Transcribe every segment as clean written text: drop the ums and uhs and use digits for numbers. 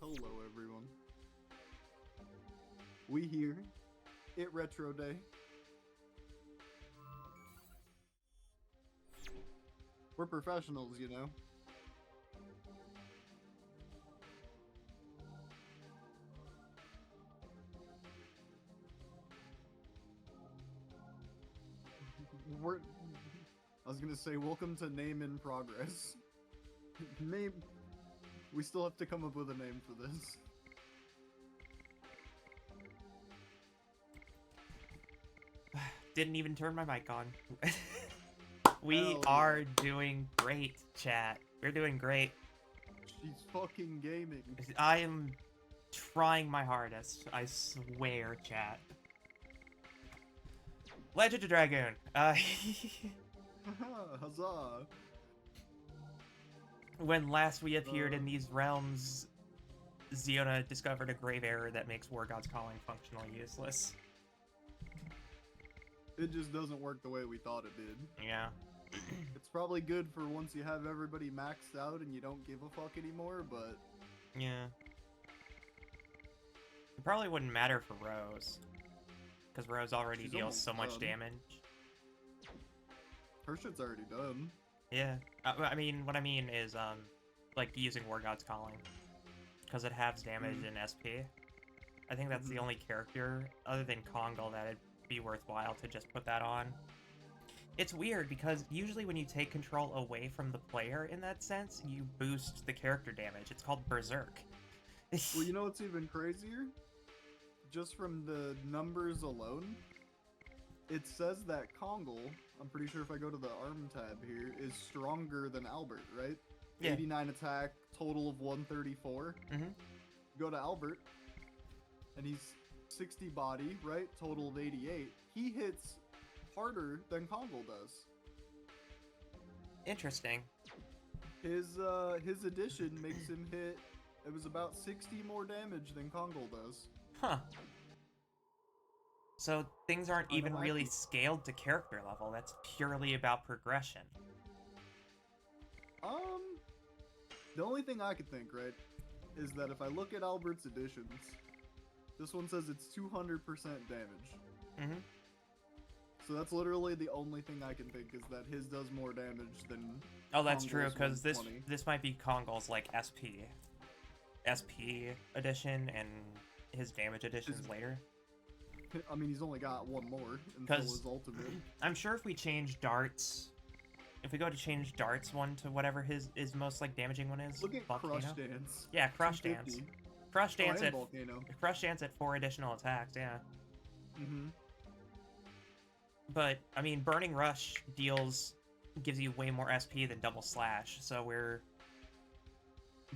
Hello, everyone. We here. It Retro Day. We're professionals, you know. We're. I was gonna say, welcome to Name in Progress. Name. We still have to come up with a name for this. Didn't even turn my mic on. We Hell are yeah. doing great, chat. We're doing great. She's fucking gaming. I am trying my hardest. I swear, chat. Legend of Dragoon. Huzzah. When last we appeared in these realms, Ziona discovered a grave error that makes War God's Calling functionally useless. It just doesn't work the way we thought it did. Yeah. It's probably good for once you have everybody maxed out and you don't give a fuck anymore, but... Yeah. It probably wouldn't matter for Rose. Because Rose already She's deals almost so much done. damage. Her shit's already done. Yeah. I mean, what I mean is, like, using War God's Calling. Because it halves damage in SP. I think that's the only character, other than Kongal, that it'd be worthwhile to just put that on. It's weird, because usually when you take control away from the player in that sense, you boost the character damage. It's called Berserk. Well, you know what's even crazier? Just from the numbers alone, it says that Kongal, I'm pretty sure if I go to the arm tab here, is stronger than Albert, right? Yeah. 89 attack, total of 134. Mm-hmm. Go to Albert, and he's 60 body, right? Total of 88. He hits harder than Kongal does. Interesting. His addition makes him hit, it was about 60 more damage than Kongal does. Huh. So things aren't Kinda even really wacky. scaled to character level. That's purely about progression. The only thing I could think, right, is that if I look at Albert's additions, this one says it's 200% damage. Mm-hmm. So that's literally the only thing I can think is that his does more damage than Oh, that's true, Kongal's because this 120. might be Kongal's, like, SP edition, and his damage editions later. I mean, he's only got one more until 'Cause- his ultimate. I'm sure if we change darts, if we go to change darts one to whatever his most like damaging one is, Look at Volcano. Crush Dance. Yeah, Crush Dance. 250. Crush Dance and at Volcano. Crush Dance at 4 additional attacks. Yeah, Mm-hmm. but I mean, Burning Rush gives you way more SP than Double Slash, so we're.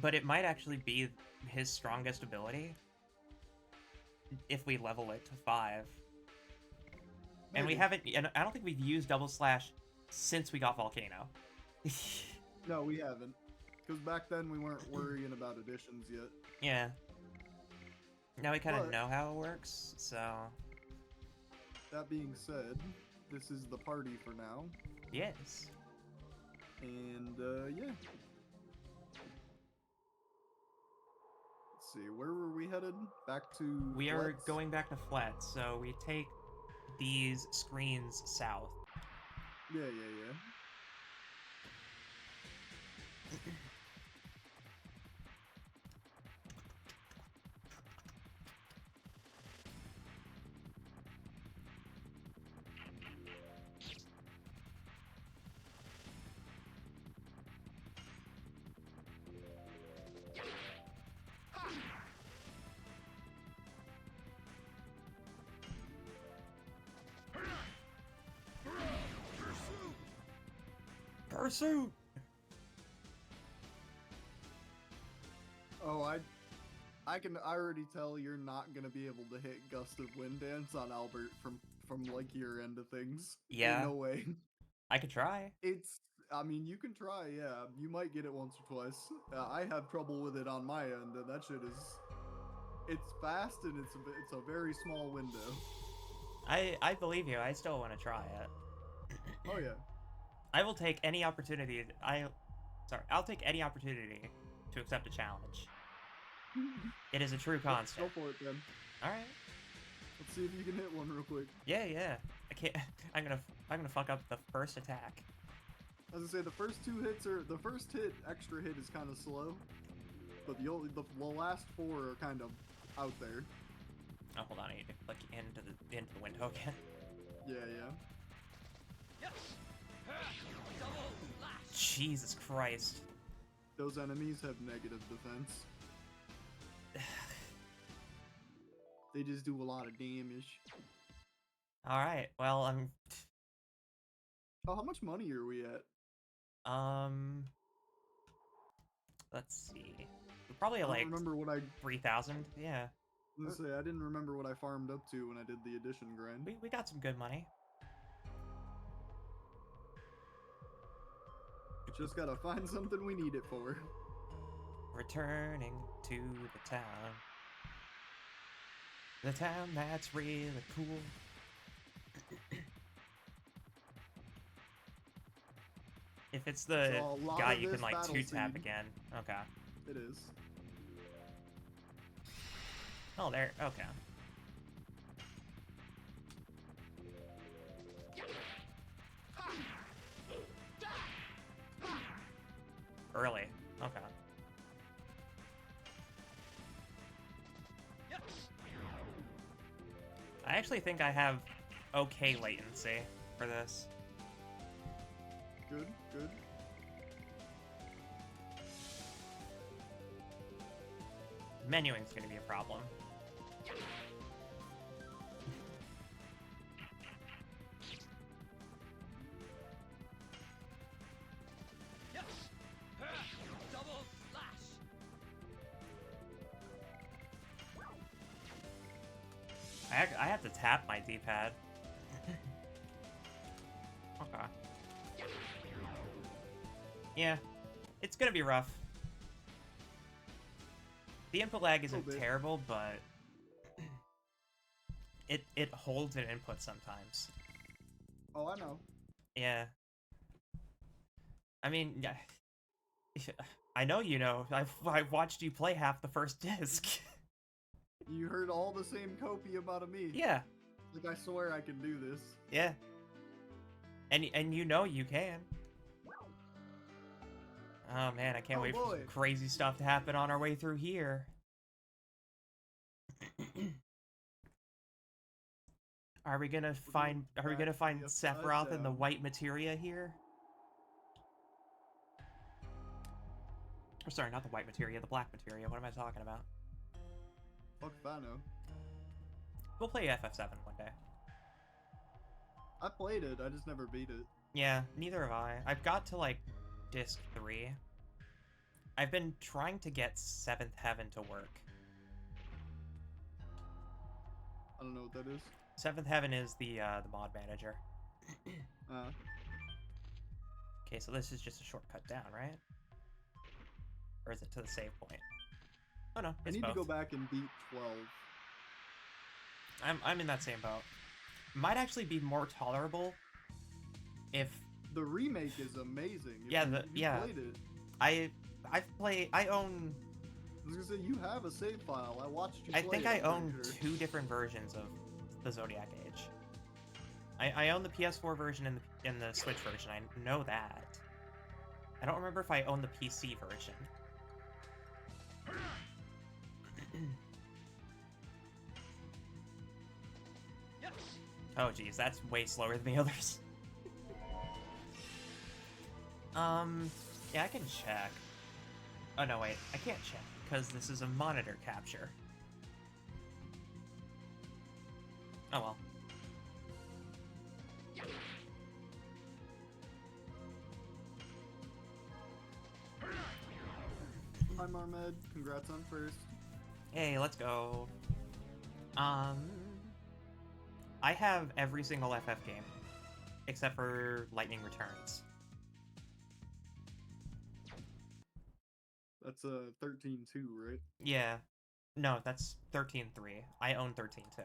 But it might actually be his strongest ability if we level it to 5. And we Maybe. haven't. And I don't think we've used Double Slash since we got Volcano. No, we haven't. Because back then we weren't worrying about additions yet. Yeah. Now we kind of But- know how it works, so That being said, this is the party for now. yes. And, yeah. Let's see, where were we headed? Back to We are Flats? going back to flat, so we take these screens south. Yeah, yeah, yeah. Pursuit! Oh, I already tell you're not gonna be able to hit Gust of Wind Dance on Albert from like your end of things. Yeah. Ain't no way. I could try. I mean, you can try, yeah. You might get it once or twice. I have trouble with it on my end, and that shit is... It's fast, and it's a very small window. I believe you. I still want to try it. Oh, yeah. I will take any opportunity. I'll take any opportunity to accept a challenge. It is a true Go constant. for it then. All right. Let's see if you can hit one real quick. Yeah. I can't. I'm gonna fuck up the first attack. As I say, the first two hits are the first extra hit is kind of slow, but the last four are kind of out there. Oh, hold on. I need to click into the window again. Yeah. Jesus Christ. Those enemies have negative defense. They just do a lot of damage. All right. Well, I'm. Oh, how much money are we at? Let's see. We're probably I at don't like remember what I 3,000. Yeah. was gonna say. I didn't remember what I farmed up to when I did the addition grind. We got some good money. Just gotta find something we need it for. Returning to the town. The town that's really cool. If it's the So a lot guy of you can this like battle 2-tap seed- again. Okay. It is. Oh, there. Okay. Early. Okay. I actually think I have okay latency for this. Good. Menuing's gonna be a problem. I have to tap my D-pad. Okay. Yeah, it's gonna be rough. The input lag isn't terrible, but it holds an input sometimes. Oh, I know. Yeah. I mean, yeah. I know you know. I've watched you play half the first disc. You heard all the same copium out of me. Yeah. Like, I swear I can do this. Yeah. And you know you can. Oh man, I can't wait for some crazy stuff to happen on our way through here. Are we gonna find Sephiroth in the white materia here? Or sorry, not the white materia, the black materia. What am I talking about? Fuck if I know. We'll play FF7 one day. I played it, I just never beat it. Yeah, neither have I. I've got to like disc 3. I've been trying to get 7th Heaven to work. I don't know what that is. 7th Heaven is the mod manager. Okay, so this is just a shortcut down, right? Or is it to the save point? Oh no, it's I need both. to go back and beat 12. I'm in that same boat. Might actually be more tolerable if the remake is amazing. Yeah, played it. I own. I was gonna say you have a save file. I watched you. I play think it, I own sure. 2 different versions of the Zodiac Age. I own the PS4 version and the Switch version. I know that. I don't remember if I own the PC version. Oh geez, that's way slower than the others. Yeah, I can check. Oh no, wait, I can't check because this is a monitor capture. Oh well. Hi Marmed, congrats on first. Hey, let's go. I have every single FF game, except for Lightning Returns. That's a 13-2, right? Yeah. No, that's 13-3. I own 13-2. I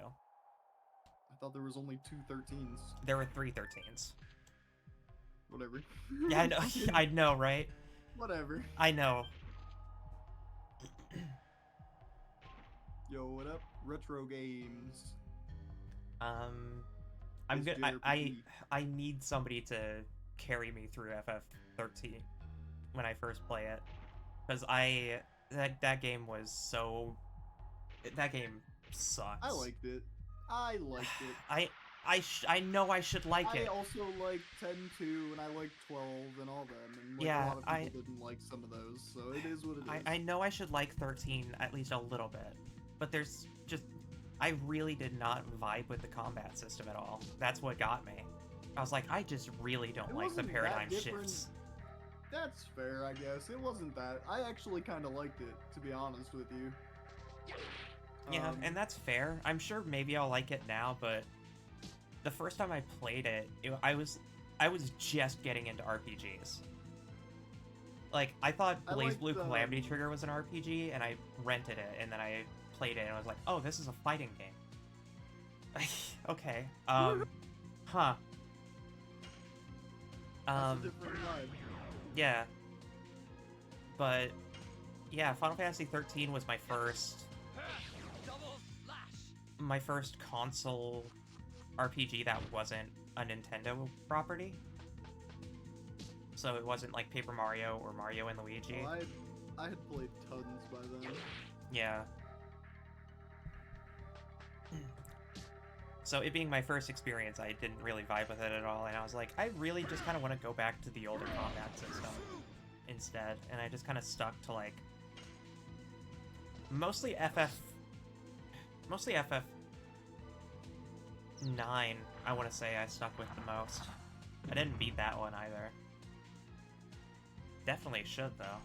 thought there was only 2 13s. There were 3 13s. Whatever. Yeah, I know. I know, right? Whatever. I know. Yo, what up? Retro games. I'm Is good. JRPG. I need somebody to carry me through FF13 when I first play it, because that game was so that game sucks. I liked it. I liked it. I know I should like I it. also liked 10-2, and I liked 12 and all them, and like Yeah, a lot of people didn't like some of those, so it is what it is. I know I should like 13 at least a little bit, but there's just I really did not vibe with the combat system at all. That's what got me. I was like, I just really don't It like the wasn't that paradigm different. shifts. That's fair, I guess. It wasn't that. I actually kind of liked it, to be honest with you. Yeah, and that's fair. I'm sure maybe I'll like it now, but the first time I played it, I was just getting into RPGs. Like, I thought I Blaze liked, Blue Calamity Trigger was an RPG, and I rented it, and then I played it, and I was like, oh, this is a fighting game. Okay. Huh. That's a different vibe. Yeah. But, yeah, Final Fantasy 13 was my first console RPG that wasn't a Nintendo property. So it wasn't like Paper Mario or Mario and Luigi. Well, I had played tons by then. Yeah. So it being my first experience, I didn't really vibe with it at all, and I was like, I really just kind of want to go back to the older combat system instead, and I just kind of stuck to like mostly FF9, I want to say I stuck with the most. I didn't beat that one either. Definitely should, though.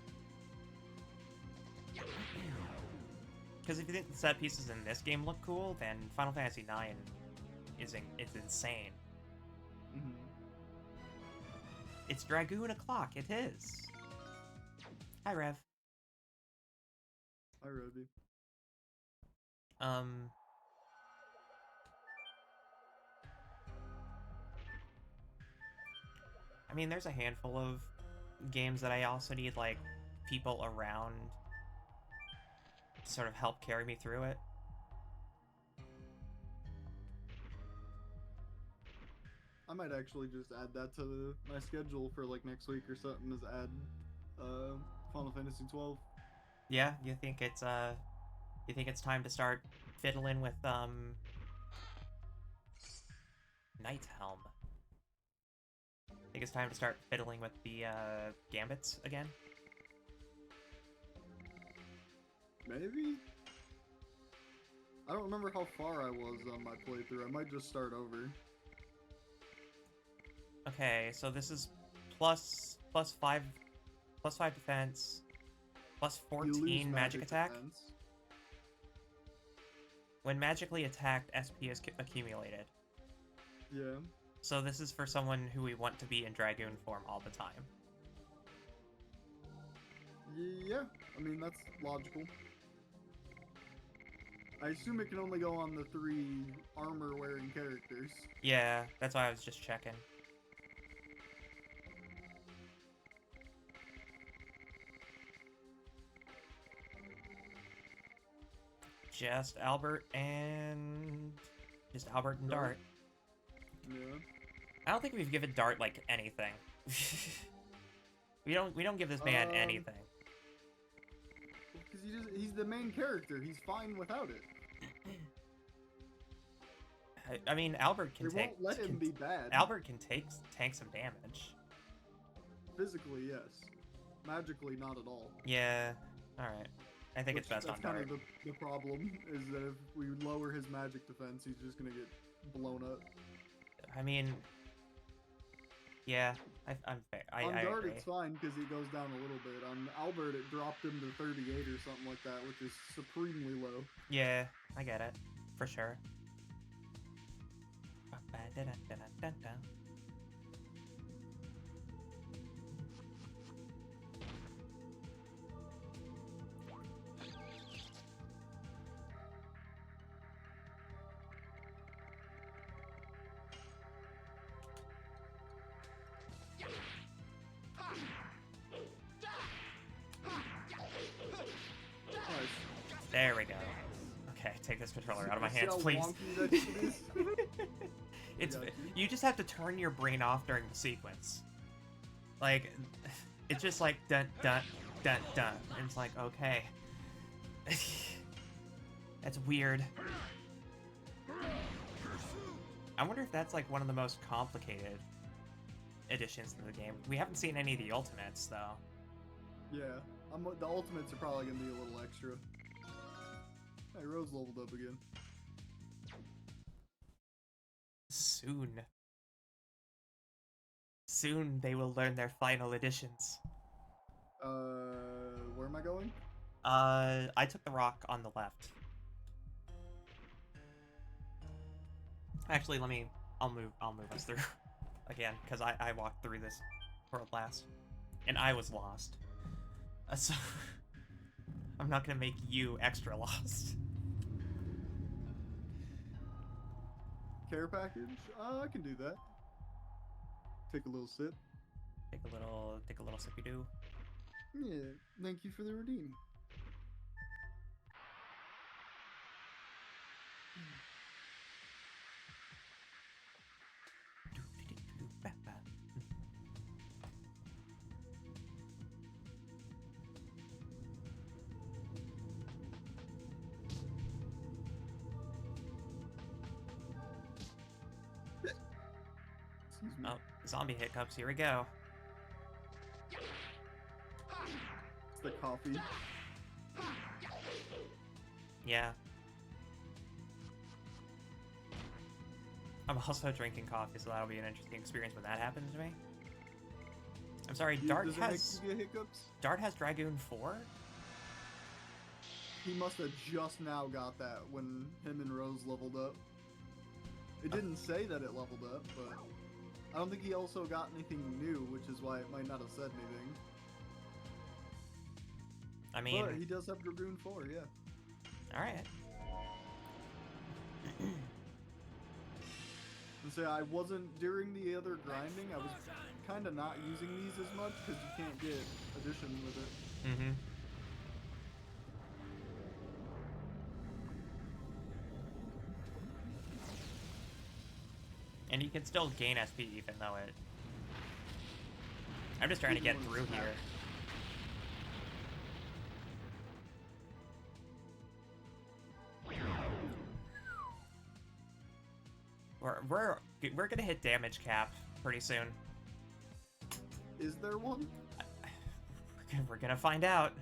Because if you think the set pieces in this game look cool, then Final Fantasy IX it's insane. Mm-hmm. It's Dragoon o'clock. It is. Hi, Rev. I read you. I mean, there's a handful of games that I also need, like, people around to sort of help carry me through it. I might actually just add that to my schedule for like next week or something. Is add Final Fantasy 12. Yeah, you think it's time to start fiddling with Nighthelm? Think it's time to start fiddling with the gambits again? Maybe? I don't remember how far I was on my playthrough. I might just start over. Okay, so this is plus 5 defense, plus You lose 14 magic attack. defense. When magically attacked, SP is accumulated. Yeah. So this is for someone who we want to be in Dragoon form all the time. Yeah, I mean, that's logical. I assume it can only go on the 3 armor-wearing characters. Yeah, that's why I was just checking. Just Albert and Dart. Yeah. I don't think we've given Dart like anything. we don't give this man anything. Because he's the main character. He's fine without it. I mean, Albert can They won't let him be bad. Albert can tank some damage. Physically, yes. Magically, not at all. Yeah. All right. I think it's best on Dart. That's kind of the problem, is that if we lower his magic defense, he's just gonna get blown up. I mean, yeah, I'm fair. On Dart, agree. it's fine because he goes down a little bit. On Albert, it dropped him to 38 or something like that, which is supremely low. Yeah, I get it, for sure. There we go. take this controller out of my See hands, how please. wonky that shit is? It's Got you just have to turn your brain off during the sequence. Like, it's just like dun dun dun dun, and it's like okay, that's weird. I wonder if that's like one of the most complicated additions to the game. We haven't seen any of the ultimates though. Yeah, the ultimates are probably gonna be a little extra. Hey, Rose leveled up again. Soon they will learn their final additions. Where am I going? I took the rock on the left. Actually, I'll move us through again, because I walked through this world last, and I was lost. So I'm not gonna make you extra lost. Care package? I can do that. Take a little sip. Take a little sippy doo. Yeah, thank you for the redeem. Excuse me. Oh, zombie hiccups, here we go. It's the coffee. Yeah. I'm also drinking coffee, so that'll be an interesting experience when that happens to me. I'm sorry, Dart Does it has make you get hiccups? Dragoon 4? He must have just now got that when him and Rose leveled up. It didn't say that it leveled up, but I don't think he also got anything new, which is why it might not have said anything. I mean, But he does have Dragoon 4, yeah. alright. And say I wasn't, during the other grinding, I was kind of not using these as much because you can't get addition with it. Mm-hmm. And you can still gain SP even though it... I'm just trying to get through here. We're gonna hit damage cap pretty soon. Is there one? We're gonna find out.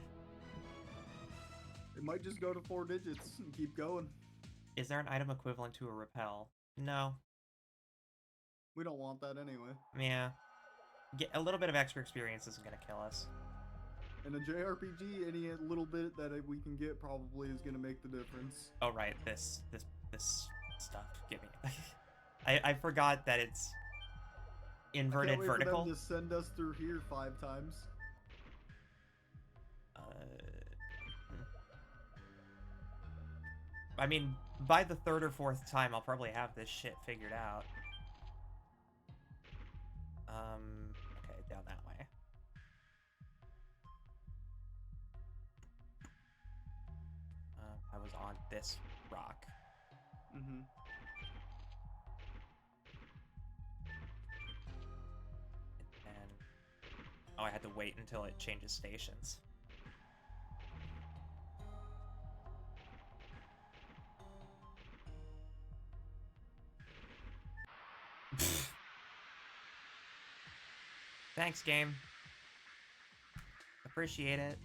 It might just go to 4 digits and keep going. Is there an item equivalent to a repel? No. We don't want that anyway. Yeah. Get a little bit of extra experience isn't gonna kill us. In a JRPG, any little bit that we can get probably is gonna make the difference. Oh right, this stuff. Give me. I forgot that it's inverted I can't wait vertical. for them to send us through here 5 times. I mean, by the 3rd or 4th time, I'll probably have this shit figured out. Okay, down that way. I was on this rock. Mm-hmm. And oh, I had to wait until it changes stations. Thanks, game. Appreciate it.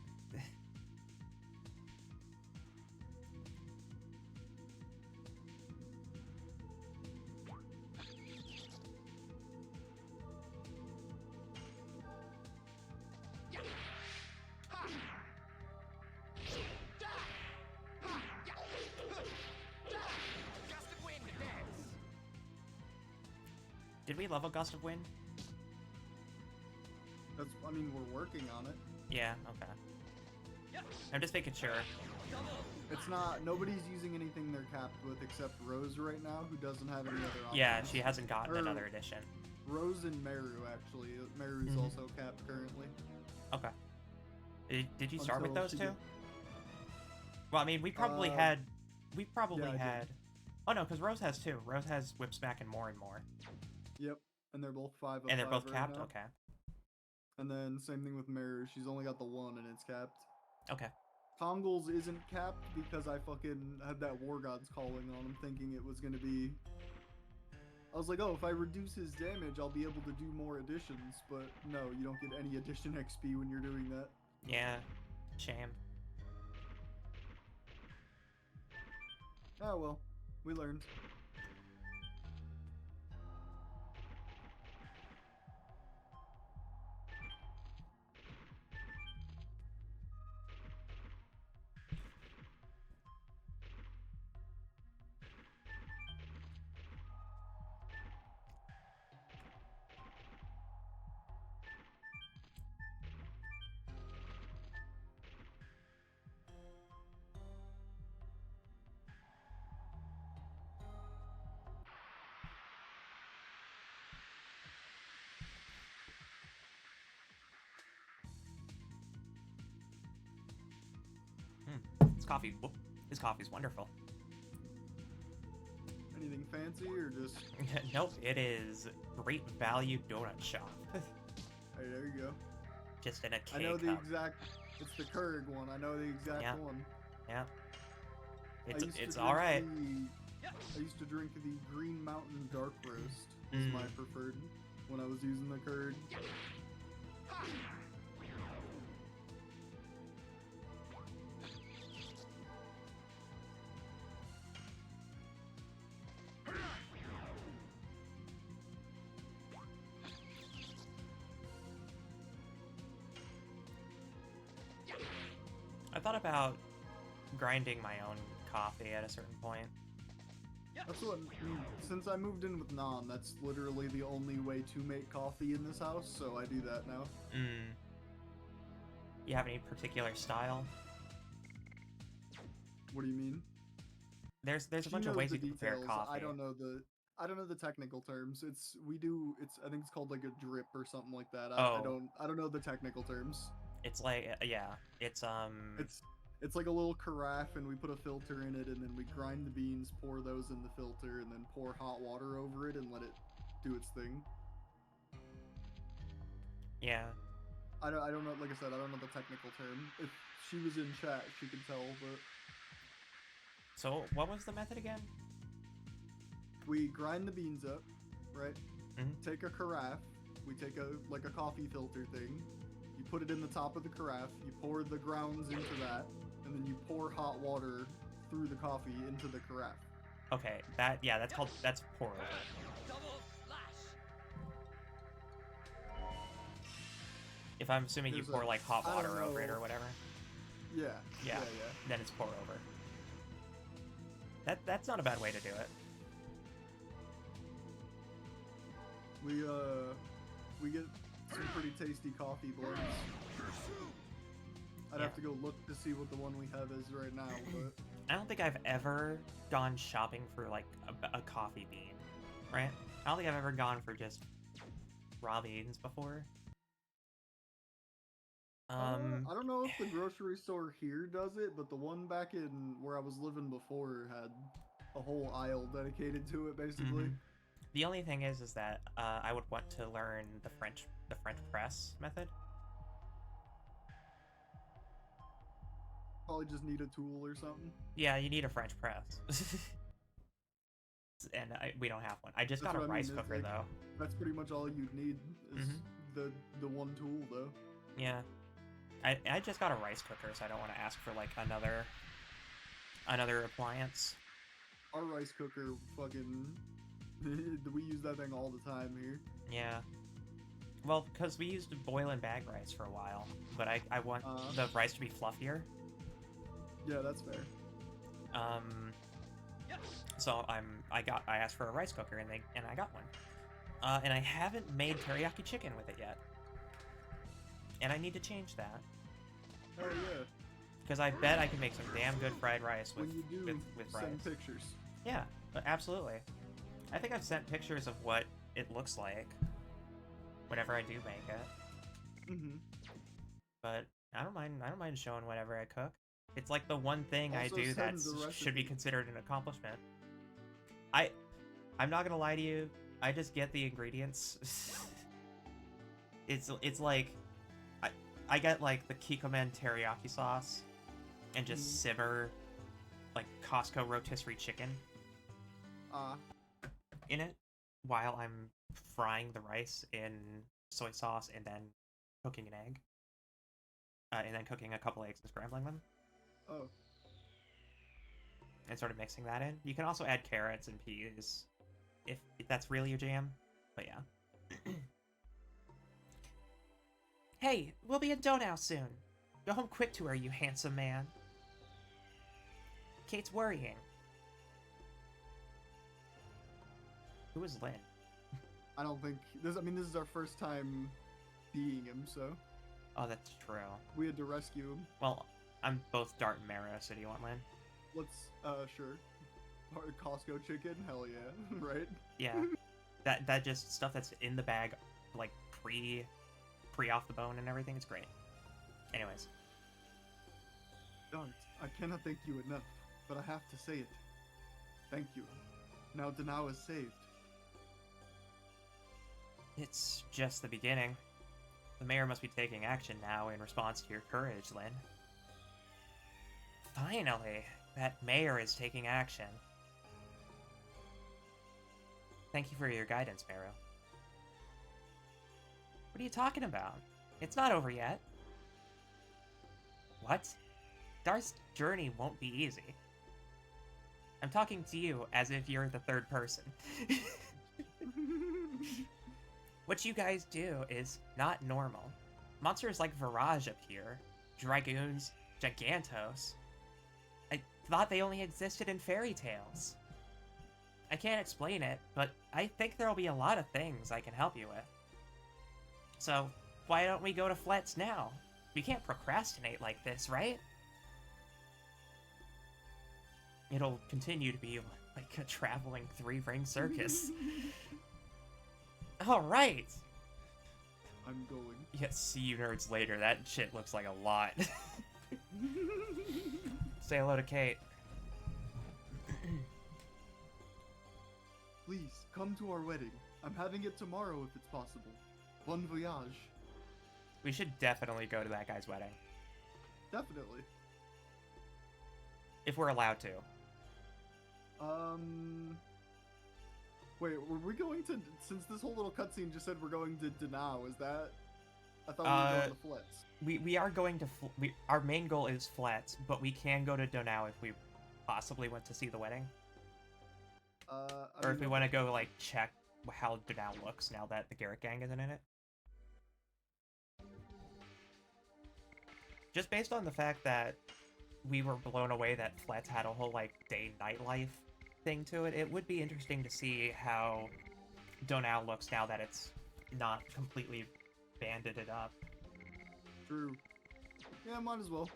Did we level Gust of Wind? That's, I mean, we're working on it. Yeah, okay. I'm just making sure. It's not, nobody's using anything they're capped with except Rose right now, who doesn't have any other options. Yeah, she hasn't gotten Or- another edition. Rose and Meru, actually. Meru's Mhm. also capped currently. Okay. Did you start with Until those she two? get- Well, I mean, we probably Uh, had We probably Yeah, I did. had... Oh no, because Rose has two. Rose has whip smack and more and more. Yep, and they're both 5 of And they're 5 both right capped? now. Okay. And then same thing with Mirror. She's only got the 1 and it's capped. Okay. Tongles isn't capped because I fucking had that War Gods calling on him thinking it was gonna be... I was like, oh, if I reduce his damage, I'll be able to do more additions, but no, you don't get any addition XP when you're doing that. Yeah. Shame. Oh well, we learned. This coffee... Whoop. This coffee's wonderful. Anything fancy or just... Nope, it is Great Value Donut Shop. Hey, there you go. Just in a K I know the cup. exact... It's the Kurg one. I know the exact Yeah. one. Yeah. I used to It's drink alright. I used to drink the Green Mountain Dark Roast. Was my preferred when I was using the Kurg. I thought about grinding my own coffee at a certain point. That's what, since I moved in with Nan, that's literally the only way to make coffee in this house, so I do that now. You have any particular style? What do you mean? There's a She bunch of knows ways the you can prepare details. coffee. I don't know the technical terms. I think it's called like a drip or something like that. I don't know the technical terms. It's like yeah, it's It's like a little carafe, and we put a filter in it, and then we grind the beans, pour those in the filter, and then pour hot water over it and let it do its thing. yeah. I don't know. Like I said, I don't know the technical term. If she was in chat, she could tell. But So what was the method again? we grind the beans up, right? Mhm. Take a carafe. We take a coffee filter thing. You put it in the top of the carafe. You pour the grounds into that, and then you pour hot water through the coffee into the carafe. Okay, that's pour over. If I'm assuming you There's pour a- like hot I don't water over it know. or whatever, Yeah. Yeah. then it's pour over. That's not a bad way to do it. We get some pretty tasty coffee blends. I'd have to go look to see what the one we have is right now, but I don't think I've ever gone shopping for like a coffee bean, right? I don't think I've ever gone for just raw beans before. I don't know if the grocery store here does it, but the one back in where I was living before had a whole aisle dedicated to it, basically. Mhm. The only thing is that I would want to learn the French press method. Probably just need a tool or something. Yeah, you need a French press. And we don't have one. I just That's got a what I rice mean, it's cooker like- though. That's pretty much all you'd need is Mhm. the one tool, though. Yeah. I just got a rice cooker, so I don't want to ask for like another appliance. Our rice cooker, fucking, we use that thing all the time here. Yeah. Well, because we used boil and bag rice for a while, but I want the rice to be fluffier. Yeah, that's fair. So I asked for a rice cooker and I got one. And I haven't made teriyaki chicken with it yet. And I need to change that. Hell yeah. Because I bet I can make some damn good fried rice with When you do, with send rice. pictures. Yeah, absolutely. I think I've sent pictures of what it looks like whenever I do make it. Mm-hmm. But I don't mind showing whatever I cook. It's like the one thing I Also do that send the should be recipe. considered an accomplishment. I'm not gonna lie to you. I just get the ingredients. It's like I get like the Kikkoman teriyaki sauce and just simmer like Costco rotisserie chicken in it while I'm frying the rice in soy sauce and then cooking an egg. And then cooking a couple eggs and scrambling them. Oh. And sort of mixing that in. You can also add carrots and peas if that's really your jam. But yeah. Hey, we'll be in Donau soon. Go home quick to her, you handsome man. Kate's worrying. Who is Lynn? I don't think this. I mean, this is our first time being him, so Oh, that's true. we had to rescue him. Well, I'm both Dart and Mara, so do you want Lynn? Let's sure. Costco chicken, hell yeah, right? Yeah. that just stuff that's in the bag, like pre off the bone and everything. It's great. Anyways. Dart, I cannot thank you enough, but I have to say it. Thank you. Now Donau is saved. It's just the beginning. The mayor must be taking action now in response to your courage, Lynn. Finally, that mayor is taking action. Thank you for your guidance, Maro. What are you talking about? It's not over yet. What? Darth's journey won't be easy. I'm talking to you as if you're the third person. What you guys do is not normal. Monsters like Virage appear. Dragoons, Gigantos. I thought they only existed in fairy tales. I can't explain it, but I think there'll be a lot of things I can help you with. So, why don't we go to Flet's now? We can't procrastinate like this, right? It'll continue to be like a traveling three-ring circus. Alright! I'm going. Yeah, see you nerds later. That shit looks like a lot. Say hello to Kate. Please, come to our wedding. I'm having it tomorrow if it's possible. Bon voyage. We should definitely go to that guy's wedding. Definitely. If we're allowed to. Wait, were we going to, since this whole little cutscene just said we're going to Donau, is that? I thought we were going to Flets. We are going to, our main goal is Flats, but we can go to Donau if we possibly want to see the wedding. Or if we want to go, like, check how Donau looks now that the Garrett Gang isn't in it. Just based on the fact that we were blown away that Flats had a whole, like, day-night life thing to it, it would be interesting to see how Donau looks now that it's not completely banded up. True. Yeah, might as well.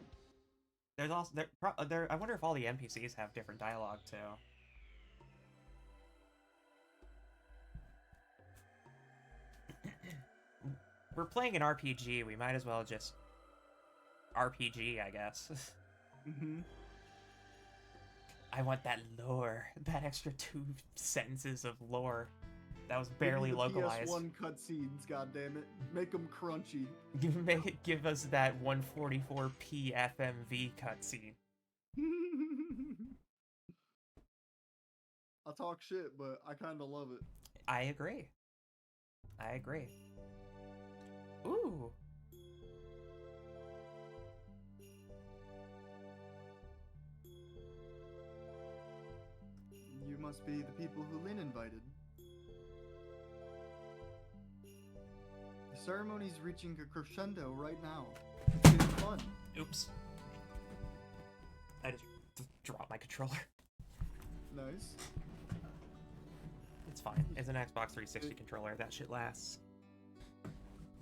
There's also, I wonder if all the NPCs have different dialogue, too. We're playing an RPG, we might as well just RPG, I guess. Mm-hmm. I want that lore. That extra 2 sentences of lore. That was barely localized. PS1 cutscenes, goddammit. Make them crunchy. Give us that 144p FMV cutscene. I talk shit, but I kinda love it. I agree. I agree. Ooh. You must be the people who Lynn invited. The ceremony's reaching a crescendo right now. It's getting fun. Oops. I just dropped my controller. Nice. It's fine. It's an Xbox 360 controller. That shit lasts.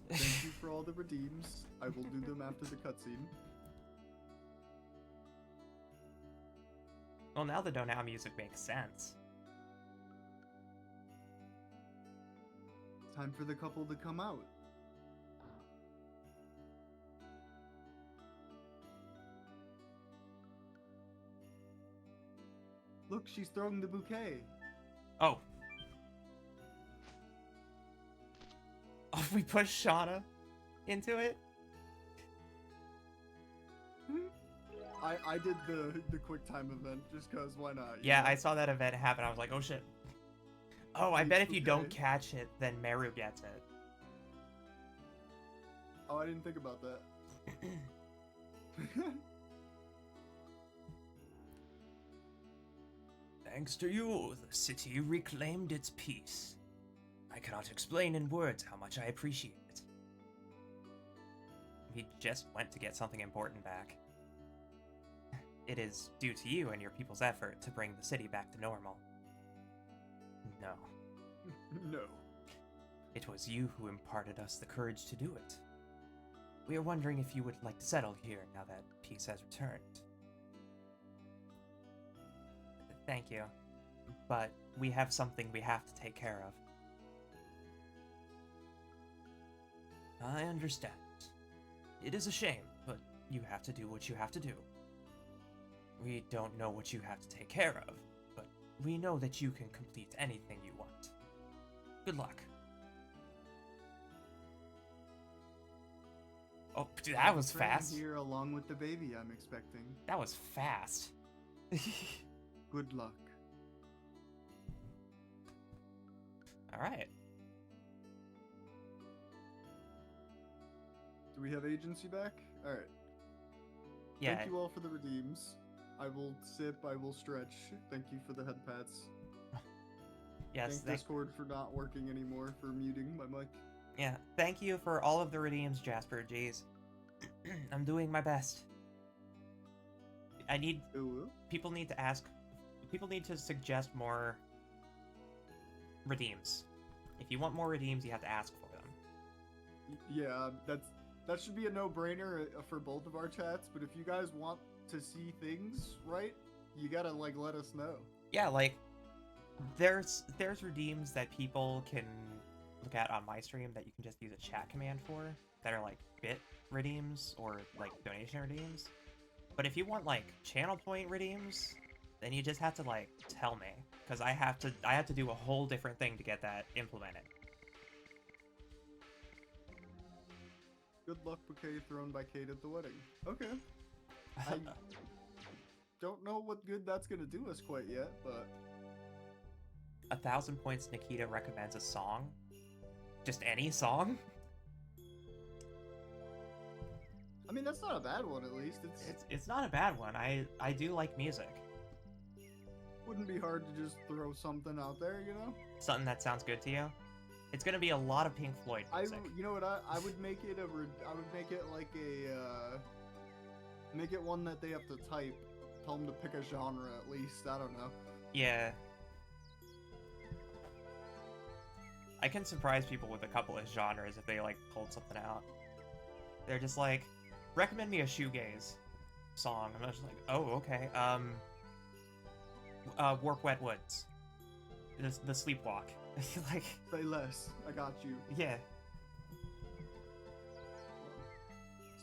Thank you for all the redeems. I will do them after the cutscene. Well, now the Donau music makes sense. Time for the couple to come out. Look, she's throwing the bouquet. Oh. Oh, we pushed Shauna into it? I did the quick time event just cause why not? Yeah, I saw that event happen. I was like, oh shit. Oh, I bet if you don't catch it, then Meru gets it. Oh, I didn't think about that. Thanks to you, the city reclaimed its peace. I cannot explain in words how much I appreciate it. We just went to get something important back. It is due to you and your people's effort to bring the city back to normal. No. No. It was you who imparted us the courage to do it. We are wondering if you would like to settle here now that peace has returned. Thank you. But we have something we have to take care of. I understand. It is a shame, but you have to do what you have to do. We don't know what you have to take care of, but we know that you can complete anything you want. Good luck. Oh, that was fast. Here along with the baby I'm expecting. That was fast. Good luck. All right. Do we have agency back? All right. Yeah. Thank you all for the redeems. I will sip. I will stretch. Thank you for the head pats. Yes. Thank Discord for not working anymore, for muting my mic. Yeah. Thank you for all of the redeems, Jasper. Jeez. I'm doing my best. I need... People need to ask... People need to suggest more redeems. If you want more redeems, you have to ask for them. Yeah, that should be a no-brainer for both of our chats, but if you guys want to see things, right, you gotta, like, let us know. Yeah, like, there's redeems that people can look at on my stream that you can just use a chat command for, that are, like, bit redeems, or, like, donation redeems. But if you want, like, channel point redeems, then you just have to, like, tell me, because I have to do a whole different thing to get that implemented. Good luck bouquet thrown by Kate at the wedding. Okay. I don't know what good that's gonna do us quite yet, but... 1,000 points. Nikita recommends a song. Just any song? I mean, that's not a bad one, at least. It's not a bad one. I do like music. Wouldn't be hard to just throw something out there, you know? Something that sounds good to you? It's gonna be a lot of Pink Floyd music. You know what? I would make it I would make it like a make it one that they have to type. Tell them to pick a genre at least. I don't know. Yeah. I can surprise people with a couple of genres if they like pulled something out. They're just like, recommend me a shoegaze song. I'm just like, oh, okay. Warp Wet Woods. The Sleepwalk. Like, say less. I got you. Yeah.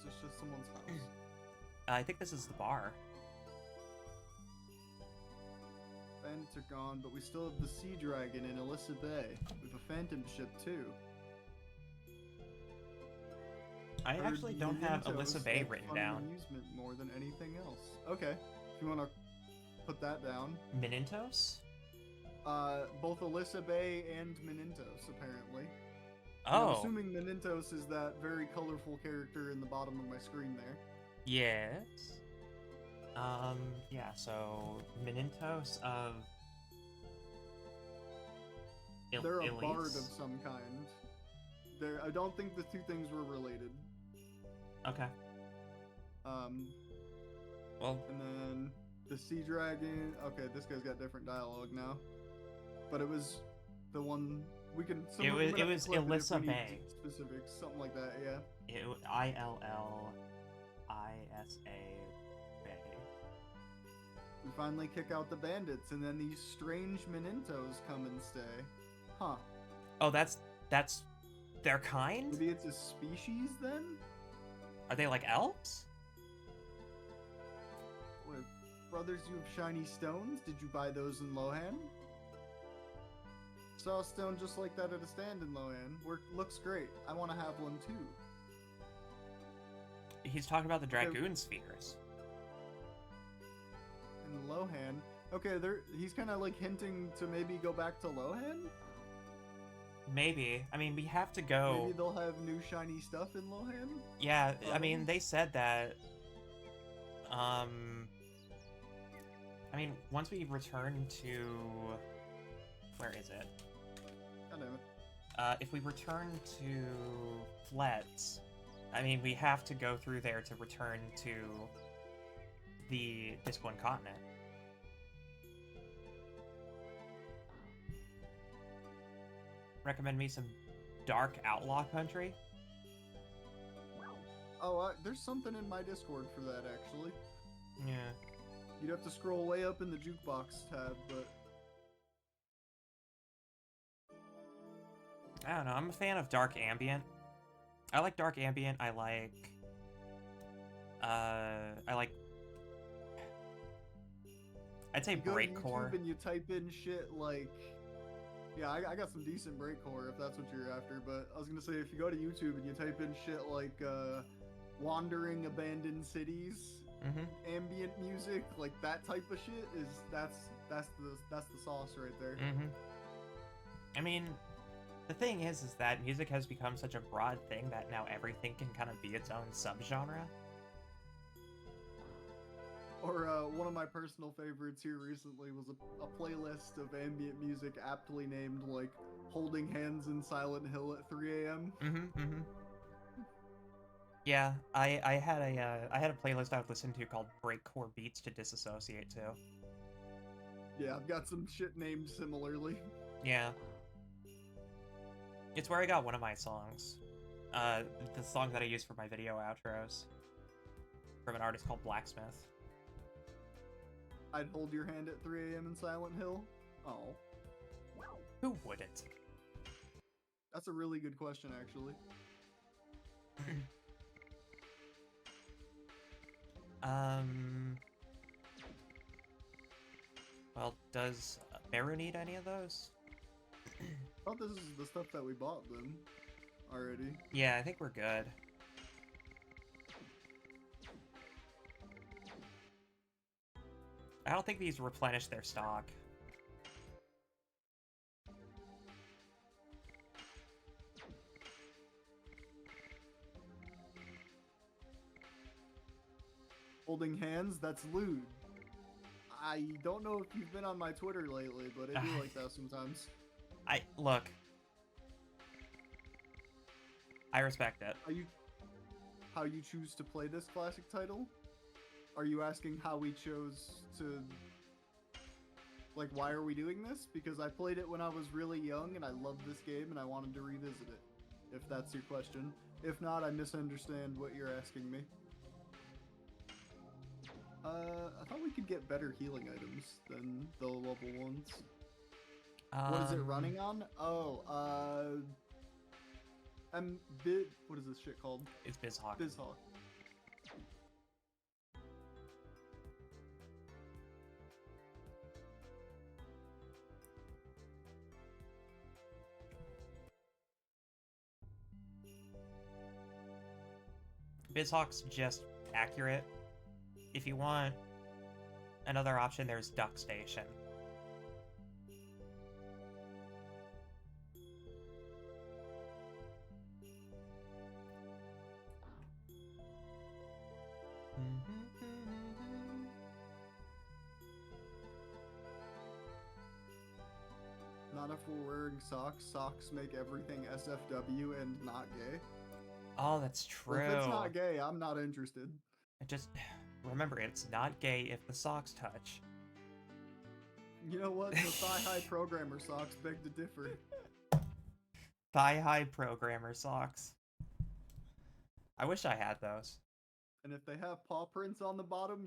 It's just someone's house. I think this is the bar. Bandits are gone, but we still have the Sea Dragon in Alyssa Bay. We have a Phantom ship too. I actually don't have Alyssa Bay written down. Amusement more than anything else. Okay, if you want to put that down. Minintos? Both Alyssa Bay and Minintos, apparently. Oh. I'm assuming Minintos is that very colorful character in the bottom of my screen there. Yes. Yeah, so Minintos of... They're a Elise? bard of some kind. I don't think the two things were related. Okay. Well... And then the Sea Dragon... Okay, this guy's got different dialogue now. But it was the one... We can... It was Alyssa Bay. Specifics, something like that, yeah. ILLISA Bay. We finally kick out the bandits, and then these strange Minintos come and stay. Huh. Oh, that's their kind? Maybe it's a species, then? Are they like elves? What? Brothers, you have shiny stones. Did you buy those in Lohan? Saw a stone just like that at a stand in Lohan. Looks great. I want to have one too. He's talking about the Dragoon spheres. In Lohan? Okay, he's kind of like hinting to maybe go back to Lohan? Maybe. I mean, we have to go... Maybe they'll have new shiny stuff in Lohan? Yeah, I mean, they said that... I mean, once we return to... Where is it? God damn it. If we return to Fletz, I mean, we have to go through there to return to the Disc 1 continent. Recommend me some dark outlaw country? Oh, there's something in my Discord for that, actually. Yeah. You'd have to scroll way up in the jukebox tab, but... I don't know, I'm a fan of dark ambient. I like dark ambient, I like... I'd say you go to breakcore. YouTube and you type in shit like... Yeah, I got some decent breakcore if that's what you're after, but I was gonna say, if you go to YouTube and you type in shit like, wandering abandoned cities, ambient music, like that type of shit that's the sauce right there. I mean, the thing is that music has become such a broad thing that now everything can kind of be its own subgenre. Or one of my personal favorites here recently was a playlist of ambient music aptly named like "Holding Hands in Silent Hill at 3 a.m." Yeah, I had a playlist I would listen to called Breakcore Beats to Disassociate to. Yeah, I've got some shit named similarly. Yeah. It's where I got one of my songs. The song that I use for my video outros. From an artist called Blacksmith. I'd hold your hand at 3 a.m. in Silent Hill? Oh. Who wouldn't? That's a really good question, actually. Well, does Baru need any of those? I thought this is the stuff that we bought then already. Yeah, I think we're good. I don't think these replenish their stock. Holding hands? That's lewd. I don't know if you've been on my Twitter lately, but I do like that sometimes. Look. I respect it. How you choose to play this classic title? Are you asking how we chose to... Like, why are we doing this? Because I played it when I was really young and I loved this game and I wanted to revisit it. If that's your question. If not, I misunderstand what you're asking me. I thought we could get better healing items than the level ones. What is it running on? Oh, what is this shit called? It's BizHawk. BizHawk. BizHawk's just accurate. If you want another option, there's Duck Station. Not if we're wearing socks. Socks make everything SFW and not gay. Oh, that's true. Well, if it's not gay, I'm not interested. Just remember, it's not gay if the socks touch. You know what? The thigh-high programmer socks beg to differ. Thigh-high programmer socks. I wish I had those. And if they have paw prints on the bottom,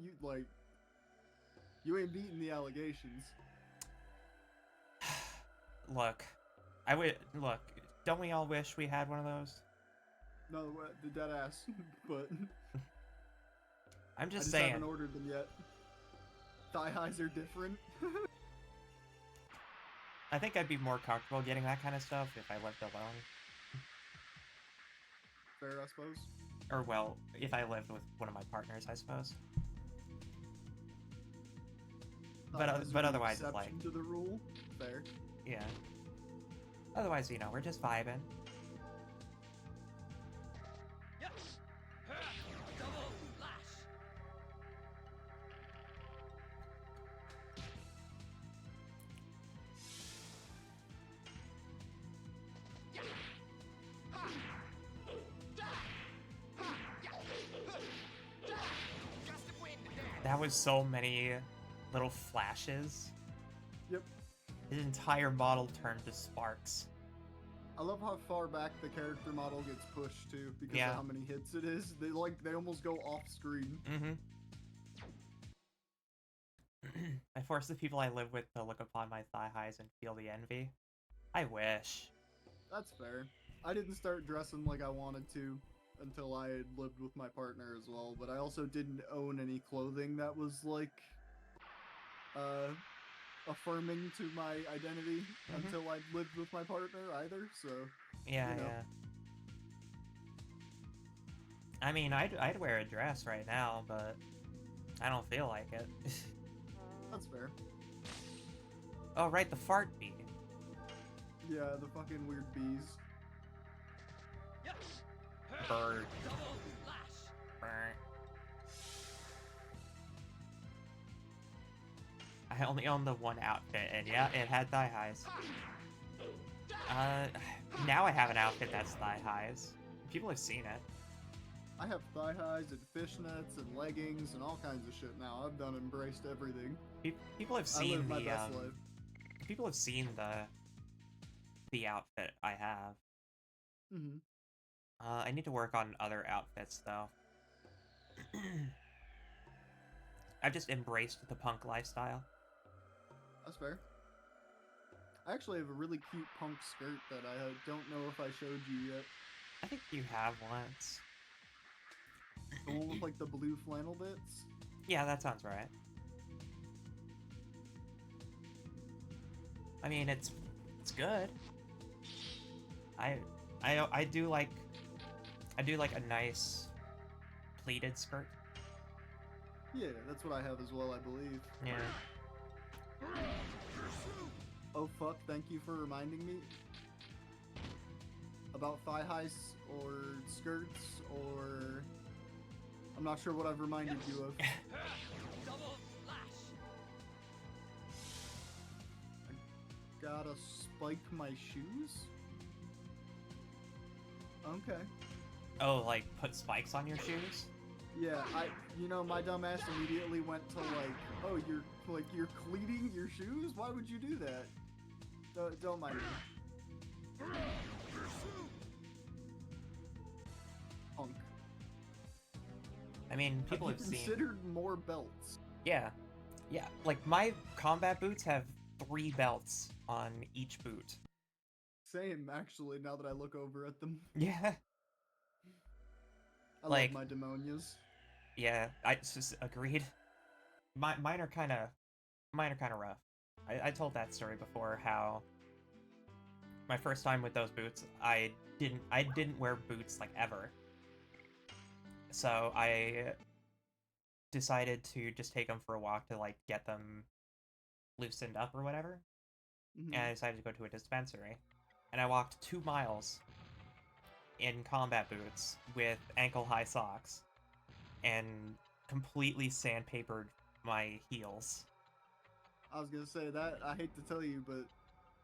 you ain't beating the allegations. Look, don't we all wish we had one of those? No, the dead ass, but I'm just I saying. haven't ordered them yet. thigh highs are different. I think I'd be more comfortable getting that kind of stuff if I lived alone. Fair, I suppose. Or, well, if I lived with one of my partners, I suppose. But otherwise, it's like... exception to the rule. Fair. Yeah. Otherwise, you know, we're just vibing. Double lash. That was so many little flashes. Yep. His entire model turned to sparks. I love how far back the character model gets pushed too, because Yeah. of how many hits it is. They almost go off screen. Mm-hmm. I force the people I live with to look upon my thigh highs and feel the envy. I wish. That's fair. I didn't start dressing like I wanted to until I had lived with my partner as well, but I also didn't own any clothing that was like affirming to my identity until I lived with my partner either, so Yeah, you know. yeah. I mean, I'd wear a dress right now, but I don't feel like it. That's fair. Oh, right, the fart bee. Yeah, the fucking weird bees. Bird. Double lash. Burr. I only own the one outfit, and yeah, it had thigh highs. Now I have an outfit that's thigh highs. People have seen it. I have thigh highs and fishnets and leggings and all kinds of shit now. I've done embraced everything. People have I seen live my the best life. people have seen the outfit I have. Mm-hmm. I need to work on other outfits though. I've just embraced the punk lifestyle. That's fair. I actually have a really cute punk skirt that I don't know if I showed you yet. I think you have once. The one with like the blue flannel bits. Yeah, that sounds right. I mean, it's good. I do like a nice pleated skirt. Yeah, that's what I have as well, I believe. Yeah. Oh fuck, thank you for reminding me about thigh highs or skirts or... I'm not sure what I've reminded you of. Double lash. Gotta spike my shoes? Okay. Oh, like put spikes on your shoes? Yeah, my dumb ass immediately went to like, oh, you're cleating your shoes? Why would you do that? Don't mind me. Punk. I mean, people Have have you seen. considered more belts? Yeah. Yeah, like my combat boots have 3 belts on each boot. Same, actually, now that I look over at them. Yeah. I Like- love my demonias. Yeah, I just agreed. Mine are kind of rough. I told that story before how my first time with those boots, I didn't wear boots like ever. So I decided to just take them for a walk to like get them loosened up or whatever. Mhm. And I decided to go to a dispensary. And I walked 2 miles in combat boots with ankle-high socks and completely sandpapered my heels. I was gonna say that, I hate to tell you, but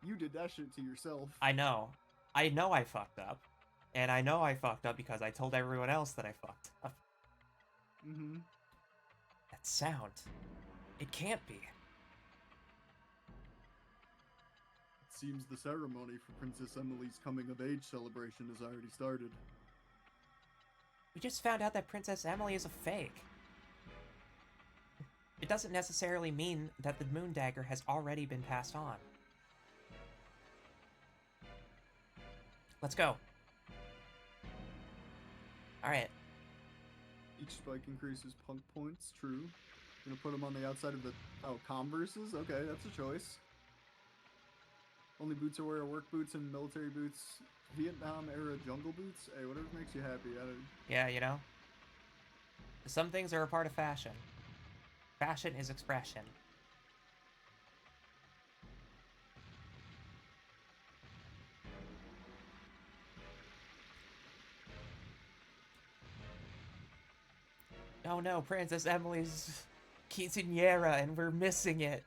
you did that shit to yourself. I know I fucked up. And I know I fucked up because I told everyone else that I fucked up. Mm-hmm. That sound. It can't be. It seems the ceremony for Princess Emily's coming-of-age celebration has already started. We just found out that Princess Emily is a fake. It doesn't necessarily mean that the moon dagger has already been passed on. Let's go. Alright. Each spike increases punk points, true. Gonna put them on the outside of the... Oh, Converses? Okay, that's a choice. Only boots I wear are work boots and military boots. Vietnam-era jungle boots? Hey, whatever makes you happy. Yeah, you know? Some things are a part of fashion. Fashion is expression. Oh no, Princess Emily's quinceañera and we're missing it.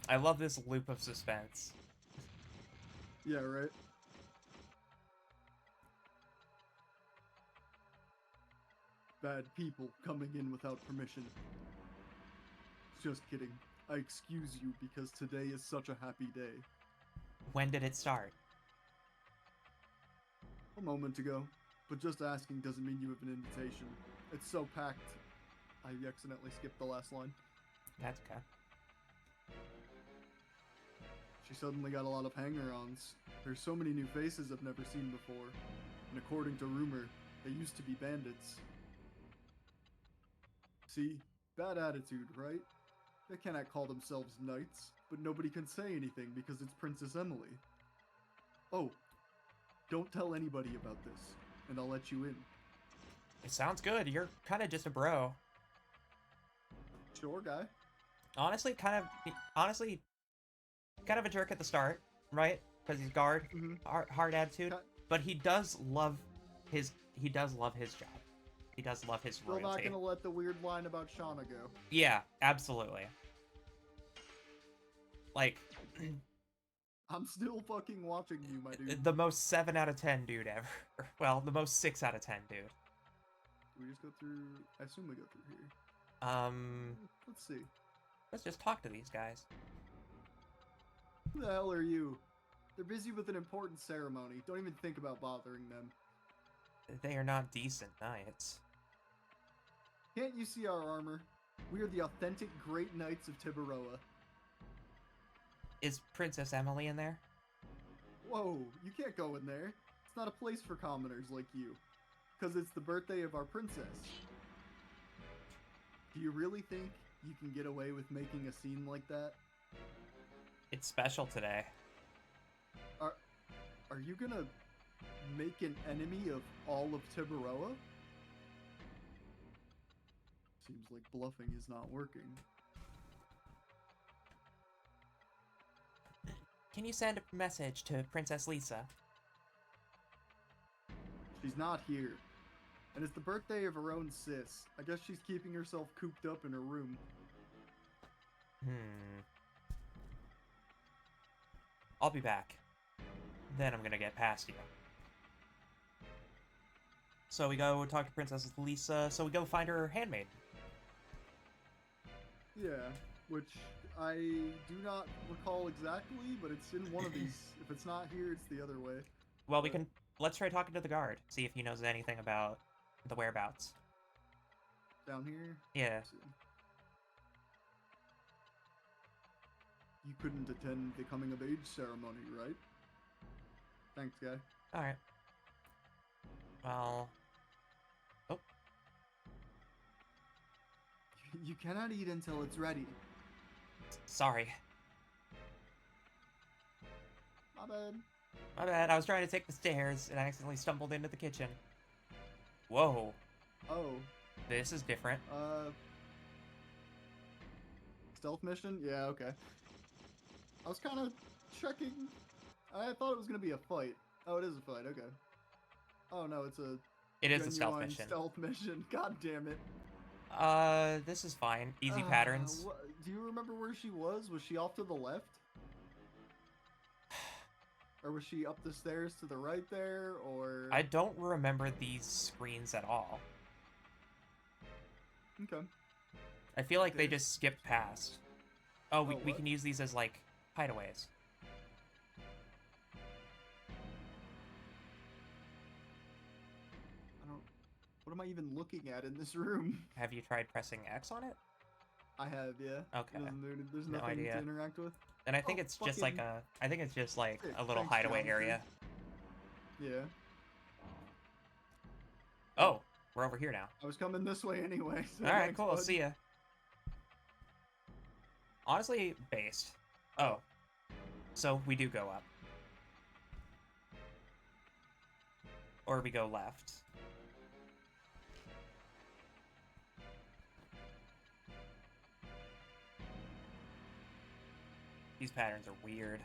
I love this loop of suspense. Yeah, right. Bad people coming in without permission. Just kidding. I excuse you because today is such a happy day. When did it start? A moment ago. But just asking doesn't mean you have an invitation. It's so packed. I accidentally skipped the last line. That's okay. She suddenly got a lot of hanger-ons. There's so many new faces I've never seen before. And according to rumor, they used to be bandits. See? Bad attitude, right? They cannot call themselves knights, but nobody can say anything because it's Princess Emily. Oh, don't tell anybody about this, and I'll let you in. It sounds good. You're kind of just a bro. Sure, guy. Honestly, kind of a jerk at the start, right? Because he's guard, hard attitude. But he does love his job. He does love his Still royalty. not gonna let the weird line about Shauna go. Yeah, absolutely. Like, I'm still fucking watching you, my dude. the most 7 out of 10 dude ever. Well, the most 6 out of 10 dude. Do we just go through? I assume we go through here. Let's see. Let's just talk to these guys. Who the hell are you? They're busy with an important ceremony. Don't even think about bothering them. They are not decent knights. Can't you see our armor? We are the authentic great knights of Tiburoa. Is Princess Emily in there? Whoa, you can't go in there. It's not a place for commoners like you. Because it's the birthday of our princess. Do you really think you can get away with making a scene like that? It's special today. Are you gonna make an enemy of all of Tiburoa? Seems like bluffing is not working. Can you send a message to Princess Lisa? She's not here. And it's the birthday of her own sis. I guess she's keeping herself cooped up in her room. I'll be back. Then I'm gonna get past you. So we go talk to Princess Lisa, so we go find her handmaid. Yeah, which I do not recall exactly, but it's in one of these. If it's not here, it's the other way. Well, let's try talking to the guard, see if he knows anything about the whereabouts. Down here? Yeah. Let's see. You couldn't attend the coming of age ceremony, right? Thanks, guy. Alright. Well... Oh. You cannot eat until it's ready. Sorry. My bad. My bad, I was trying to take the stairs and I accidentally stumbled into the kitchen. Whoa. Oh. This is different. Stealth mission? Yeah, okay. I was kind of checking. I thought it was going to be a fight. Oh, it is a fight, okay. Oh no, it's a... It is a stealth genuine mission. Stealth mission. God damn it. This is fine. Easy patterns. Do you remember where she was? Was she off to the left? Or was she up the stairs to the right there, or... I don't remember these screens at all. Okay. I feel like they just skipped past. Oh, we what? can use these as, like, hideaways. What am I even looking at in this room? Have you tried pressing X on it? I have, yeah. Okay. There's No nothing idea. to interact with. And I think Oh, it's just like fucking- a... I think it's just like Hey, a little thanks, hideaway Jonathan. area. Yeah. Oh, we're over here now. I was coming this way anyway. So All right, thanks, cool. bud. See ya. Honestly, based. Oh. So we do go up. Or we go left. These patterns are weird.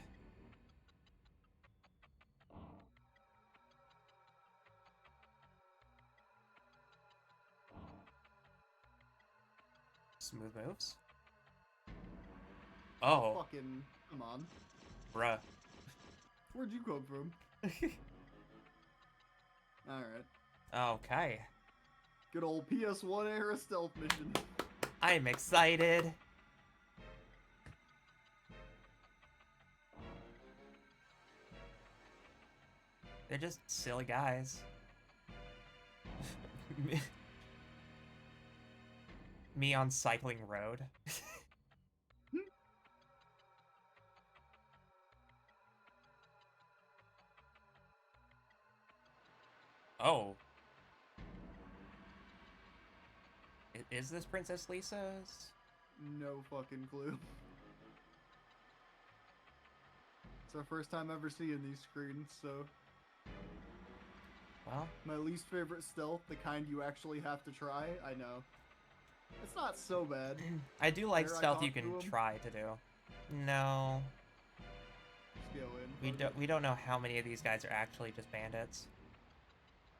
Smooth moves. Oh, Fucking, come on. bruh. Where'd you come from? Alright. Okay. Good old PS1 era stealth mission. I'm excited. They're just silly guys. Me on cycling road. Oh. Is this Princess Lisa's? No fucking clue. It's our first time ever seeing these screens, so... Well, My least favorite stealth, the kind you actually have to try, I know. It's not so bad. I do like Dare I stealth you talk to can him? try to do. No. Just go in. We don't know how many of these guys are actually just bandits.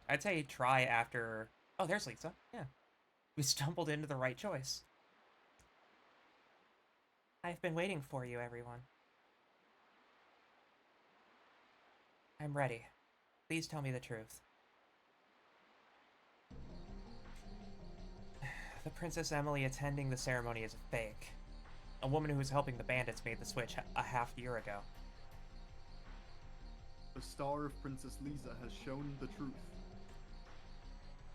I'd say try after... Oh, there's Lisa. Yeah. We stumbled into the right choice. I've been waiting for you, everyone. I'm ready. Please tell me the truth. The Princess Emily attending the ceremony is a fake. A woman who was helping the bandits made the switch a half year ago. The star of Princess Lisa has shown the truth.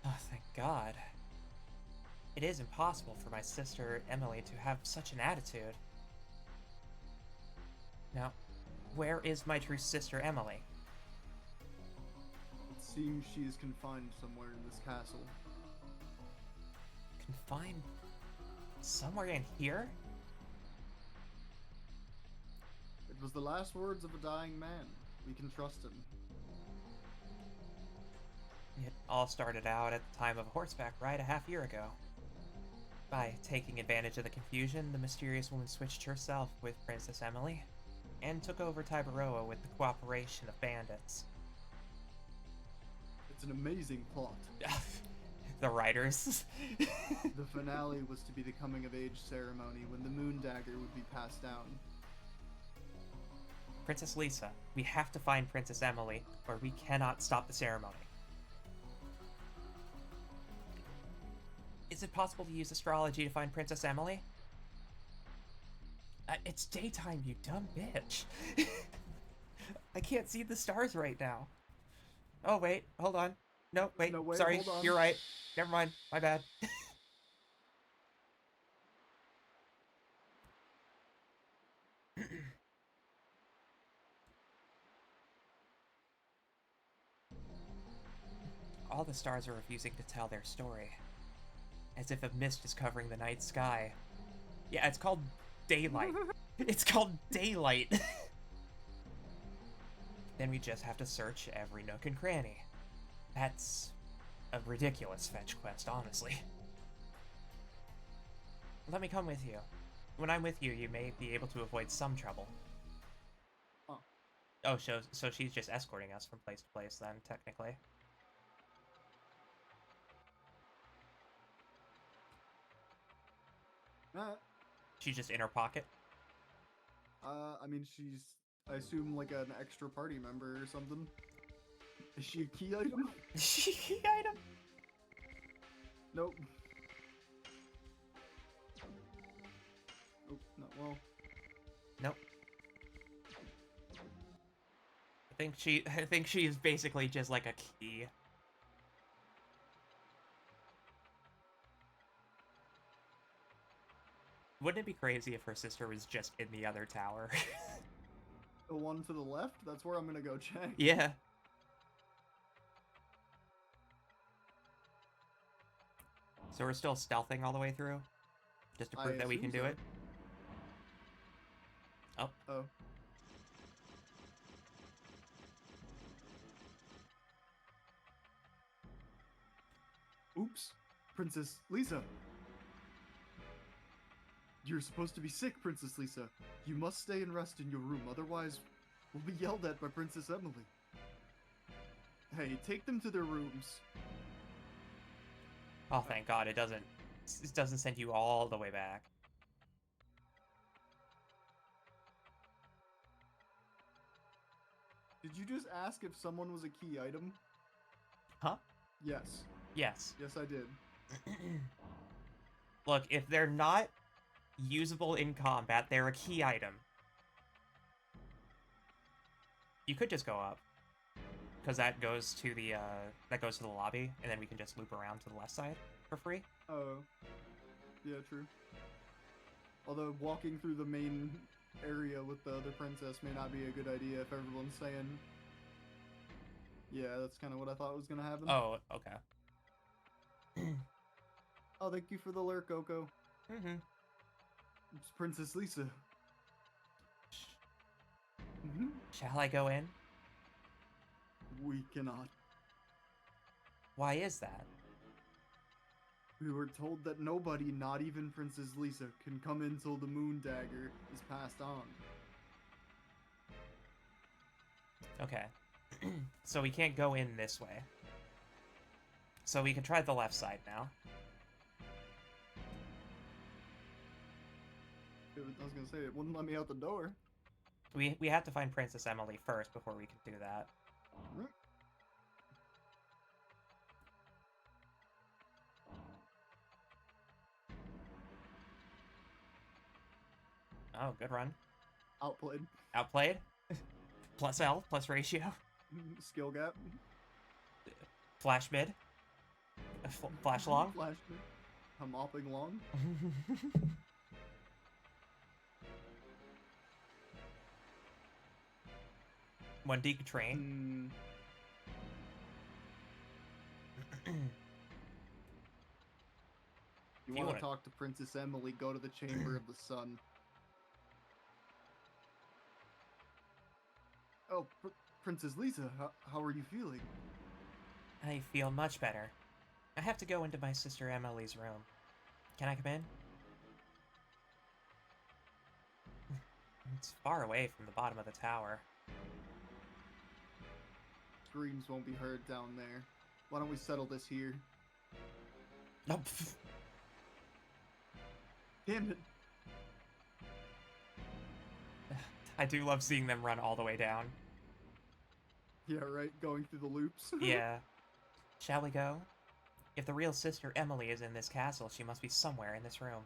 Oh, thank God. It is impossible for my sister Emily to have such an attitude. Now, where is my true sister Emily? It seems she is confined somewhere in this castle. Confined somewhere in here? It was the last words of a dying man. We can trust him. It all started out at the time of a horseback ride a half year ago. By taking advantage of the confusion, the mysterious woman switched herself with Princess Emily and took over Tiberoa with the cooperation of bandits. It's an amazing plot. The writers. The finale was to be the coming of age ceremony when the moon dagger would be passed down. Princess Lisa, we have to find Princess Emily, or we cannot stop the ceremony. Is it possible to use astrology to find Princess Emily? It's daytime, you dumb bitch. I can't see the stars right now. Oh, wait, hold on. No, wait, No, wait, sorry, hold on. you're right. Never mind, my bad. All the stars are refusing to tell their story. As if a mist is covering the night sky. Yeah, it's called daylight. It's called daylight. Then we just have to search every nook and cranny. That's a ridiculous fetch quest, honestly. Let me come with you. When I'm with you, you may be able to avoid some trouble. Huh. Oh, so she's just escorting us from place to place then, technically. She's just in her pocket. I mean, she's, I assume, like an extra party member or something. Is she a key item? Key item? Nope. Oh, no, well. Nope. I think she is basically just like a key. Wouldn't it be crazy if her sister was just in the other tower? The one to the left? That's where I'm gonna go check. Yeah. So we're still stealthing all the way through? Just to I prove that we can assume do so. it? Oh. Oh. Oops. Princess Lisa. You're supposed to be sick, Princess Lisa. You must stay and rest in your room, otherwise we'll be yelled at by Princess Emily. Hey, take them to their rooms. Oh, thank God, it doesn't send you all the way back. Did you just ask if someone was a key item? Huh? Yes. Yes. Yes, I did. Look, if they're not usable in combat, they're a key item. You could just go up, because that goes to the lobby, and then we can just loop around to the left side for free. Oh. Yeah, true. Although walking through the main area with the other princess may not be a good idea if everyone's saying... Yeah, that's kind of what I thought was going to happen. Oh, okay. Oh, thank you for the lurk, Coco. Mm-hmm. It's Princess Lisa. Mhm. Shall I go in? We cannot. Why is that? We were told that nobody, not even Princess Lisa, can come in till the moon dagger is passed on. Okay. So we can't go in this way. So we can try the left side now. I was gonna say, it wouldn't let me out the door. We have to find Princess Emily first before we can do that. Oh, good run. Outplayed. Outplayed. Plus L, plus ratio. Skill gap. Flash mid. Flash long. Flash. I'm hopping long. One deep train. You You want wanna- to talk to Princess Emily, go to the Chamber of the Sun. Oh, Princess Lisa, how are you feeling? I feel much better. I have to go into my sister Emily's room. Can I come in? It's far away from the bottom of the tower. Screams won't be heard down there. Why don't we settle this here? Nope. Damn it. I do love seeing them run all the way down. Yeah, right, going through the loops. Yeah. Shall we go? If the real sister Emily is in this castle, she must be somewhere in this room.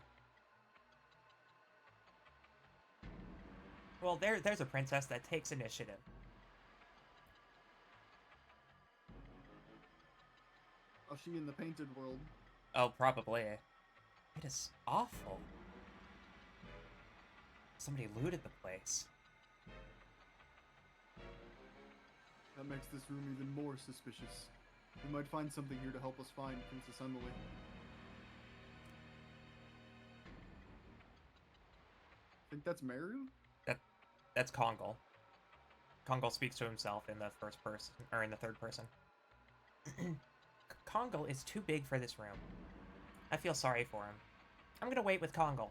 Well, there's a princess that takes initiative. Oh, she in the painted world. Oh, probably. It is awful. Somebody looted the place. That makes this room even more suspicious. We might find something here to help us find Princess Emily. Think that's Meru? That's Kongal. Kongal speaks to himself in the first person, or in the third person. Kongal is too big for this room. I feel sorry for him. I'm gonna wait with Kongal.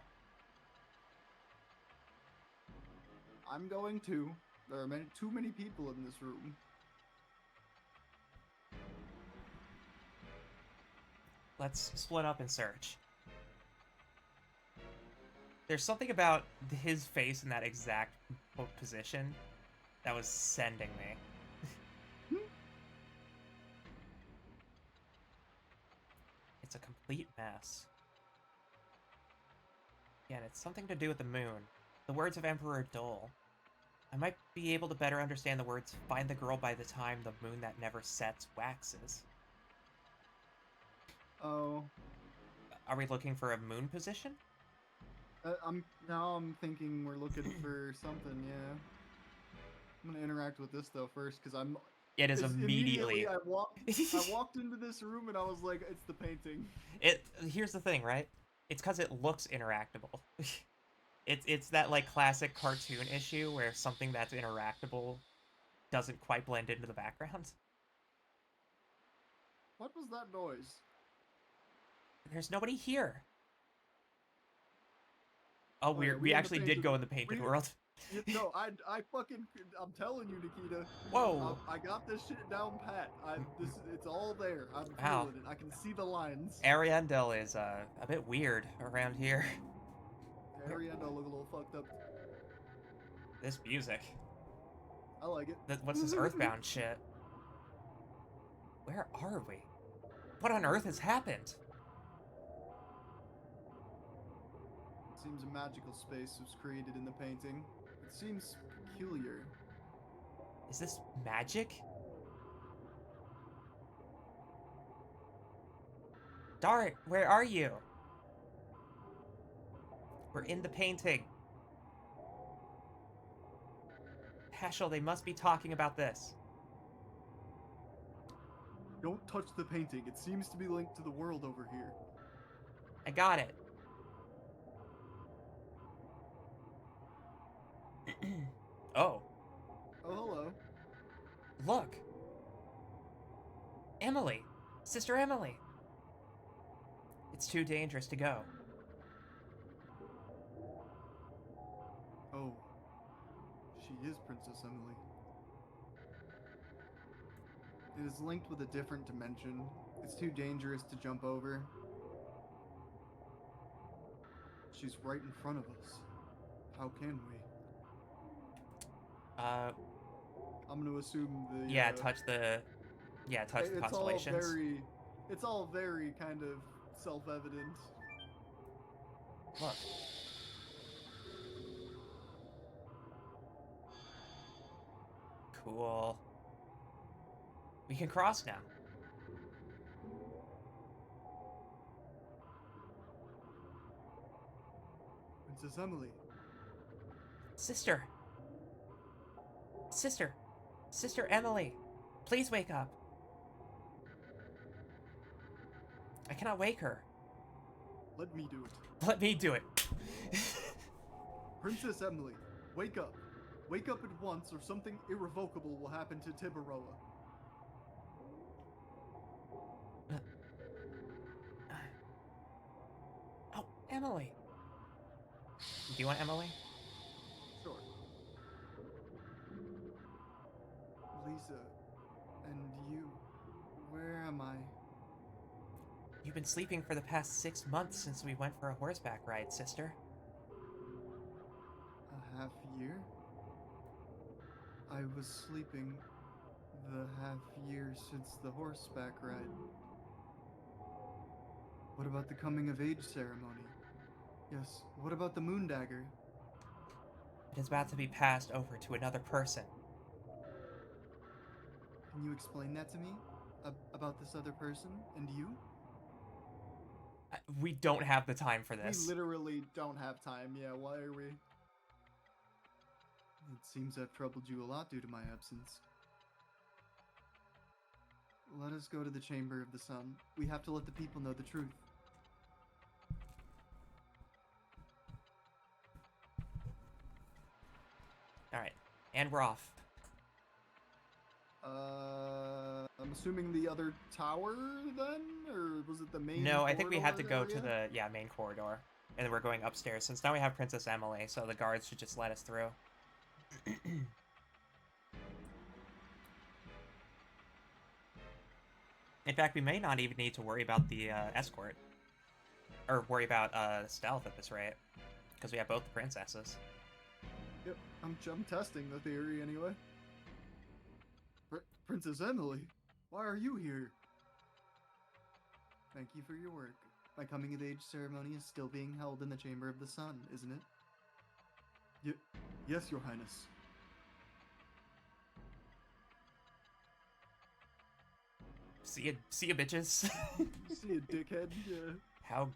I'm going to. There are too many people in this room. Let's split up and search. There's something about his face in that exact position that was sending me. It's a complete mess. Again, it's something to do with the moon. The words of Emperor Dole. I might be able to better understand the words "find the girl by the time the moon that never sets waxes." Oh. Are we looking for a moon position? I'm thinking we're looking for something, yeah. I'm gonna interact with this though first, because I'm It is immediately. I walked into this room and I was like, it's the painting. Here's the thing, right? It's because it looks interactable. It's that like classic cartoon issue where something that's interactable doesn't quite blend into the background. What was that noise? There's nobody here. Oh, Oh, yeah, we in the actually did painted- go in the painted world. No, I'm telling you, Nikita. Whoa. I got this shit down pat. It's all there. I'm Wow. feeling it. I can see the lines. Ariandel is a bit weird around here. Ariana look a little fucked up. This music. I like it. What's this Earthbound shit? Where are we? What on earth has happened? Seems a magical space was created in the painting. It seems peculiar. Is this magic? Dart, where are you? We're in the painting. Heschel, they must be talking about this. Don't touch the painting. It seems to be linked to the world over here. I got it. Oh, Oh, hello. look. Emily. Sister Emily. It's too dangerous to go. Oh. She is Princess Emily. It is linked with a different dimension. It's too dangerous to jump over. She's right in front of us. How can we? I'm gonna assume the Yeah, touch the constellations. It's all very kind of self-evident. Look. Cool. We can cross now. Princess Emily. Sister. Sister Emily. Please wake up. I cannot wake her. Let me do it. Let me do it. Princess Emily, wake up. Wake up at once or something irrevocable will happen to Tibaroa. Oh, Emily. Do you want Emily? Sure. Lisa, and you, where am I? You've been sleeping for the past 6 months since we went for a horseback ride, sister. A half year? I was sleeping the half year since the horseback ride. What about the coming of age ceremony? Yes, what about the moon dagger? It is about to be passed over to another person. Can you explain that to me? About this other person and you? We don't have the time for this. We literally don't have time. Yeah, why are we? It seems I've troubled you a lot due to my absence. Let us go to the Chamber of the Sun. We have to let the people know the truth. Alright, and we're off. I'm assuming the other tower then? Or was it the main No, I think we had to go corridor to the main corridor. And then we're going upstairs, since now we have Princess Emily, so the guards should just let us through. In fact, we may not even need to worry about the escort. Or worry about stealth at this rate. Because we have both the princesses. Yep, I'm testing the theory anyway. Princess Emily, why are you here? Thank you for your work. My coming of age ceremony is still being held in the Chamber of the Sun, isn't it? Yes, Your Highness. See ya, bitches. See a dickhead? Yeah. How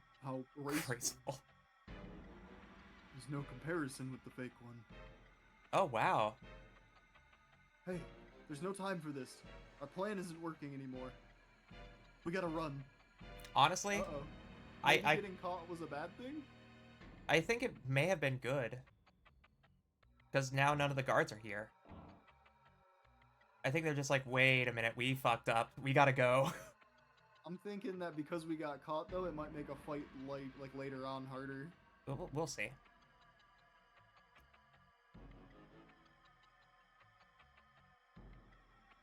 graceful. graceful. There's no comparison with the fake one. Oh, wow. Hey, There's no time for this. Our plan isn't working anymore. We gotta run. Honestly, Uh-oh. I- Maybe getting caught was a bad thing? I think it may have been good. Because now none of the guards are here. I think they're just like, wait a minute, we fucked up. We gotta go. I'm thinking that because we got caught, though, it might make a fight like later on harder. We'll see.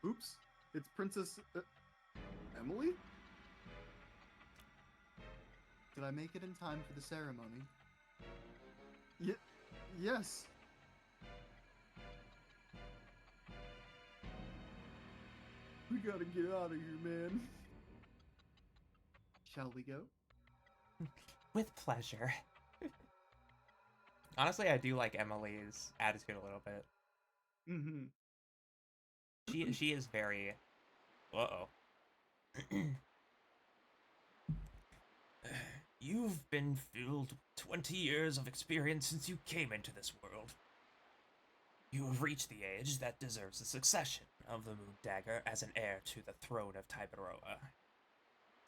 Oops. It's Princess... Emily? Did I make it in time for the ceremony? Yes. We gotta get out of here, man. Shall we go? With pleasure. Honestly, I do like Emily's attitude a little bit. Mm-hmm. She is very... Uh-oh. You've been filled with 20 years of experience since you came into this world. You have reached the age that deserves the succession of the Moon Dagger as an heir to the throne of Taibaroa.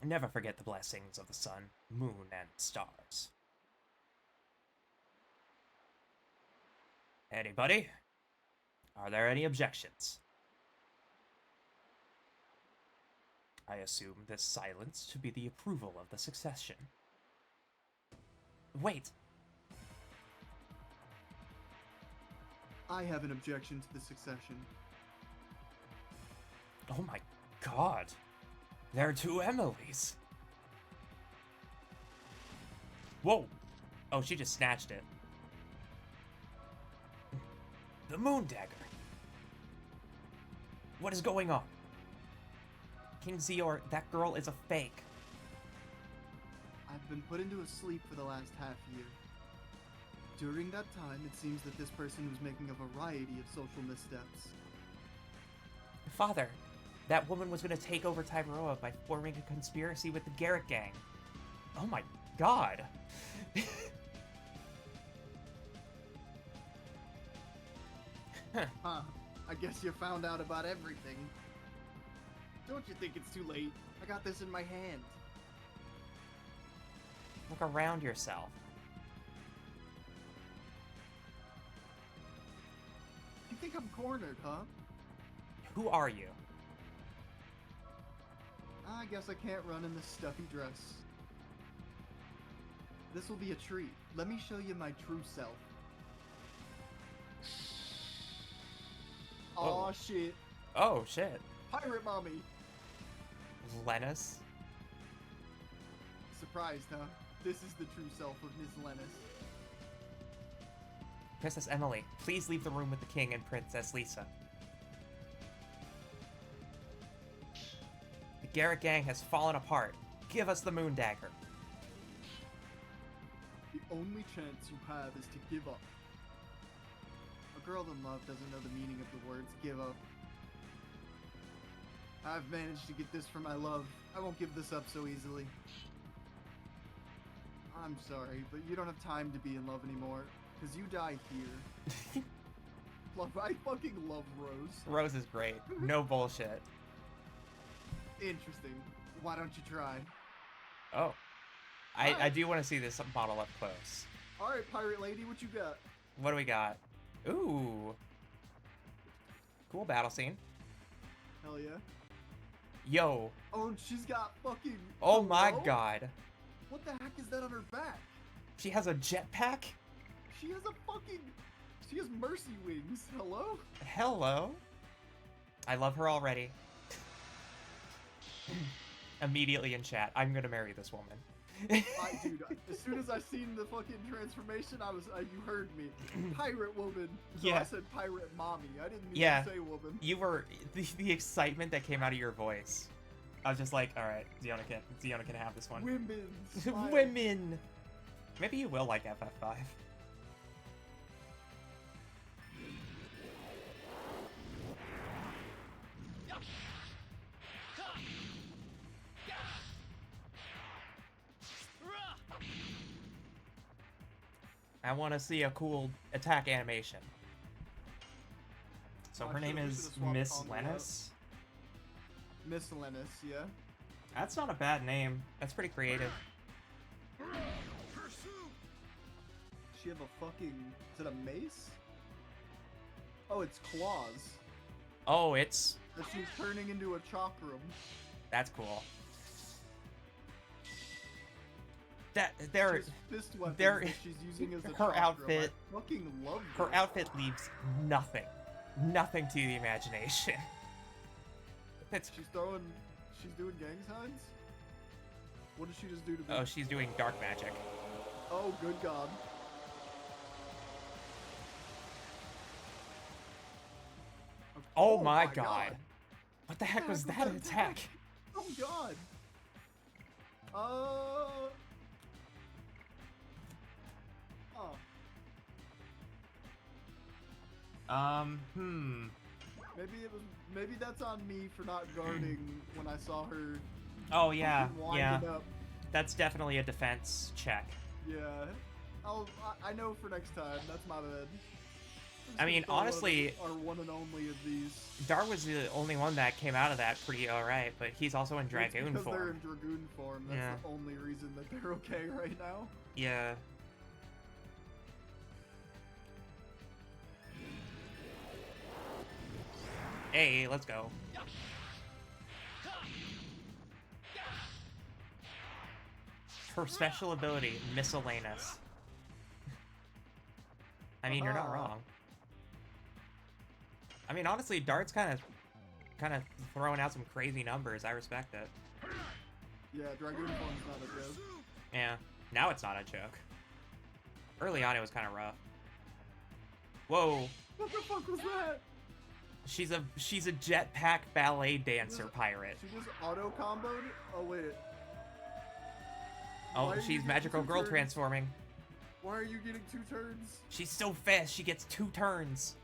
Never forget the blessings of the sun, moon, and stars. Anybody? Are there any objections? I assume this silence to be the approval of the succession. Wait. I have an objection to the succession. Oh my god. There are two Emilys. Whoa. Oh, she just snatched it. The Moon Dagger. What is going on? King Zior, that girl is a fake. I've been put into a sleep for the last half year. During that time, it seems that this person was making a variety of social missteps. Father, that woman was going to take over Taibaroa by forming a conspiracy with the Garrett gang. Oh my god. Huh. I guess you found out about everything. Don't you think it's too late? I got this in my hand. Look around yourself. You think I'm cornered, huh? Who are you? I guess I can't run in this stuffy dress. This will be a treat. Let me show you my true self. Oh. Aw, shit. Oh, shit. Pirate mommy. Lennis? Surprised, huh? This is the true self of Miss Lennis. Princess Emily, please leave the room with the king and Princess Lisa. The Garrett gang has fallen apart. Give us the Moon Dagger. The only chance you have is to give up. A girl in love doesn't know the meaning of the words give up. I've managed to get this for my love. I won't give this up so easily. I'm sorry, but you don't have time to be in love anymore, because you die here. I fucking love Rose. Rose is great. No bullshit. Interesting. Why don't you try? Oh. I Alright. do want to see this model up close. Alright, pirate lady, what you got? What do we got? Ooh. Cool battle scene. Hell yeah. Yo. Oh, and she's got fucking... Oh my Hello? god. What the heck is that on her back? She has a jetpack? She has a fucking... She has mercy wings. Hello? Hello. I love her already. Immediately in chat, I'm gonna marry this woman. Dude, as soon as I seen the fucking transformation, I was... you heard me. Pirate woman. No, Yeah. I said pirate mommy. I didn't mean Yeah. to say woman. You were... The excitement that came out of your voice. I was just like, alright, Ziona can have this one. Women's fine. Women! Maybe you will like FF5. I want to see a cool attack animation. So Oh, her name we is should've swapped Miss Congo out. Lennis. Miss Lennis, yeah. That's not a bad name. That's pretty creative. She have a fucking... Is it a mace? Oh, it's claws. Oh, it's... That she's turning into a chakram. That's cool. That, there... She has fist weapons there- that she's using as a her chakram. outfit- I fucking love Her this. outfit leaves nothing. Nothing to the imagination. It's... She's doing gang signs? What did she just do to me? Oh, she's doing dark magic. Oh, good god. Oh my god. What the heck was What that the attack? heck? Oh god. Oh. Maybe that's on me for not guarding when I saw her. Oh yeah, fucking yeah. winded up. That's definitely a defense check. Yeah. I know for next time. That's my bad. I mean, honestly, our one and only of these. Dar was the only one that came out of that pretty alright, but he's also in Dragoon because they're form. in Dragoon form. That's Yeah. the only reason that they're okay right now. Yeah. Hey, let's go. Her special ability, miscellaneous. I mean, you're not Ah. wrong. I mean, honestly, Dart's kind of throwing out some crazy numbers. I respect it. Yeah, Dragoon form's not a joke. Yeah. Now it's not a joke. Early on, it was kind of rough. Whoa. What the fuck was that? She's a jetpack ballet dancer pirate. She just auto comboed? Oh wait. Oh, Why are you she's getting magical two girl turns? transforming. Why are you getting 2 turns? She's so fast, she gets 2 turns.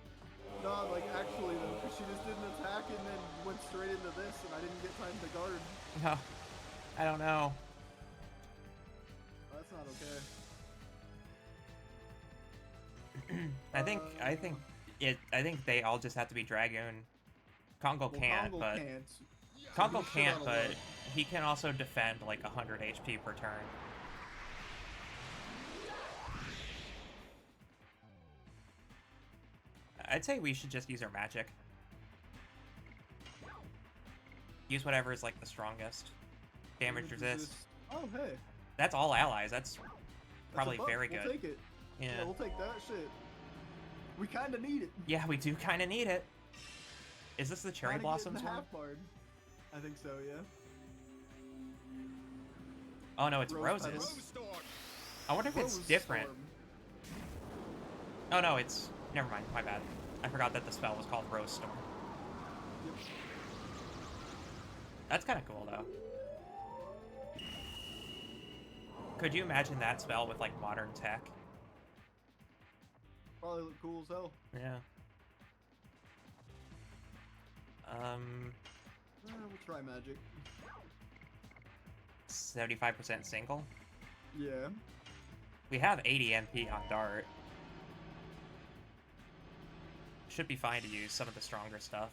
No, like actually though, because she just did an attack and then went straight into this and I didn't get time to guard. No, I don't know. That's not okay. I think they all just have to be Dragoon. Congo Well, can't, Congo but can't. Congo He's shit can't, out of but luck. he can also defend like 100 HP per turn. I'd say we should just use our magic. Use whatever is like the strongest. Damage resist. Oh hey. That's all allies. That's That's a probably buff. very We'll good. take it. Yeah. Yeah, we'll take that shit. We kind of need it. Yeah, we do kind of need it. Is this the cherry Gotta get blossoms the one? half bard. I think so, yeah. Oh no, it's Rose roses. petals. I wonder if it's Rose different. Storm. Oh no, it's... Never mind, my bad. I forgot that the spell was called Rose Storm. Yep. That's kind of cool, though. Could you imagine that spell with, like, modern tech? Probably look cool as hell. Yeah. We'll try magic. 75% single? Yeah. We have 80 MP on Dart. Should be fine to use some of the stronger stuff.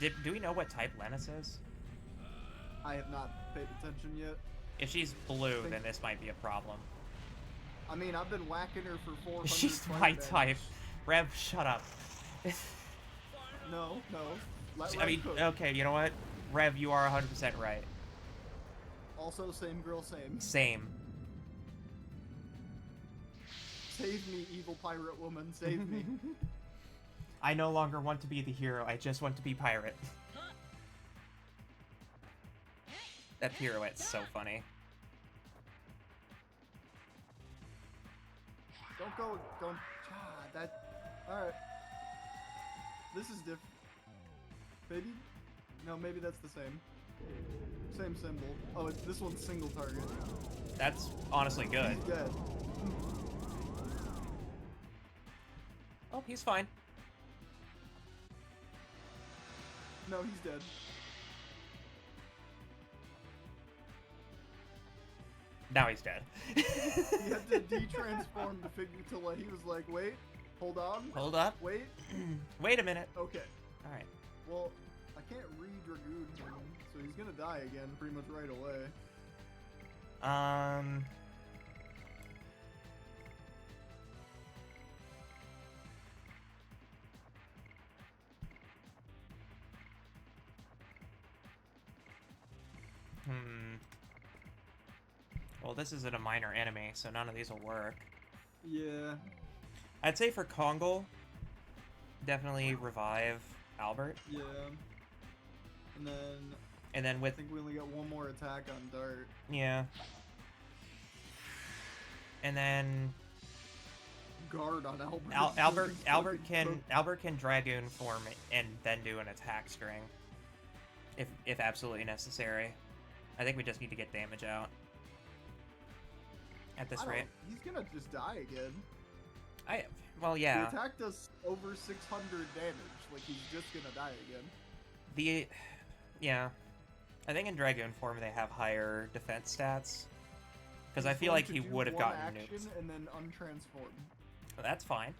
Do we know what type Lennis is? I have not paid attention yet. If she's blue, then this might be a problem. I mean, I've been whacking her for 400 She's fight my damage. type. Rev, shut up. No. Let I Rev mean, cook. okay, you know what? Rev, you are 100% right. Also, same girl, same. Same. Save me, evil pirate woman. Save me. I no longer want to be the hero, I just want to be pirate. That pirouette's so funny. Don't go. Don't. That. Alright. This is different. Maybe? No, maybe that's the same. Same symbol. Oh, this one's single target. That's honestly good. He's dead. Oh, he's fine. No, he's dead. Now he's dead. He had to de-transform to figure to like. He was like, wait, Hold on. Hold up. Wait. Wait a minute. Okay. All right. Well, I can't re-Dragoon him, so he's gonna die again pretty much right away. Well, this isn't a minor enemy, so none of these will work. Yeah. I'd say for Kongal, definitely revive Albert. Yeah. And then I I think we only got one more attack on Dart. yeah. And then Guard on Albert. Albert can Dragoon form and then do an attack string, if absolutely necessary. I think we just need to get damage out. At this rate, He's gonna just die again. Well, yeah. The attack does over 600 damage. Like, he's just gonna die again. Yeah. I think in Dragoon form they have higher defense stats. Because I He's feel going like to he do would have one gotten action nuked. and then untransform. But that's fine.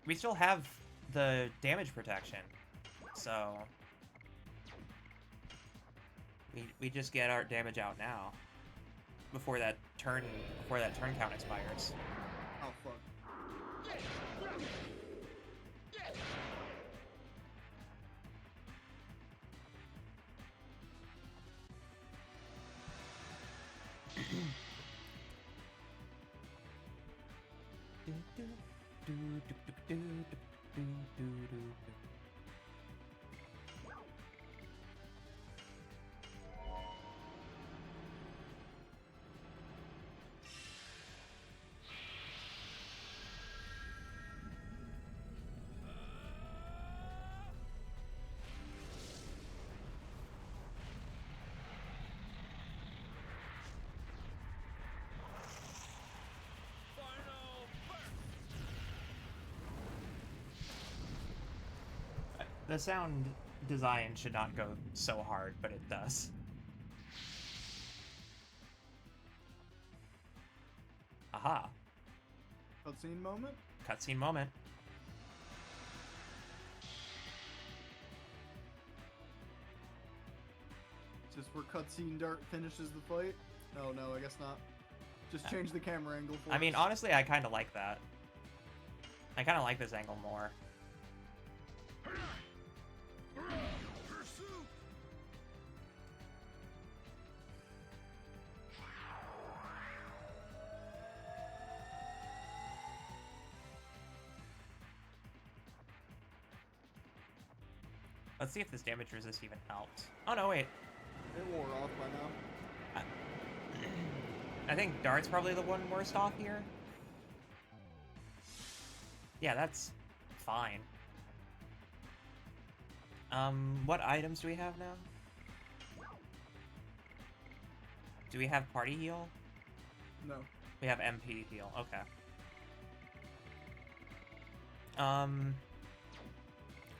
We still have the damage protection. So we just get our damage out now. Before that turn count expires. Oh, fuck. The sound design should not go so hard, but it does. Aha. Cutscene moment? Cutscene moment. Just where cutscene Dart finishes the fight? Oh, no, I guess not. Just change the camera angle for I mean, us. honestly, I kind of like that. I kind of like this angle more. Let's see if this damage resist even helped. Oh no, wait. It wore off by now. I think Dart's probably the one worst off here. Yeah, that's fine. What items do we have now? Do we have party heal? No. We have MP heal, okay.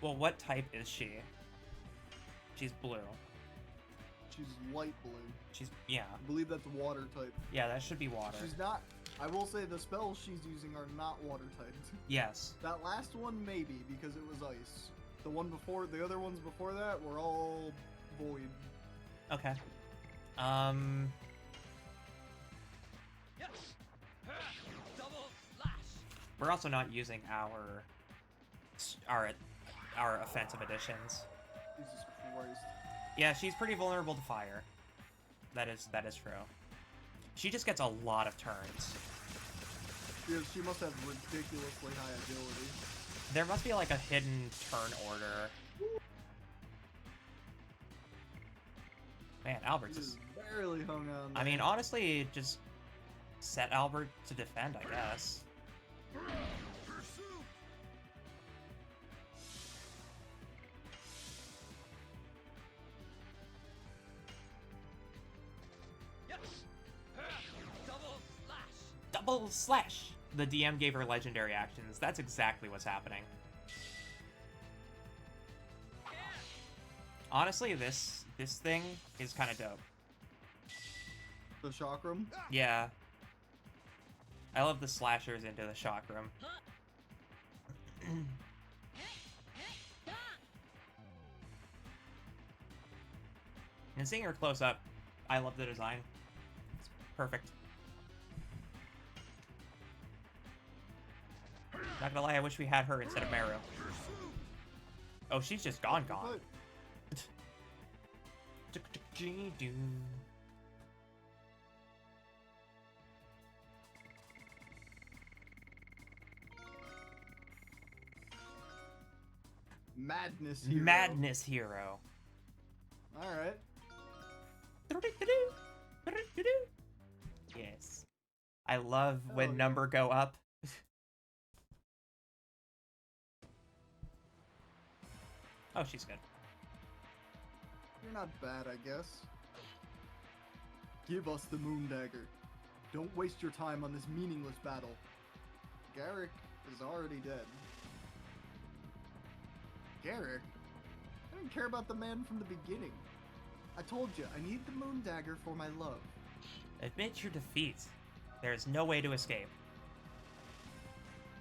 Well, what type is she? She's blue. She's light blue. Yeah. I believe that's water type. Yeah, that should be water. She's not... I will say the spells she's using are not water typed. Yes. That last one, maybe, because it was ice. The other ones before that were all void. Okay. Yes. Double slash. We're also not using our offensive additions. Jesus Christ. Yeah, she's pretty vulnerable to fire. That is true. She just gets a lot of turns. She must have ridiculously high agility. There must be like a hidden turn order. Man, Albert's She just... just barely hung on. I mean, there. honestly, just set Albert to defend, I guess. Yes. Double slash. Double slash! The DM gave her legendary actions. That's exactly what's happening. Honestly, this thing is kind of dope. The chakram? Yeah. I love the slashers into the chakram. And seeing her close up, I love the design. It's perfect. Not gonna lie, I wish we had her instead of Meru. Oh, she's just gone. Madness hero. Madness hero. Alright. Yes. I love when yeah. number go up. Oh, she's good. You're not bad, I guess. Give us the moon dagger. Don't waste your time on this meaningless battle. Garrick is already dead. Garrick? I didn't care about the man from the beginning. I told you, I need the moon dagger for my love. Admit your defeat. There is no way to escape.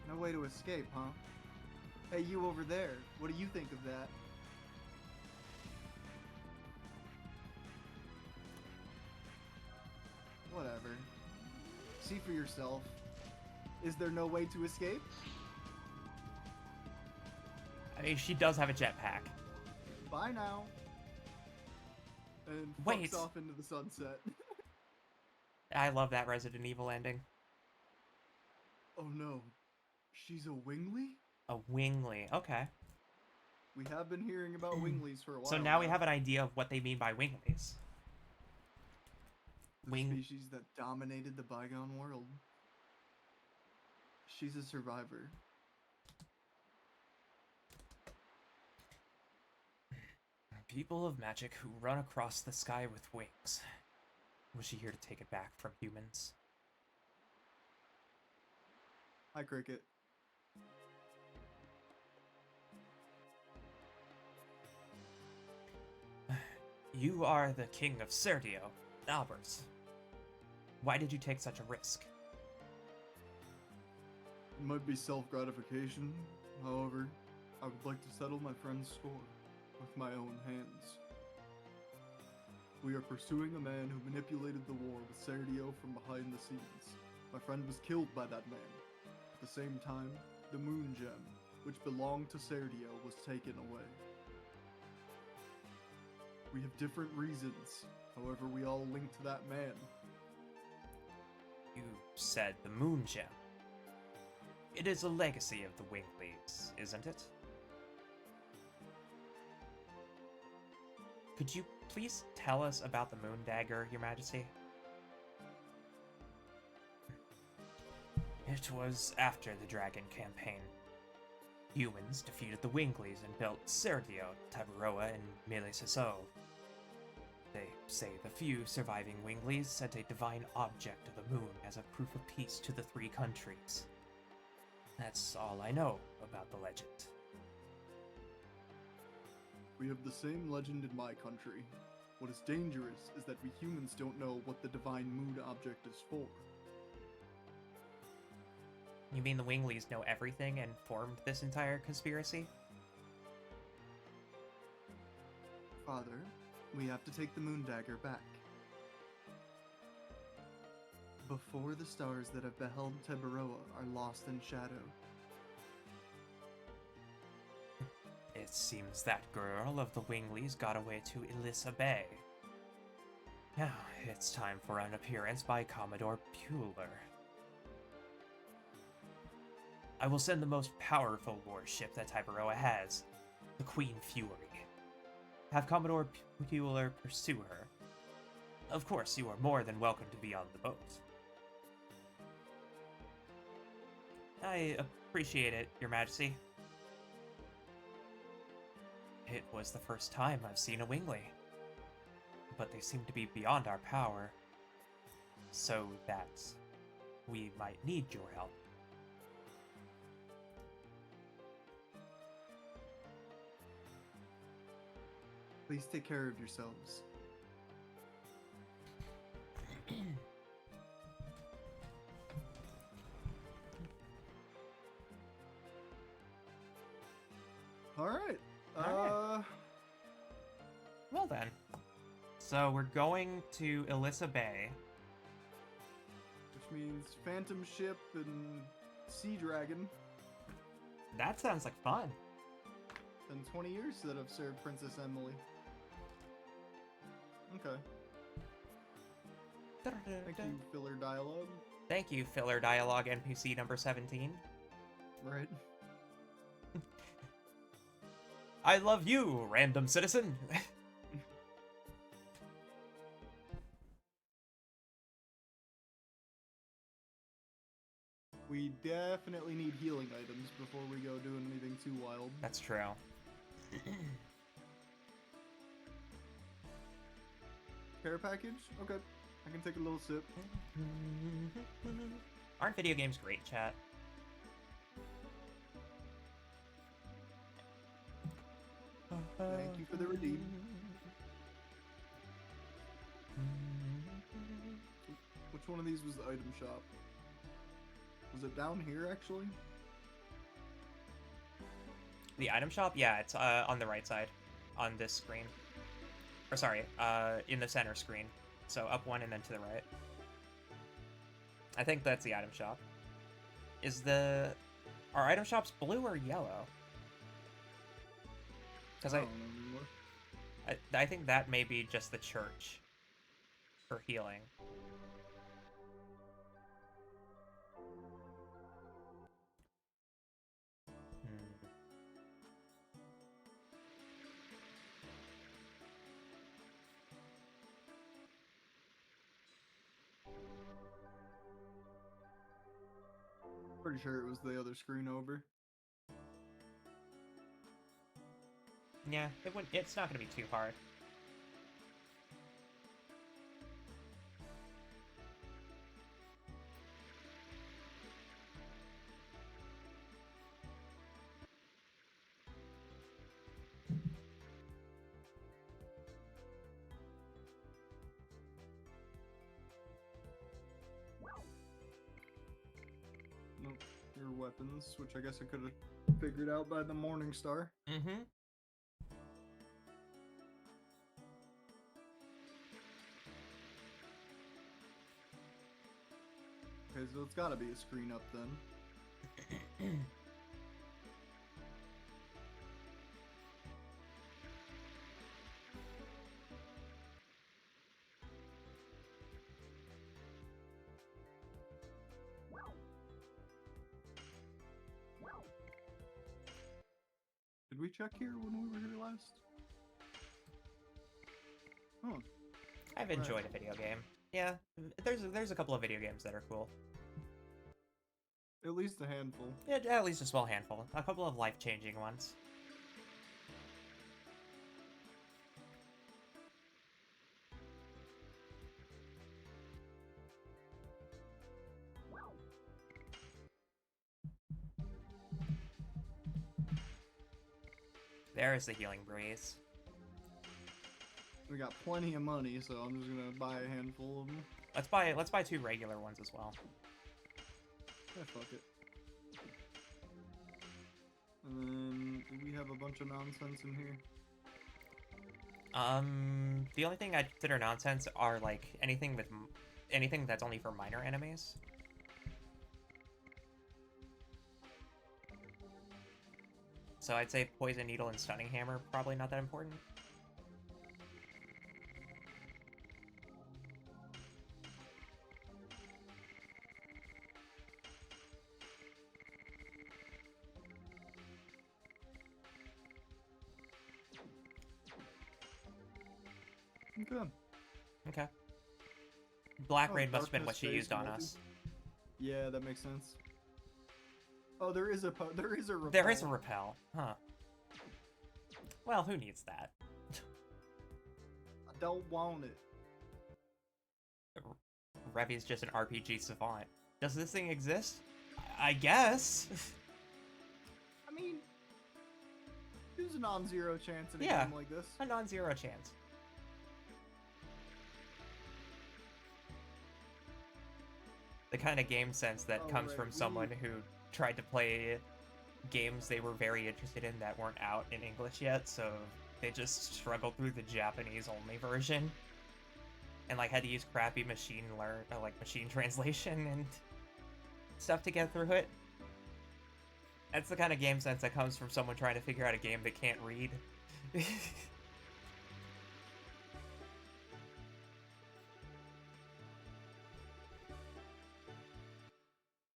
No way to escape, huh? Hey, you over there, what do you think of that? Whatever. See for yourself. Is there no way to escape? I mean, she does have a jetpack. Bye now. And Wait. fucks off into the sunset. I love that Resident Evil ending. Oh no. She's a Wingley? A Wingley. Okay. We have been hearing about Wingleys for a while. So now we have an idea of what they mean by Wingleys. The species that dominated the bygone world. She's a survivor. People of magic who run across the sky with wings. Was she here to take it back from humans? Hi, Cricket. You are the king of Serdio, Albert. Why did you take such a risk? It might be self-gratification. However, I would like to settle my friend's score with my own hands. We are pursuing a man who manipulated the war with Serdio from behind the scenes. My friend was killed by that man. At the same time, the Moon Gem, which belonged to Serdio, was taken away. We have different reasons, however we all link to that man. You said the Moon Gem. It is a legacy of the Wingleys, isn't it? Could you please tell us about the Moon Dagger, Your Majesty? It was after the Dragon campaign. Humans defeated the Wingleys and built Serdio, Tabaroa, and Mele-Siso. They say the few surviving Wingleys sent a divine object to the moon as a proof of peace to the three countries. That's all I know about the legend. We have the same legend in my country. What is dangerous is that we humans don't know what the divine moon object is for. You mean the Wingleys know everything and formed this entire conspiracy? Father, we have to take the moon dagger back. Before the stars that have beheld Tabaroa are lost in shadow. It seems that girl of the Wingleys got away to Elissa Bay. Now, it's time for an appearance by Commodore Pueller. I will send the most powerful warship that Tabaroa has, the Queen Fury. Have Commodore Pueller pursue her. Of course, you are more than welcome to be on the boat. I appreciate it, Your Majesty. It was the first time I've seen a Wingley, but they seem to be beyond our power, so that we might need your help. Please take care of yourselves. Alright. Alright. Well then. So we're going to Elissa Bay. Which means Phantom Ship and Sea Dragon. That sounds like fun. Been 20 years that I've served Princess Emily. Okay. Thank you, filler dialogue. Thank you, filler dialogue NPC number 17. Right. I love you, random citizen. We definitely need healing items before we go doing anything too wild. That's true. Care package? Okay. I can take a little sip. Aren't video games great, chat? Thank you for the redeem. Which one of these was the item shop? Was it down here, actually? The item shop? Yeah, it's on the right side. On this screen. Or sorry, in the center screen. So up one and then to the right. I think that's the item shop. Are item shops blue or yellow? Because I don't know anymore. I think that may be just the church for healing. Pretty sure it was the other screen over. Yeah, it's not gonna be too hard. Nope. Your weapons, which I guess I could have figured out by the Morning Star. Mm-hmm. Okay, so it's gotta be a screen up then. Did we check here when we were here last? Oh. I've enjoyed a video game. Yeah, there's a couple of video games that are cool. At least a handful. Yeah, at least a small handful. A couple of life-changing ones. There's the healing breeze. We got plenty of money, so I'm just gonna buy a handful of them. Let's buy 2 regular ones as well. Yeah, fuck it. And then, do we have a bunch of nonsense in here? The only thing I'd consider nonsense are like anything that's only for minor enemies. So I'd say Poison Needle and Stunning Hammer, probably not that important. Okay. Okay. Black Oh, Raid must have been what Darkness she Phase used on multi. us. Yeah, that makes sense. Oh, there is a repel. There is a repel, huh? Well, who needs that? I don't want it. Revy's just an RPG savant. Does this thing exist? I guess. I mean, there's a non-zero chance in a Yeah. game like this. A non-zero chance. The kind of game sense that Oh, comes right, from we- someone who tried to play games they were very interested in that weren't out in English yet, so they just struggled through the Japanese only version. And like had to use crappy machine translation and stuff to get through it. That's the kind of game sense that comes from someone trying to figure out a game that can't read.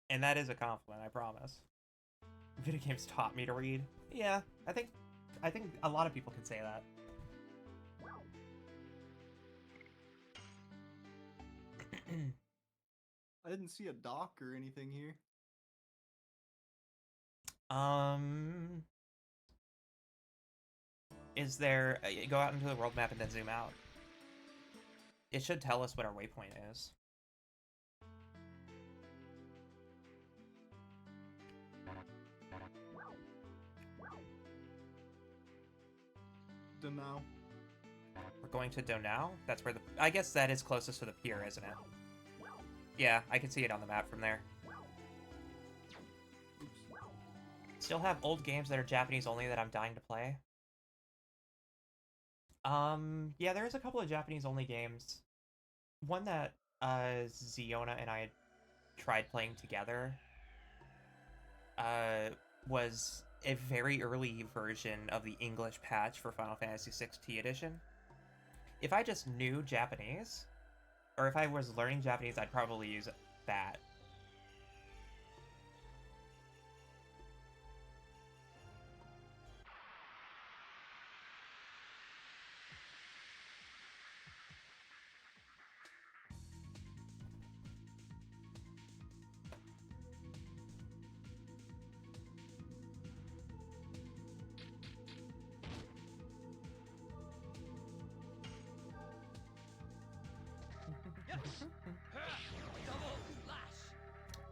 And that is a compliment, I promise. Video games taught me to read. Yeah, I think a lot of people can say that. I didn't see a dock or anything here. Is there... go out into the world map and then zoom out. It should tell us what our waypoint is. Dunno. We're going to Donau? That's where the... I guess that is closest to the pier, isn't it? Yeah, I can see it on the map from there. Oops. Still have old games that are Japanese only that I'm dying to play. Yeah, there's a couple of Japanese only games. One that Ziona and I had tried playing together was a very early version of the English patch for Final Fantasy VI T Edition. If I just knew Japanese, or if I was learning Japanese, I'd probably use that. Yes. Double slash.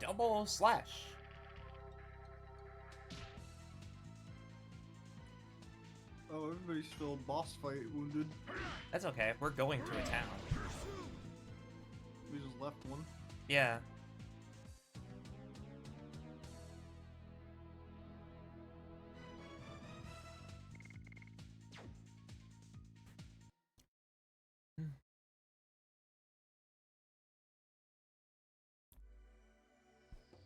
Double slash. Oh, everybody's still boss fight wounded. That's okay. We're going to a town. We just left one. Yeah.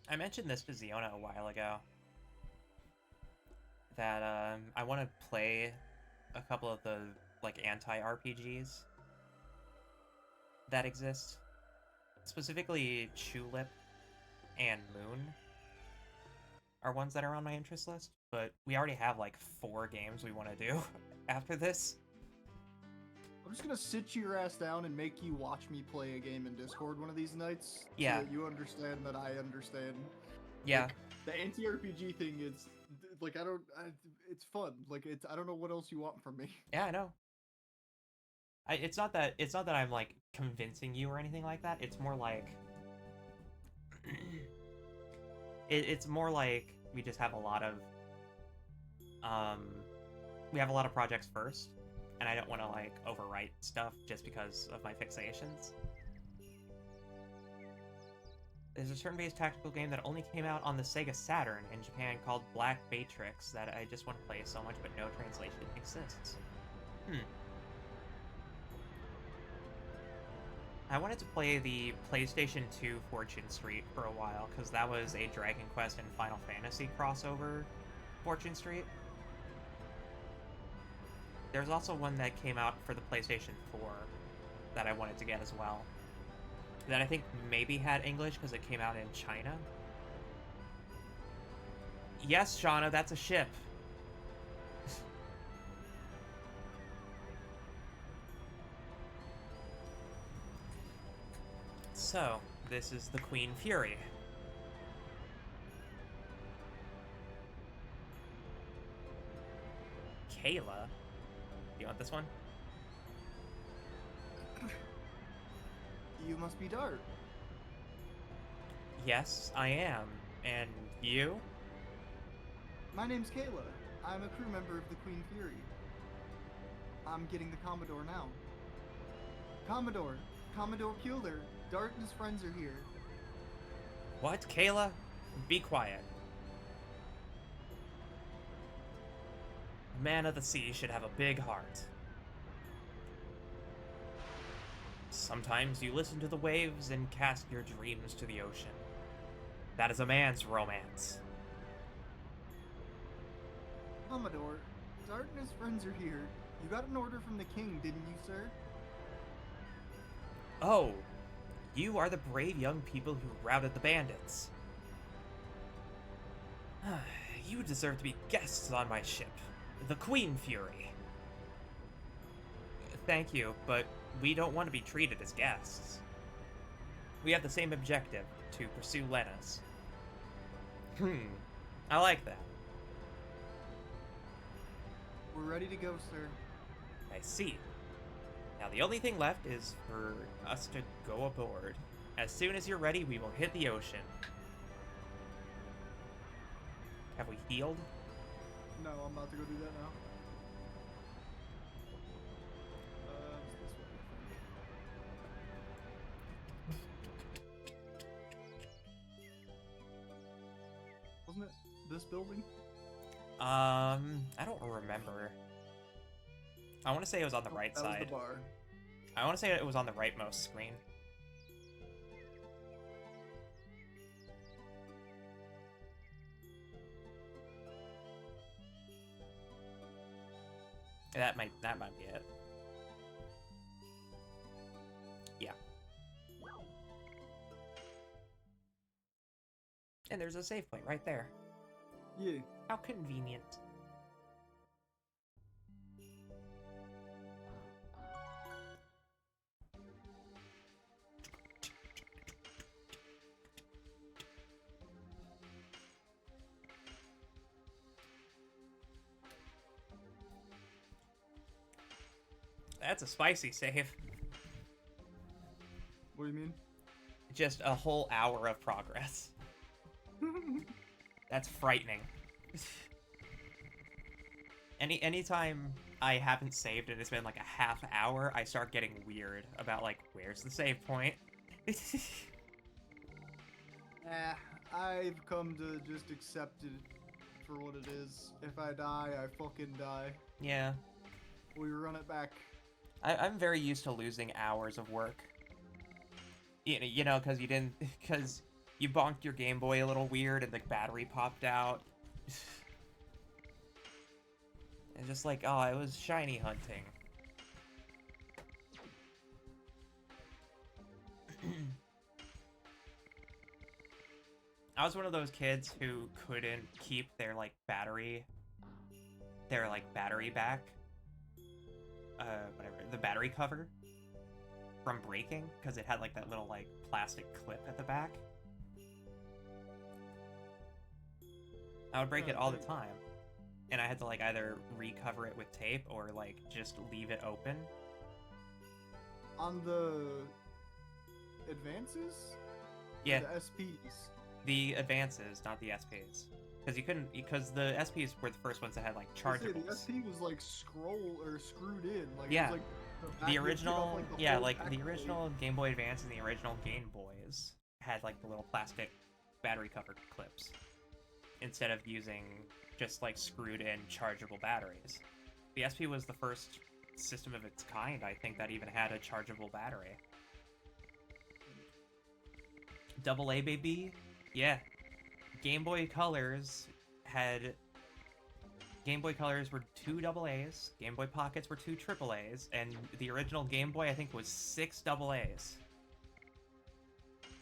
I mentioned this to Ziona a while ago. That I want to play a couple of the like anti-RPGs that exist. Specifically Tulip and Moon are ones that are on my interest list, but we already have like 4 games we want to do after this. I'm just gonna sit your ass down and make you watch me play a game in Discord one of these nights. Yeah. So that you understand that I understand. Yeah. Like, the anti-RPG thing is like it's fun. Like I don't know what else you want from me. Yeah, I know. It's not that I'm like convincing you or anything like that. It's more like it's more like we just have a lot of projects first, and I don't want to like overwrite stuff just because of my fixations. There's a turn-based tactical game that only came out on the Sega Saturn in Japan called Black Matrix that I just want to play so much, but no translation exists. I wanted to play the PlayStation 2 Fortune Street for a while, because that was a Dragon Quest and Final Fantasy crossover Fortune Street. There's also one that came out for the PlayStation 4 that I wanted to get as well. That I think maybe had English because it came out in China. Yes, Shauna, that's a ship. So, this is the Queen Fury. Kayla? You want this one? You must be Dart. Yes, I am. And you? My name's Kayla. I'm a crew member of the Queen Fury. I'm getting the Commodore now. Commodore Kueller. Dart and his friends are here. What, Kayla? Be quiet. A man of the sea should have a big heart. Sometimes you listen to the waves and cast your dreams to the ocean. That is a man's romance. Commodore, Dart and his friends are here. You got an order from the king, didn't you, sir? Oh, you are the brave young people who routed the bandits. You deserve to be guests on my ship, the Queen Fury. Thank you, but we don't want to be treated as guests. We have the same objective, to pursue Lennis. I like that. We're ready to go, sir. I see. Now the only thing left is for us to go aboard. As soon as you're ready, we will hit the ocean. Have we healed? No, I'm about to go do that now. It's this way, I think. Wasn't it this building? I don't remember. I want to say it was on the right that side. Was the bar. I want to say it was on the rightmost screen. That might be it. Yeah. And there's a save point right there. Yeah. How convenient. That's a spicy save. What do you mean? Just a whole hour of progress. That's frightening. Anytime I haven't saved and it's been like a half hour, I start getting weird about like, where's the save point? I've come to just accept it for what it is. If I die, I fucking die. Yeah. We run it back. I'm very used to losing hours of work. You know, because you bonked your Game Boy a little weird and the battery popped out. And just like, oh, it was shiny hunting. I was one of those kids who couldn't keep their battery back. Whatever, the battery cover from breaking because it had like that little plastic clip at the back. I would break it all the time, and I had to either recover it with tape or just leave it open. On the advances? Yeah, The SPs. the advances, not the SPs, because the SPs were the first ones that had chargeables. The SP was screwed in. Yeah. It was, The original, the the original Game Boy Advance and the original Game Boys had the little plastic battery cover clips instead of using just screwed in chargeable batteries. The SP was the first system of its kind, I think, that even had a chargeable battery. AA, baby? Yeah. Game Boy Colors were 2 AAs, Game Boy Pockets were 2 AAAs, and the original Game Boy, I think, was 6 AAs.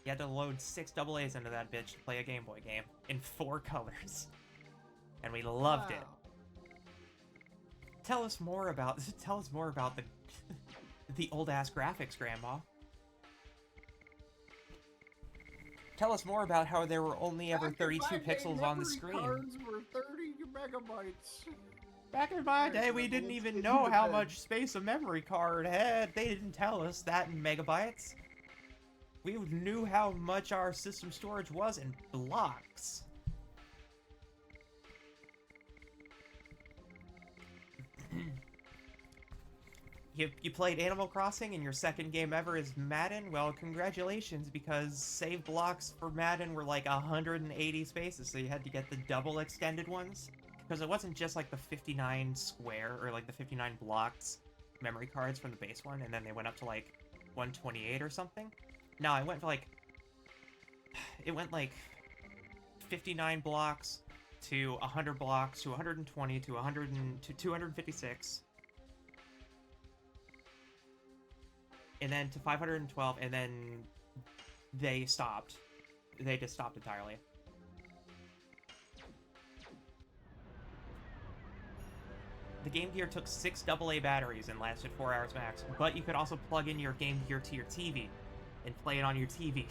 You had to load 6 AAs into that bitch to play a Game Boy game in 4 colors. And we loved it. Tell us more about the the old ass graphics, Grandma. Tell us more about how there were only ever 32 pixels on the screen. Cards were 30 megabytes. Back in my day, we didn't even know how much space a memory card had. They didn't tell us that in megabytes. We knew how much our system storage was in blocks. You played Animal Crossing and your second game ever is Madden? Well, congratulations, because save blocks for Madden were 180 spaces, so you had to get the double extended ones. Because it wasn't just like the 59 square or like the 59 blocks memory cards from the base one, and then they went up to like 128 or something. No, I went for like it went like 59 blocks to 100 blocks to 120 to 100 to 256, and then to 512, and then they stopped. They just stopped entirely. The Game Gear took 6 AA batteries and lasted 4 hours max, but you could also plug in your Game Gear to your TV and play it on your TV.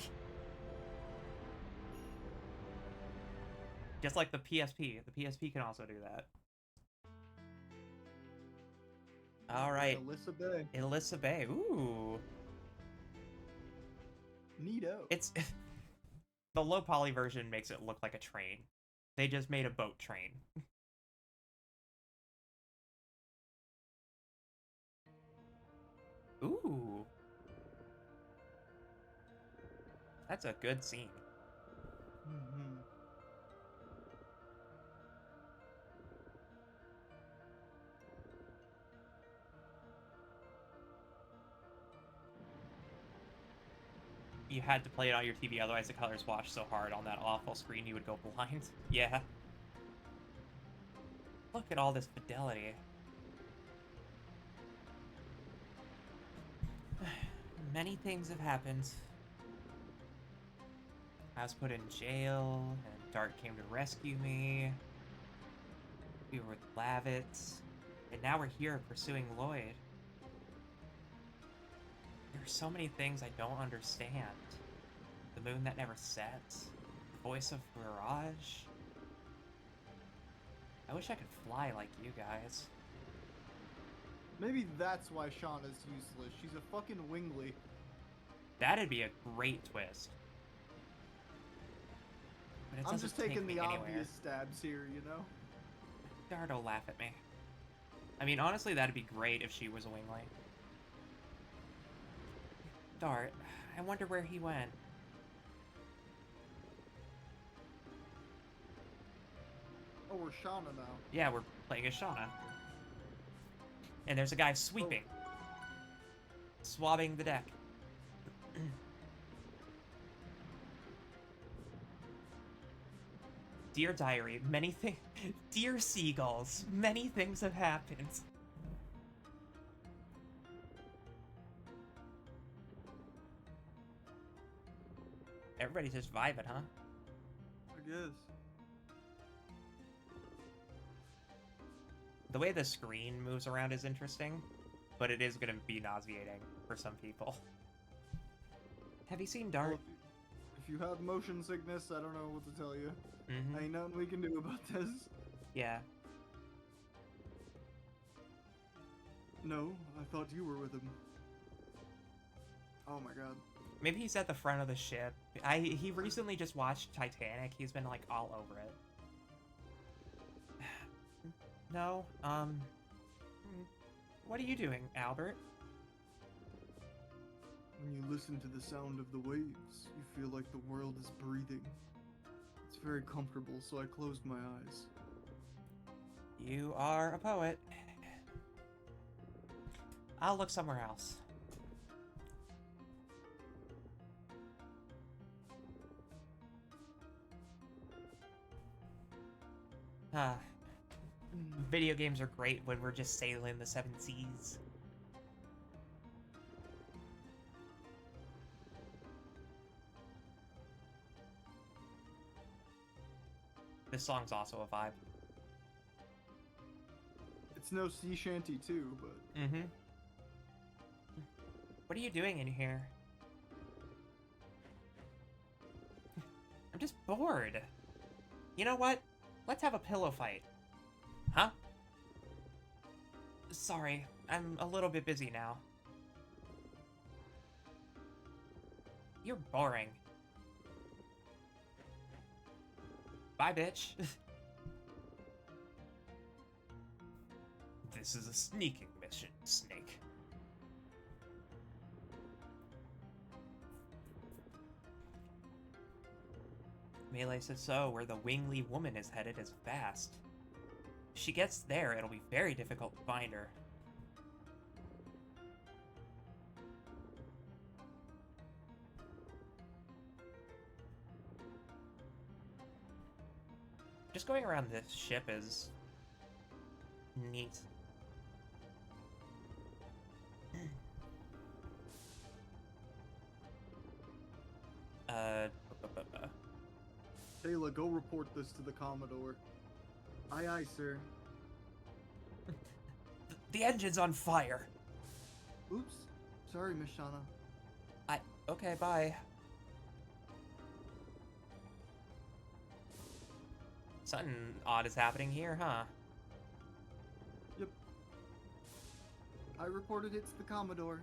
Just like the PSP. The PSP can also do that. Alright. Alyssa Bay. Alyssa Bay. Ooh. Neato. It's... the low poly version makes it look like a train. They just made a boat train. Ooh. That's a good scene. Mm-hmm. You had to play it on your TV, otherwise the colors wash so hard on that awful screen you would go blind. Yeah. Look at all this fidelity. Many things have happened. I was put in jail, and Dart came to rescue me. We were with Lavitz, and now we're here pursuing Lloyd. There are so many things I don't understand. The moon that never sets, the voice of Mirage. I wish I could fly like you guys. Maybe that's why Shauna's useless. She's a fucking wingly. That'd be a great twist. But it I'm doesn't just taking take me the anywhere. obvious stabs here, you know? Dart'll laugh at me. I mean, honestly, that'd be great if she was a wingly. Dart, I wonder where he went. Oh, we're Shauna now. Yeah, we're playing as Shauna. And there's a guy sweeping. Swabbing the deck. Dear Diary, many things... Dear Seagulls, many things have happened. Everybody's just vibing, huh? I guess. The way the screen moves around is interesting, but it is going to be nauseating for some people. Have you seen Dart? Well, if you have motion sickness, I don't know what to tell you. Mm-hmm. Ain't nothing we can do about this. Yeah. No, I thought you were with him. Oh my god. Maybe he's at the front of the ship. He recently just watched Titanic. He's been like all over it. No, what are you doing, Albert? When you listen to the sound of the waves, you feel like the world is breathing. It's very comfortable, so I closed my eyes. You are a poet. I'll look somewhere else. Ah. Video games are great when we're just sailing the 7 seas. This song's also a vibe. It's no sea shanty too, but... Mm-hmm. What are you doing in here? I'm just bored. You know what? Let's have a pillow fight. Huh? Sorry, I'm a little bit busy now. You're boring. Bye, bitch. This is a sneaking mission, Snake. Melee says so, where the wingly woman is headed is vast. she gets there, it'll be very difficult to find her. Just going around this ship is neat. Taylor, go report this to the Commodore. Aye, aye, sir. The engine's on fire. Oops. Sorry, Miss Shauna. Okay, bye. Something odd is happening here, huh? Yep. I reported it to the Commodore.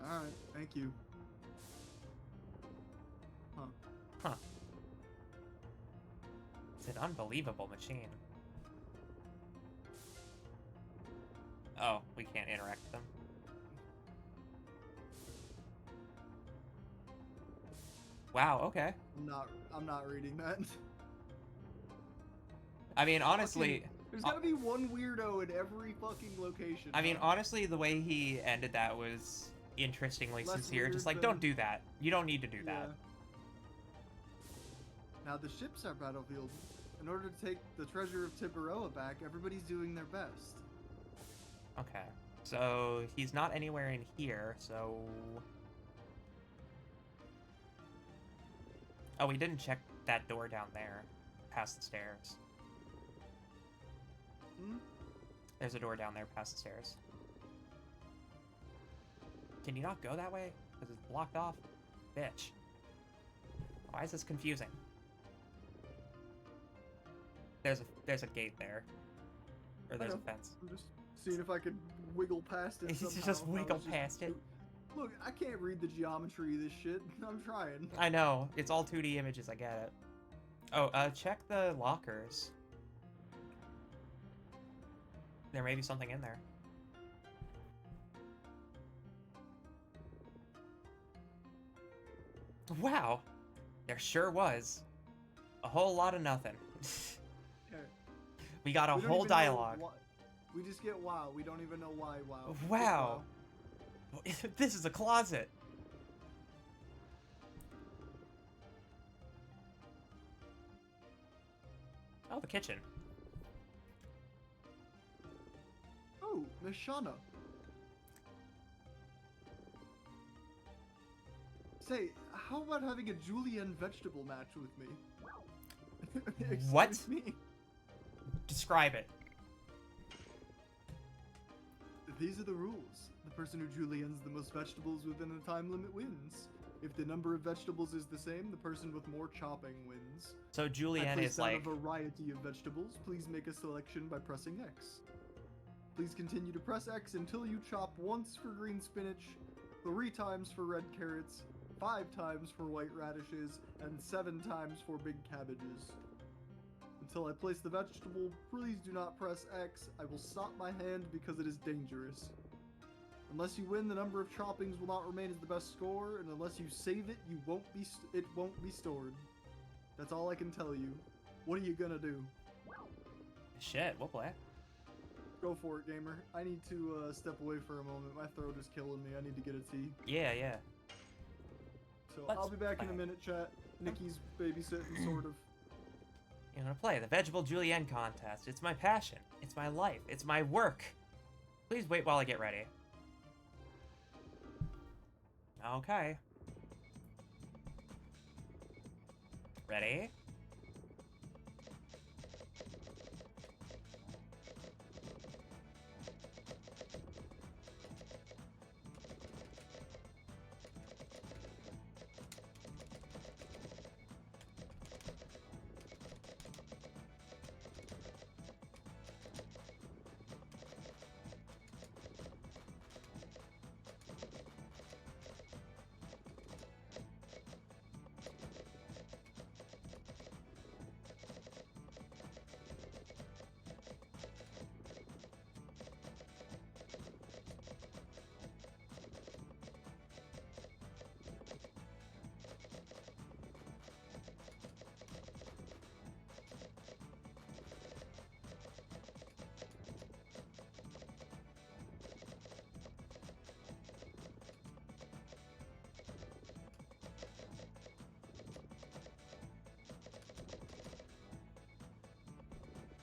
Alright, thank you. Huh. It's an unbelievable machine. Oh, we can't interact with them. Wow, okay. I'm not reading that. I mean, honestly... There's gotta be one weirdo in every fucking location. I mean, huh? honestly, the way he ended that was interestingly Less sincere. weird Just like, than- don't do that. You don't need to do that. Now the ships are battlefield. In order to take the treasure of Tiburoa back, everybody's doing their best. Okay. So, he's not anywhere in here, so... Oh, we didn't check that door down there, past the stairs. Hmm? There's a door down there past the stairs. Can you not go that way? Because it's blocked off? Bitch. Why is this confusing? There's a gate there. Or there's a know. fence. I'm just seeing if I could wiggle past it. He's somehow. just I was wiggle past it. Look, I can't read the geometry of this shit. I'm trying. I know. It's all 2D images, I get it. Oh, check the lockers. There may be something in there. Wow. There sure was. A whole lot of nothing. Okay. We got a We don't whole even know dialogue. We just get wow. We don't even know why wow. Just Wow. This is a closet. Oh, the kitchen. Oh, Miss Shauna. Say, how about having a julienne vegetable match with me? Excuse What? me. Describe it. These are the rules. The person who juliennes the most vegetables within a time limit wins. If the number of vegetables is the same, the person with more chopping wins. So I Julianne placed is down like... a variety of vegetables. Please make a selection by pressing X. Please continue to press X until you chop once for green spinach, 3 times for red carrots, 5 times for white radishes, and 7 times for big cabbages. Until I place the vegetable, please do not press X. I will stop my hand because it is dangerous. Unless you win, the number of choppings will not remain as the best score, and unless you save it, it won't be stored. That's all I can tell you. What are you gonna do? Shit, we'll play. Go for it, gamer. I need to step away for a moment. My throat is killing me. I need to get a tea. Yeah, yeah. So Let's I'll be back in a play. minute, chat. Nikki's babysitting, sort of. You want to play the Vegetable Julienne contest. It's my passion. It's my life. It's my work. Please wait while I get ready. Okay. Ready?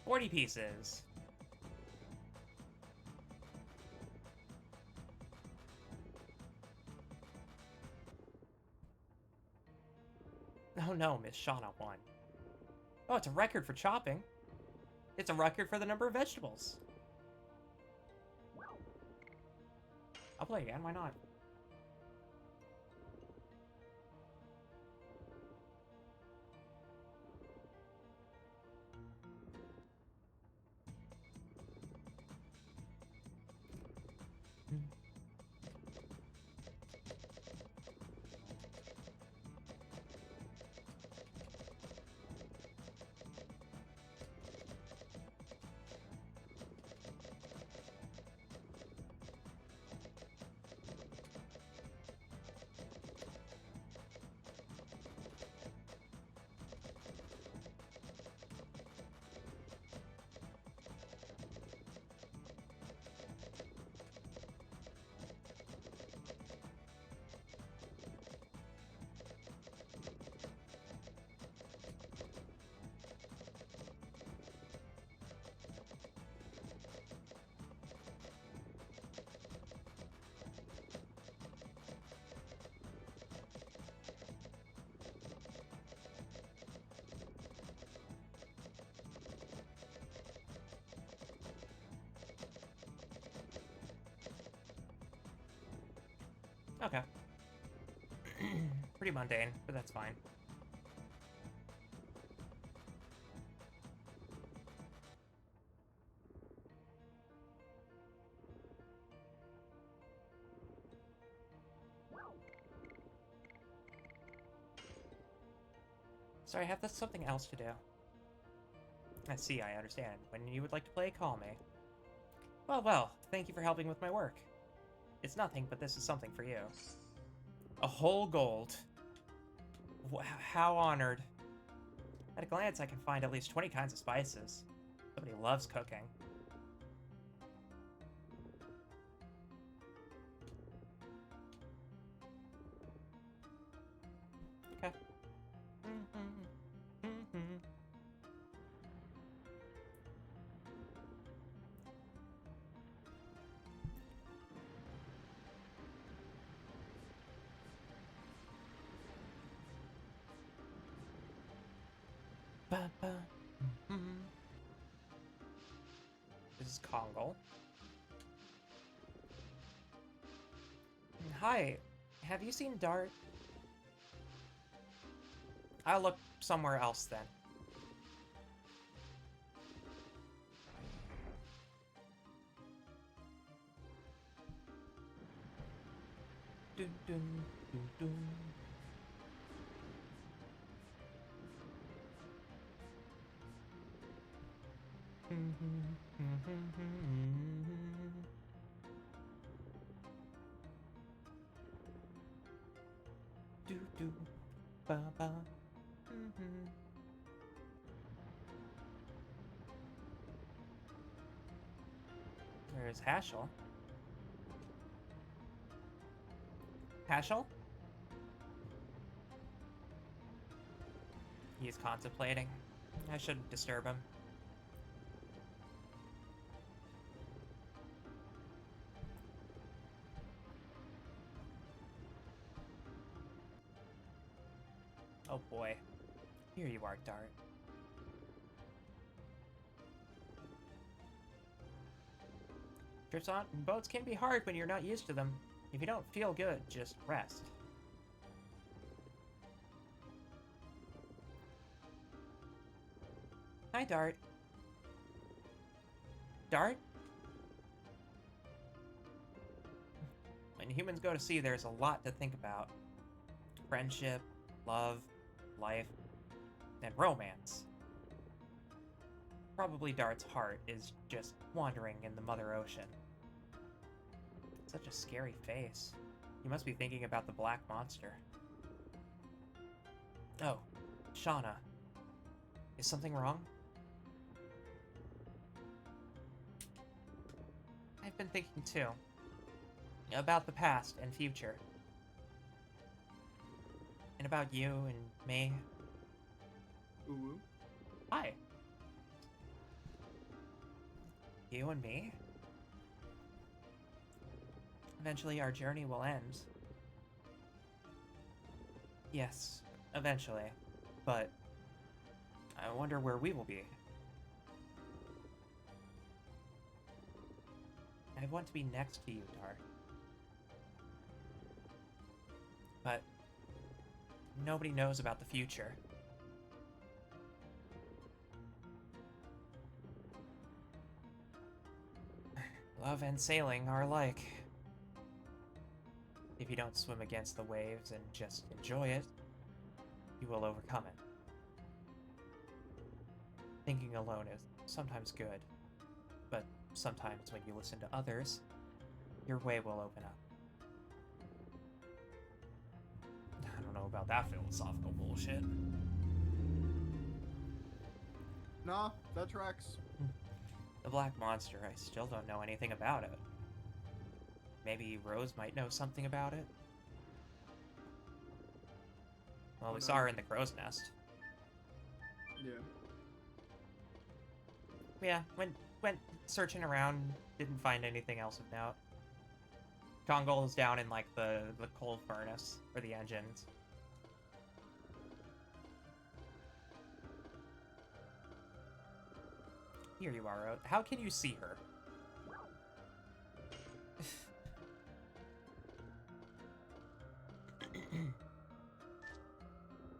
40 pieces. Oh no, Miss Shauna won. Oh, it's a record for chopping. It's a record for the number of vegetables. I'll play again, why not? Okay. Pretty mundane, but that's fine. Sorry, I have something else to do. I see, I understand. When you would like to play, call me. Well, well, thank you for helping with my work. It's nothing, but this is something for you. A whole gold. How honored. At a glance, I can find at least 20 kinds of spices. Somebody loves cooking. Okay. This is Kongal. Hi, have you seen Dart? I'll look somewhere else then. Dun, dun, dun, dun. Do do ba ba. There's Hashel. Hashel? He's contemplating. I shouldn't disturb him. Oh boy. Here you are, Dart. Trips on boats can be hard when you're not used to them. If you don't feel good, just rest. Hi, Dart. Dart? When humans go to sea, there's a lot to think about. Friendship, love, life, and romance. Probably Dart's heart is just wandering in the Mother Ocean. Such a scary face. You must be thinking about the black monster. Oh, Shauna. Is something wrong? I've been thinking too. About the past and future. And about you and me. Ooh. Hi. You and me? Eventually our journey will end. Yes, eventually. But I wonder where we will be. I want to be next to you, Dart. But nobody knows about the future. Love and sailing are alike. If you don't swim against the waves and just enjoy it, you will overcome it. Thinking alone is sometimes good, but sometimes when you listen to others, your way will open up. I don't know about that philosophical bullshit. Nah, that tracks. The Black Monster, I still don't know anything about it. Maybe Rose might know something about it? Well, we saw her in the crow's nest. Yeah. Yeah, went searching around, didn't find anything else of note. Kongol is down in, like, the coal furnace, for the engines. Here you are, Rose. How can you see her?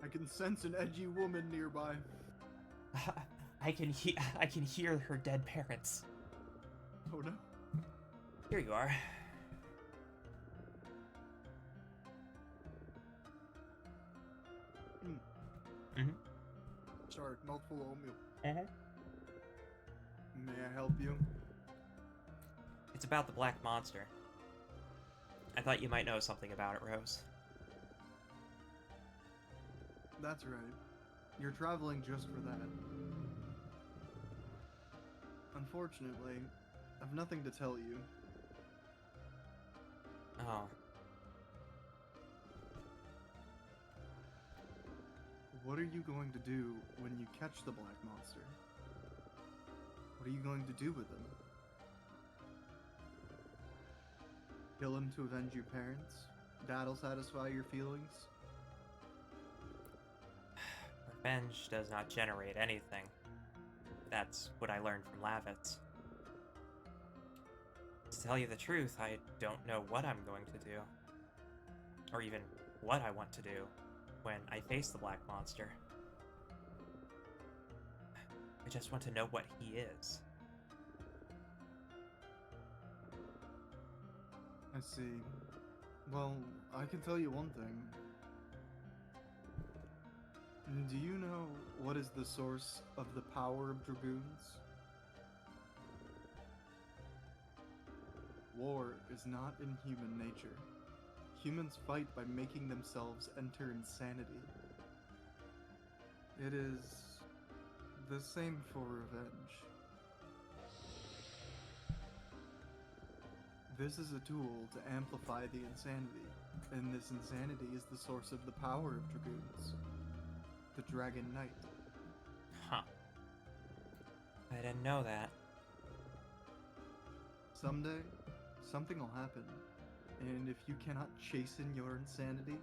I can sense an edgy woman nearby. I can hear her dead parents. Oh no. Here you are. Mm-hmm. Sorry, mouthful of oatmeal. Uh-huh. May I help you? It's about the Black Monster. I thought you might know something about it, Rose. That's right. You're traveling just for that. Unfortunately, I've nothing to tell you. Oh. What are you going to do when you catch the Black Monster? What are you going to do with him? Kill him to avenge your parents? That'll satisfy your feelings? Revenge does not generate anything. That's what I learned from Lavitz. To tell you the truth, I don't know what I'm going to do. Or even what I want to do when I face the Black Monster. I just want to know what he is. I see. Well, I can tell you one thing. Do you know what is the source of the power of Dragoons? War is not in human nature. Humans fight by making themselves enter insanity. It is the same for revenge. This is a tool to amplify the insanity, and this insanity is the source of the power of Dragoons. The Dragon Knight. Huh. I didn't know that. Someday, something will happen, and if you cannot chasten your insanity,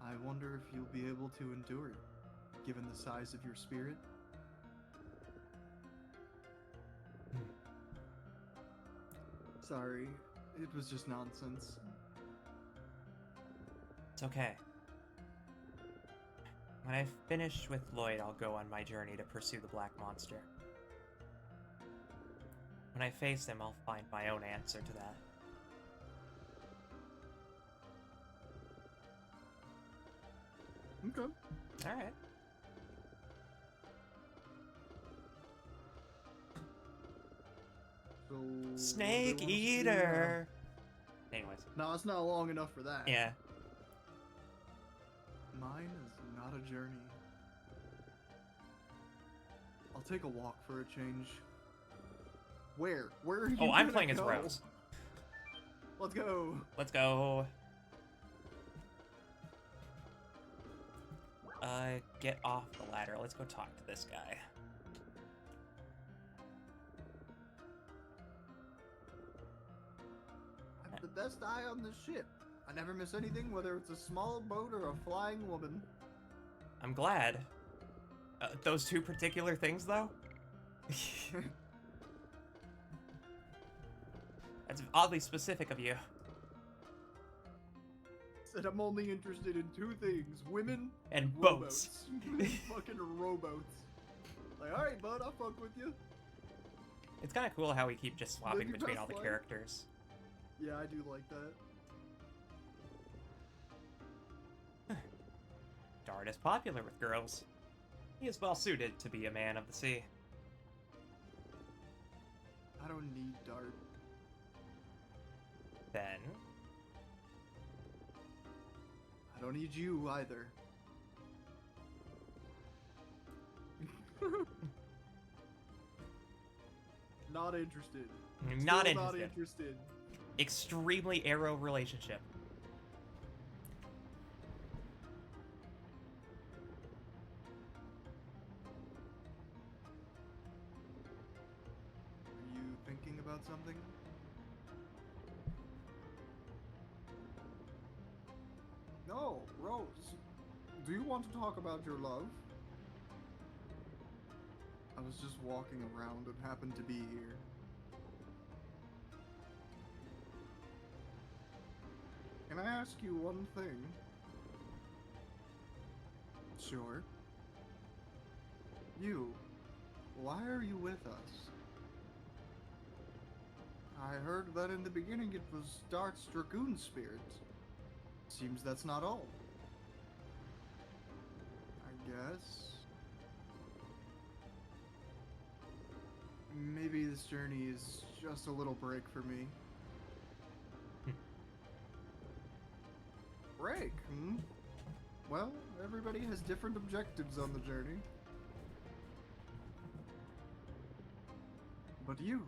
I wonder if you'll be able to endure it, given the size of your spirit. Sorry, it was just nonsense. It's okay. When I've finished with Lloyd, I'll go on my journey to pursue the Black Monster. When I face him, I'll find my own answer to that. Okay. Alright. So Snake what do you want us to do Eater! Anyways. now? No, it's not long enough for that. Yeah. Mine is not a journey. I'll take a walk for a change. Where? Where are you? Oh, I'm gonna playing as go? Rose. Let's go. Let's go. Get off the ladder. Let's go talk to this guy. best eye on this ship. I never miss anything, whether it's a small boat or a flying woman. I'm glad. Those two particular things, though? That's oddly specific of you. Said I'm only interested in two things: women And rowboats. boats. Fucking rowboats. Like, alright, bud, I'll fuck with you. It's kind of cool how we keep just swapping Live your between best all the life. characters. Yeah, I do like that. Dart is popular with girls. He is well suited to be a man of the sea. I don't need Dart. Then, I don't need you either. Not interested. not Still interested. Not interested. Extremely arrow relationship. Are you thinking about something? No, Rose. Do you want to talk about your love? I was just walking around and happened to be here. Can I ask you one thing? Sure. You, why are you with us? I heard that in the beginning it was Dart's Dragoon spirit. Seems that's not all. I guess. Maybe this journey is just a little break for me. Break, hmm? Well, everybody has different objectives on the journey. But you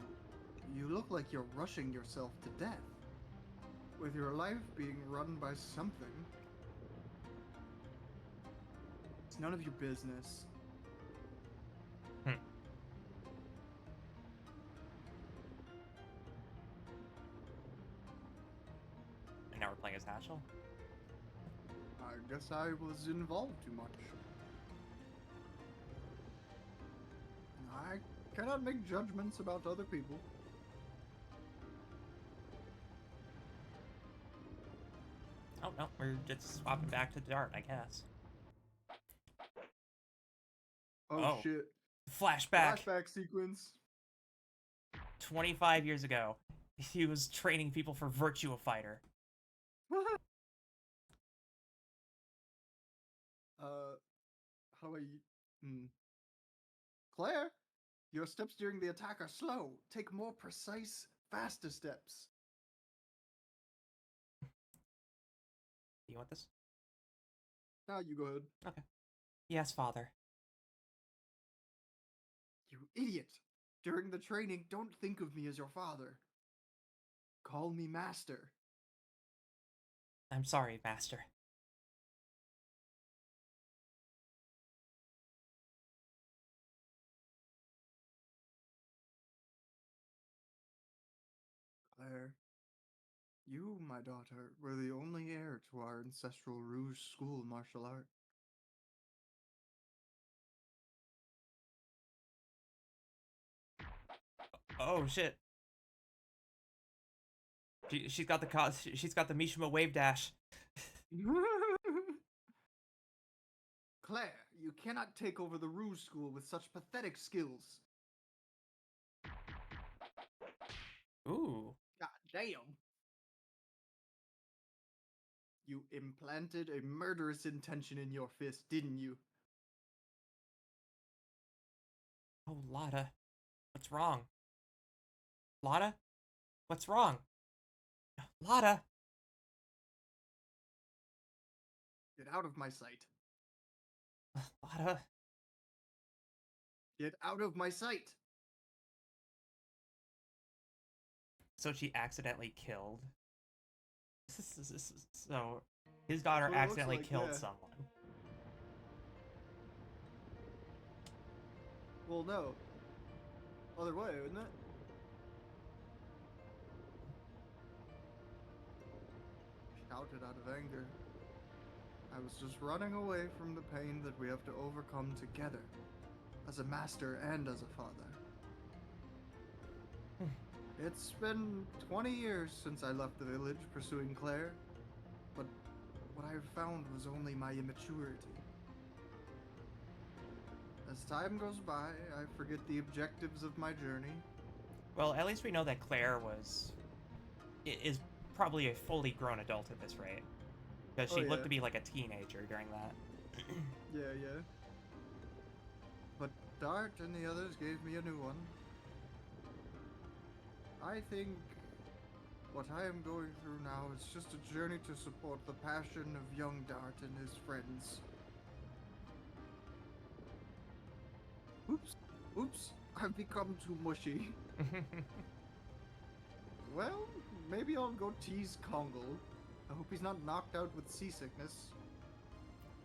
look like you're rushing yourself to death. With your life being run by something. It's none of your business. And now we're playing as Hashel? I guess I was involved too much. I cannot make judgments about other people. Oh, no, we're just swapping back to Dart, I guess. Oh, shit. Flashback. Flashback sequence. 25 years ago. He was training people for Virtua Fighter. How do I... Claire, your steps during the attack are slow. Take more precise, faster steps. Do you want this? Now you go ahead. Okay. Yes, father. You idiot! During the training, don't think of me as your father. Call me master. I'm sorry, master. Claire, you, my daughter, were the only heir to our ancestral Rouge school martial art. Oh shit. She's got the Mishima wave dash. Claire, you cannot take over the Rouge school with such pathetic skills. Ooh. God damn. You implanted a murderous intention in your fist, didn't you? Oh, Lotta. What's wrong? Lotta? What's wrong? Lotta! Get out of my sight. Lotta. Get out of my sight. So she accidentally killed. So his daughter That's what it looks accidentally like, killed yeah. someone. Well, no. Other way, isn't it? shouted out of anger. I was just running away from the pain that we have to overcome together, as a master and as a father. It's been 20 years since I left the village pursuing Claire, but what I found was only my immaturity. As time goes by, I forget the objectives of my journey. Well, at least we know that Claire is probably a fully grown adult at this rate. Because she looked to be like a teenager during that. Yeah. But Dart and the others gave me a new one. I think what I am going through now is just a journey to support the passion of young Dart and his friends. Oops, I've become too mushy. Well, maybe I'll go tease Kongal. I hope he's not knocked out with seasickness.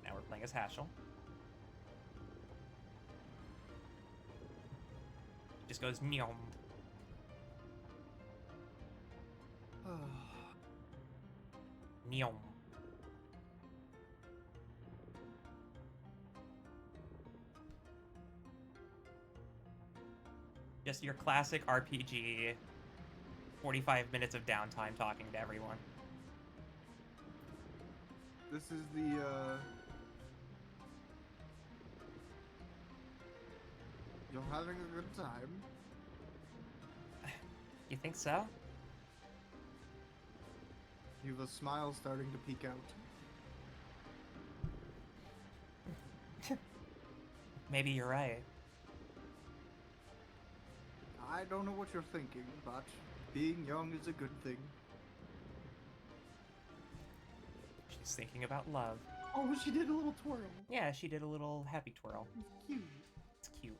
Now we're playing as Haschel. Just goes meow. Meow. Just your classic RPG, 45 minutes of downtime talking to everyone. This is the, you're having a good time. You think so? You've a smile starting to peek out. Maybe you're right. I don't know what you're thinking, but being young is a good thing. She's thinking about love. Oh, she did a little twirl. Yeah, she did a little happy twirl. It's cute. It's cute.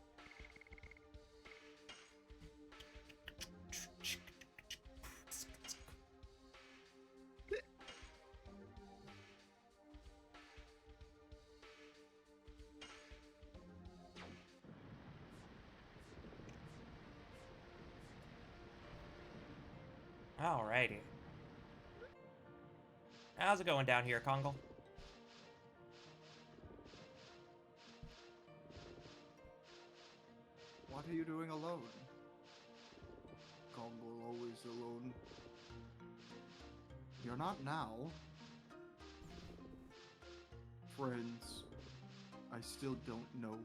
Alrighty. How's it going down here, Kongal? What are you doing alone? Kongal always alone. You're not now. Friends, I still don't know.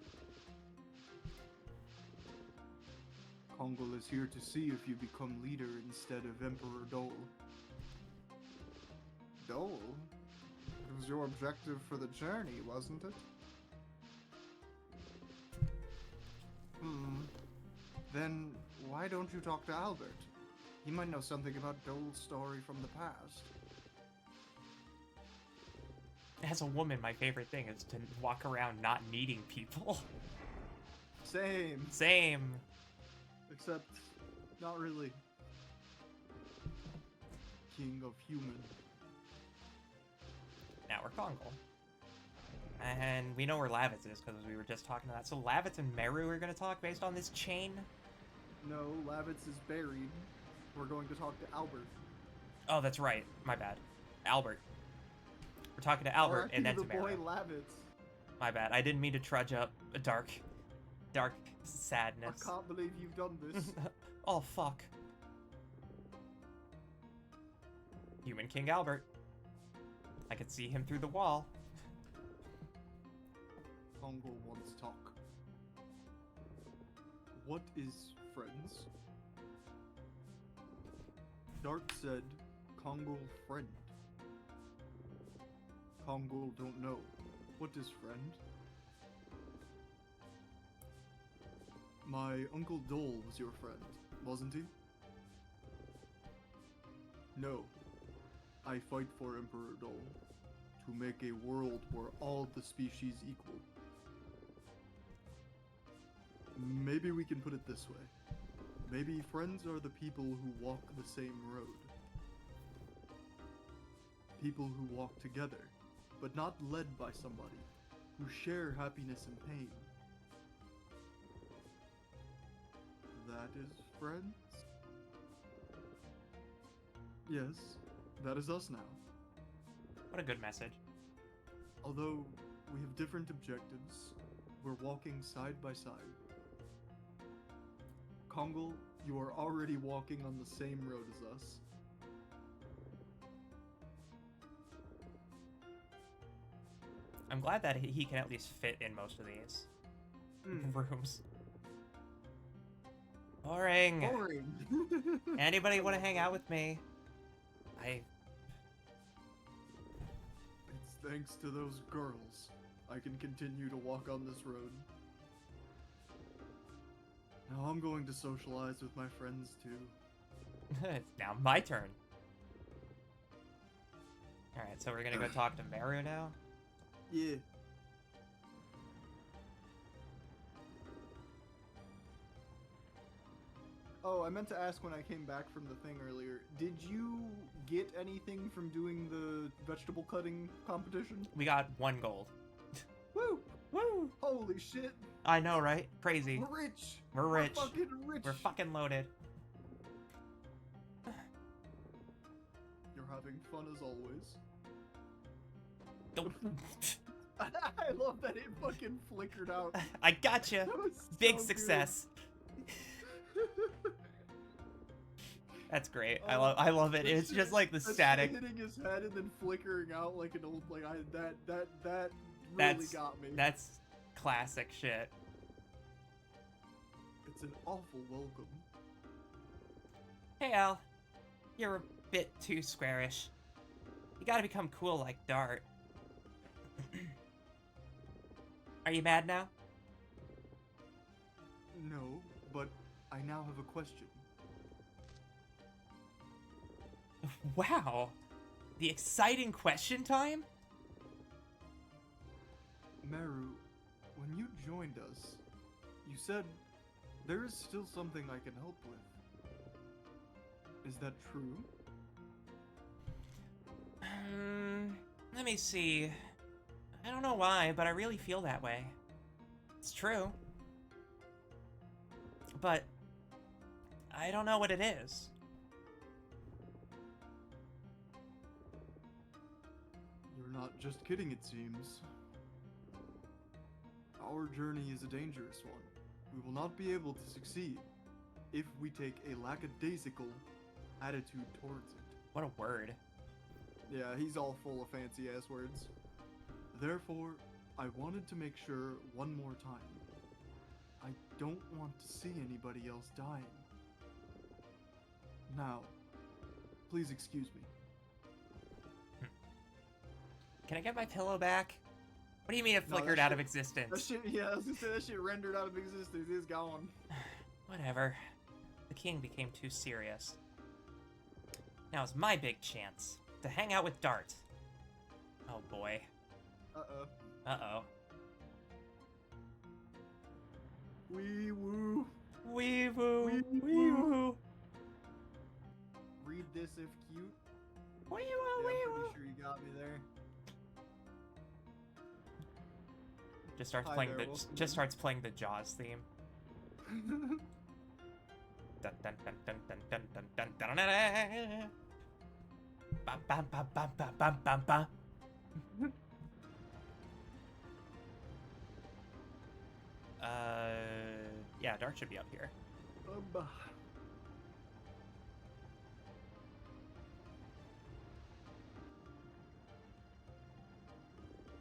Kongal is here to see if you become leader instead of Emperor Dole. Dole? It was your objective for the journey, wasn't it? Then why don't you talk to Albert? He might know something about Dole's story from the past. As a woman, my favorite thing is to walk around not needing people. Same. Same. Except, not really. King of human. Now we're Kongal. And we know where Lavitz is, because we were just talking to that. So Lavitz and Meru are going to talk based on this chain? No, Lavitz is buried. We're going to talk to Albert. Oh, that's right. My bad. Albert. We're talking to Albert and then to Meru. The boy Lavitz. My bad. I didn't mean to trudge up a dark sadness. I can't believe you've done this. Oh, fuck. Human King Albert. I could see him through the wall. Kongal wants talk. What is friends? Dart said, Kongal friend. Kongal don't know. What is friend? My Uncle Dole was your friend, wasn't he? No. I fight for Emperor Dole to make a world where all the species equal. Maybe we can put it this way. Maybe friends are the people who walk the same road. People who walk together, but not led by somebody, who share happiness and pain. That is friends? Yes, that is us now. What a good message. Although we have different objectives, we're walking side by side. Kongal, you are already walking on the same road as us. I'm glad that he can at least fit in most of these rooms. Boring. Boring. Anybody want to hang out with me? It's thanks to those girls I can continue to walk on this road. Now I'm going to socialize with my friends too. It's now my turn. Alright, so we're gonna go talk to Meru now? Yeah. Oh, I meant to ask when I came back from the thing earlier. Did you get anything from doing the vegetable cutting competition? We got 1 gold. Woo! Woo! Holy shit! I know, right? Crazy. We're rich! We're rich. We're fucking rich! We're fucking loaded. You're having fun as always. Don't. I love that it fucking flickered out. I gotcha. That was Big so success. good. That's great. I love it. It's just like the That shit static. hitting his head and then flickering out like an old that really got me. That's classic shit. It's an awful welcome. Hey Al, you're a bit too squarish. You gotta become cool like Dart. Are you mad now? No, but I now have a question. Wow. The exciting question time? Meru, when you joined us, you said there is still something I can help with. Is that true? Let me see. I don't know why, but I really feel that way. It's true. But I don't know what it is. You're not just kidding, it seems. Our journey is a dangerous one. We will not be able to succeed if we take a lackadaisical attitude towards it. What a word. Yeah, he's all full of fancy ass words. Therefore, I wanted to make sure one more time. I don't want to see anybody else dying. Now, please excuse me. Can I get my pillow back? What do you mean it No, flickered that out of shit- existence? That shit, yeah, I was gonna say that shit rendered out of existence. It's gone. Whatever. The king became too serious. Now is my big chance to hang out with Dart. Oh boy. Uh-oh. Uh-oh. Wee woo. Wee woo. Wee Wee woo. woo. Read this if cute. Wee woo. Yeah, Wee I'm woo. pretty sure you got me there. Just starts Hi playing there, the welcome just in. starts playing the Jaws theme. Dun dun dun dun dun dun dun dun dun dun dun. Bam bam bam bam bam bam bam bam. Yeah, Dart should be up here.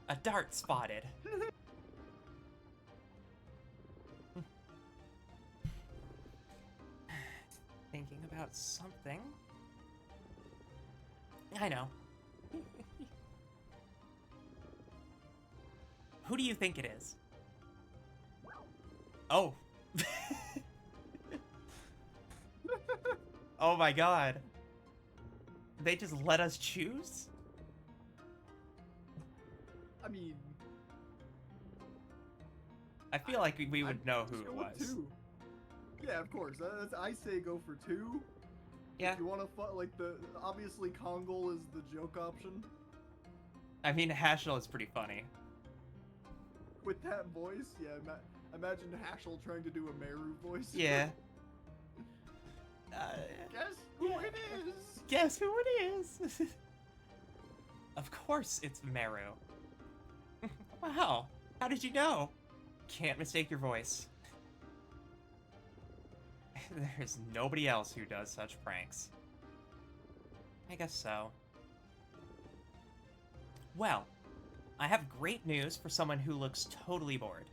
A Dart spotted. Thinking about something. I know. Who do you think it is? Oh. Oh my god. They just let us choose? I mean, I feel like we would know who just it go with was. 2. Yeah, of course. I say go for 2. Yeah. If you want to like obviously Kongal is the joke option I mean, Hashel is pretty funny. with that voice. Yeah, imagine Hashel trying to do a Meru voice. Yeah. Guess who it is? Guess who it is? Of course it's Meru. Wow, how did you know? Can't mistake your voice. There's nobody else who does such pranks. I guess so. Well, I have great news for someone who looks totally bored.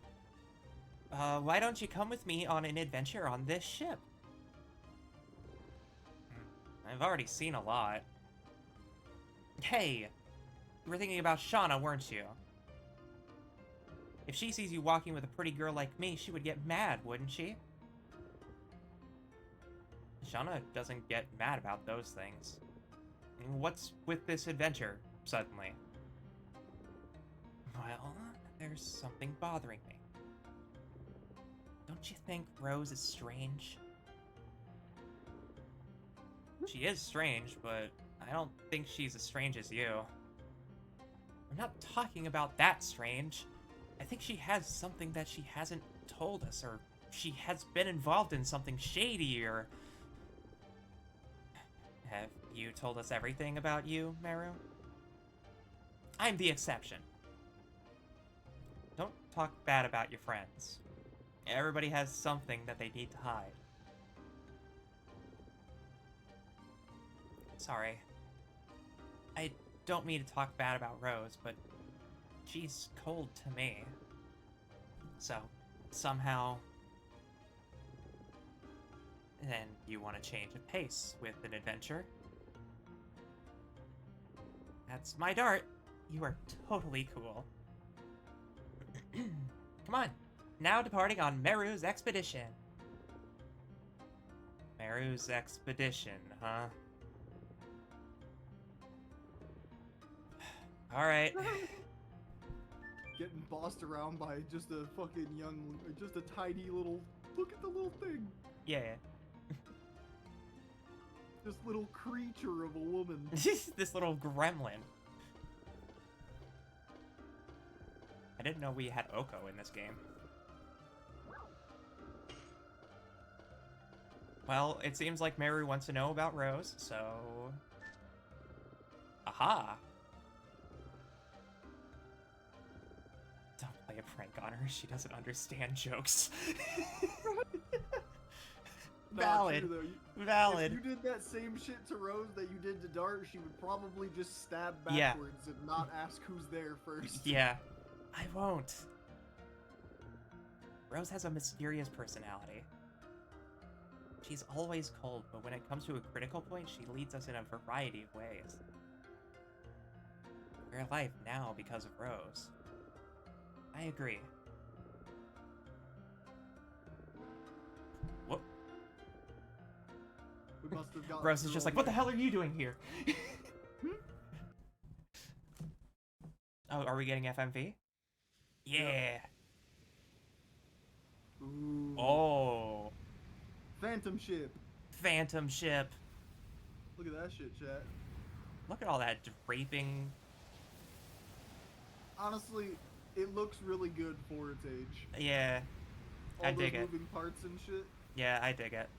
Why don't you come with me on an adventure on this ship? I've already seen a lot. Hey! You were thinking about Shauna, weren't you? If she sees you walking with a pretty girl like me, she would get mad, wouldn't she? Shauna doesn't get mad about those things. What's with this adventure, suddenly? Well, there's something bothering me. Don't you think Rose is strange? She is strange, but I don't think she's as strange as you. I'm not talking about that strange. I think she has something that she hasn't told us, or she has been involved in something shady, or... Have you told us everything about you, Meru? I'm the exception. Don't talk bad about your friends. Everybody has something that they need to hide. Sorry. I don't mean to talk bad about Rose, but she's cold to me. So, somehow... Then you want to change of pace with an adventure? That's my dart. You are totally cool. Come on. Now departing on Meru's expedition. Meru's expedition, huh? Alright. Getting bossed around by just a fucking just a tiny little, look at the little thing. Yeah. This little creature of a woman. This little gremlin. I didn't know we had Oko in this game. Well, it seems like Meru wants to know about Rose, so... Aha! Don't play a prank on her, she doesn't understand jokes. Valid. True, though. Valid. If you did that same shit to Rose that you did to Dart, she would probably just stab Yeah. backwards and not ask who's there first. Yeah. I won't. Rose has a mysterious personality. She's always cold, but when it comes to a critical point, she leads us in a variety of ways. We're alive now because of Rose. I agree. What? We must have gotten Rose is through just all like, what the that. hell are you doing here? Oh, are we getting FMV? Yeah. Ooh. Oh. Phantom ship. Phantom ship. Look at that shit, chat. Look at all that draping. Honestly, it looks really good for its age. Yeah. All I those dig it. moving parts and shit. Yeah, I dig it.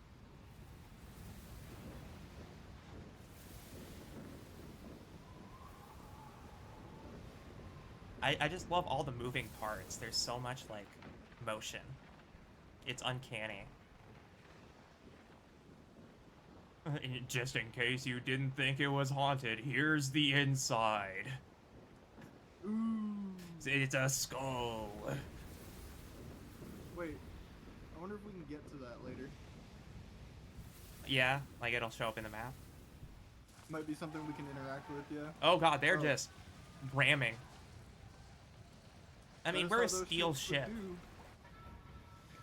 I just love all the moving parts. There's so much, like, motion. It's uncanny. Just in case you didn't think it was haunted, here's the inside. Ooh. It's a skull. Wait. I wonder if we can get to that later. Yeah, like it'll show up in the map. Might be something we can interact with, yeah. Oh god, they're Oh. just ramming. I mean, That is we're a how those steel ships would ship. do.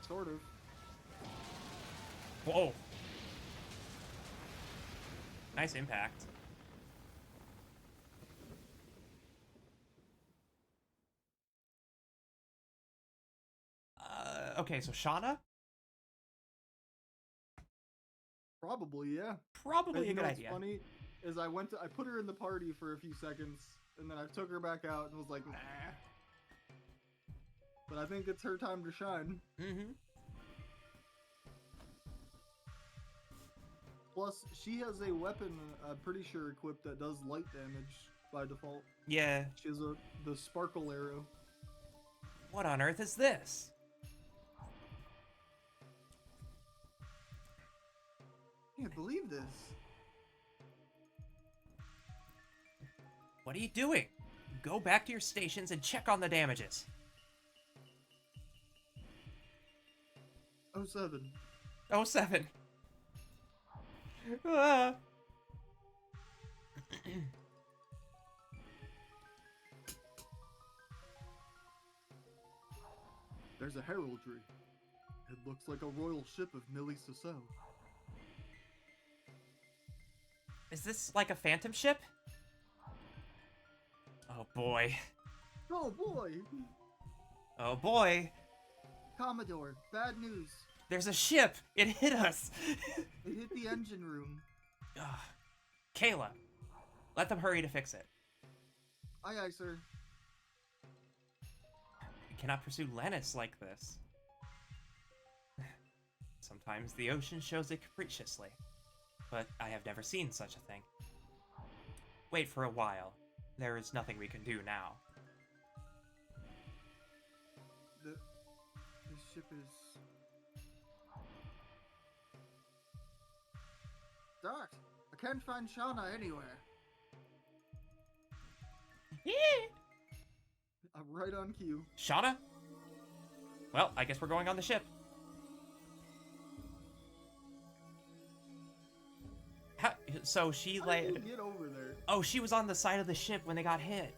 Sort of. Whoa. Nice impact. Okay, so Shauna? Probably, yeah. Probably And a you good know what's idea. funny is I put her in the party for a few seconds, and then I took her back out and was like, nah. But I think it's her time to shine. Mm-hmm. Plus, she has a weapon, I'm pretty sure, equipped that does light damage. by default. Yeah. She has the sparkle arrow. What on earth is this? Can't believe this. What are you doing? Go back to your stations and check on the damages. 07. Oh, 7. Ah. There's a heraldry. It looks like a royal ship of Millie Sasso. Is this like a phantom ship? Oh boy. Oh boy! Oh boy. Commodore, bad news. There's a ship! It hit us! It hit the engine room. Ugh. Kayla, let them hurry to fix it. Aye, aye, sir. We cannot pursue Lennis like this. Sometimes the ocean shows it capriciously, but I have never seen such a thing. Wait for a while. There is nothing we can do now. This ship is... Dart! I can't find Shauna anywhere. I'm right on cue. Shauna? Well, I guess we're going on the ship. So she How did you laid... get over there? Oh, she was on the side of the ship when they got hit.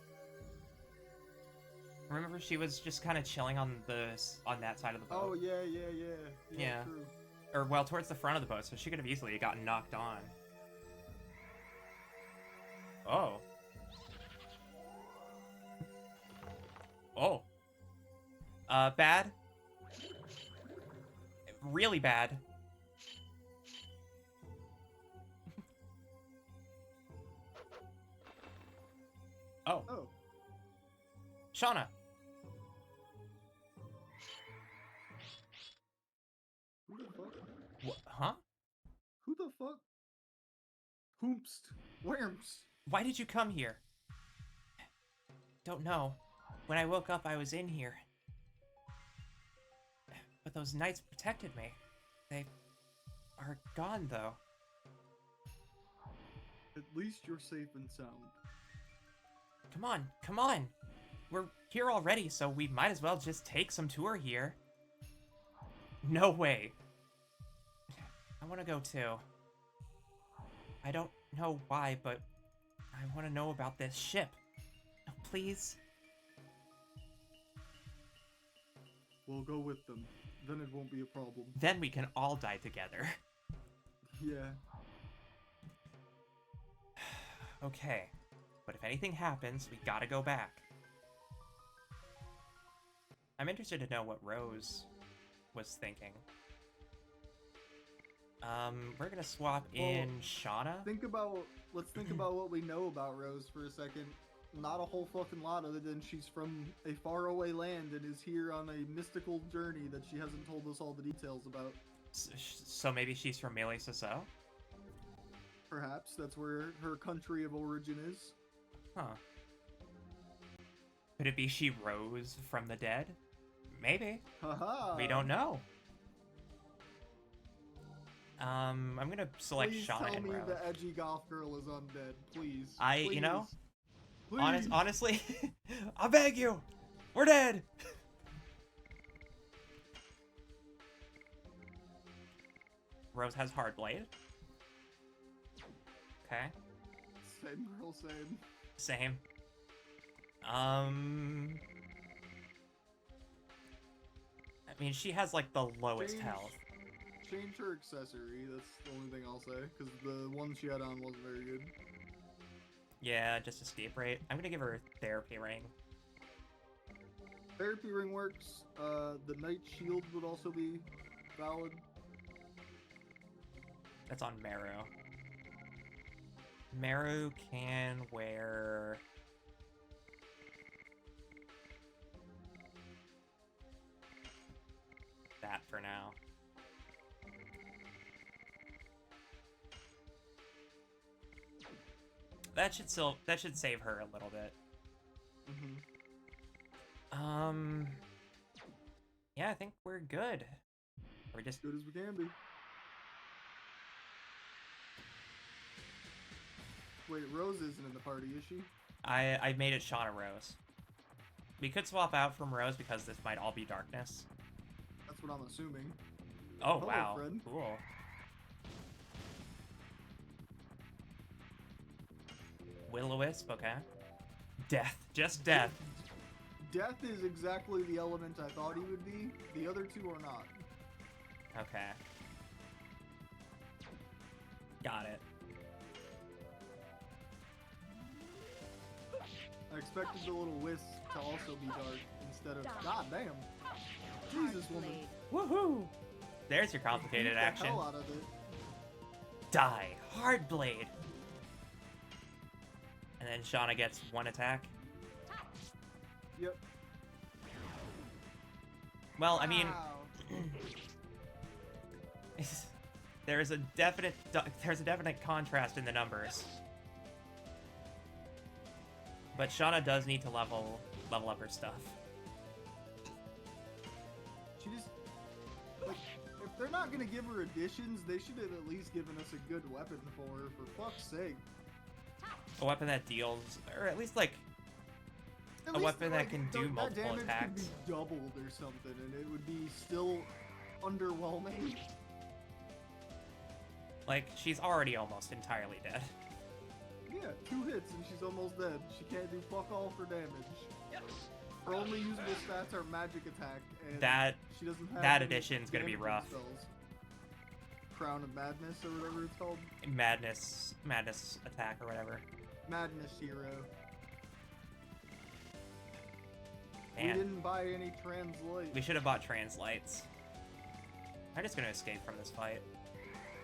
Remember, she was just kind of chilling on that side of the boat. Oh, yeah. Yeah. True. Or, well, towards the front of the boat, so she could have easily gotten knocked on. Oh. Oh. Bad. Really bad. Oh. Oh. Shauna. Who the fuck? What? Huh? Who the fuck? Hoomst. Worms. Why did you come here? Don't know. When I woke up, I was in here. But those knights protected me. They are gone, though. At least you're safe and sound. Come on, come on! We're here already, so we might as well just take some tour here. No way. I want to go too. I don't know why, but I want to know about this ship. Please? We'll go with them. Then it won't be a problem. Then we can all die together. Yeah. Okay. But if anything happens, we gotta go back. I'm interested to know what Rose was thinking. We're gonna swap in Shauna. Let's think about what we know about Rose for a second. Not a whole fucking lot other than she's from a faraway land and is here on a mystical journey that she hasn't told us all the details about. So maybe she's from Melee Sasso? Perhaps that's where her country of origin is. Huh. Could it be she rose from the dead? Maybe. Haha. We don't know. I'm gonna select Please Shauna tell and me Rose. the edgy goth girl is undead, please. You know, Please. honestly, I beg you, we're dead. Rose has hard blade. Okay. Same girl, same. Same. I mean, she has like the lowest health. Change her accessory, that's the only thing I'll say, because the one she had on wasn't very good. Yeah, just escape rate. I'm gonna give her a therapy ring. Therapy ring works. The Knight Shield would also be valid. That's on Meru. Meru can wear... that for now. that should save her a little bit. Mm-hmm. Yeah, I think we're good. We're just Good as we can be. Wait, Rose isn't in the party, is she? I made it Shauna Rose. We could swap out from Rose because this might all be darkness. That's what I'm assuming. Oh, Hello, wow. friend. Cool. Will-o-wisp, okay. Death. Just death. Death is exactly the element I thought he would be. The other two are not. Okay. Got it. I expected the little wisp to also be dark instead of... God damn. Jesus, woman. Woohoo! There's your complicated Beat the action. hell out of it. Die. Hard blade. And then Shauna gets one attack. Yep. Well, I mean, Wow. there's a definite contrast in the numbers. But Shauna does need to level up her stuff. She just... Like, if they're not gonna give her additions, they should have at least given us a good weapon for her, for fuck's sake. A weapon that deals, or at least like At a least, weapon that like, can do multiple that damage attacks. could be doubled or something, and it would be still underwhelming. Like, she's already almost entirely dead. Yeah, 2 hits and she's almost dead. She can't do fuck all for damage. Her only usable stats are magic attack, and she doesn't have that any addition's gonna be damaging rough. spells. Crown of Madness or whatever it's called. Madness attack or whatever. Madness hero. Man, We didn't buy any translate. we should have bought translights. I'm just gonna escape from this fight,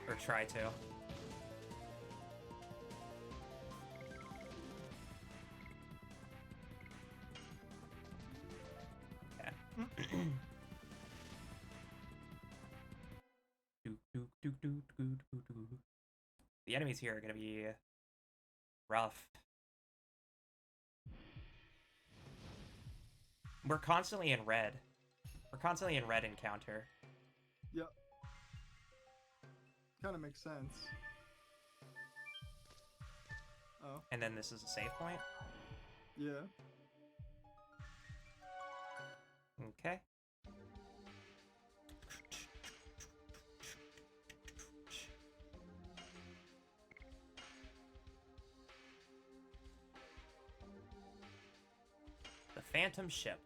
or try to. The enemies here are gonna be rough. We're constantly in red. We're constantly in red encounter. Yep. Kind of makes sense. Oh, And then this is a save point. yeah. Okay. The Phantom Ship.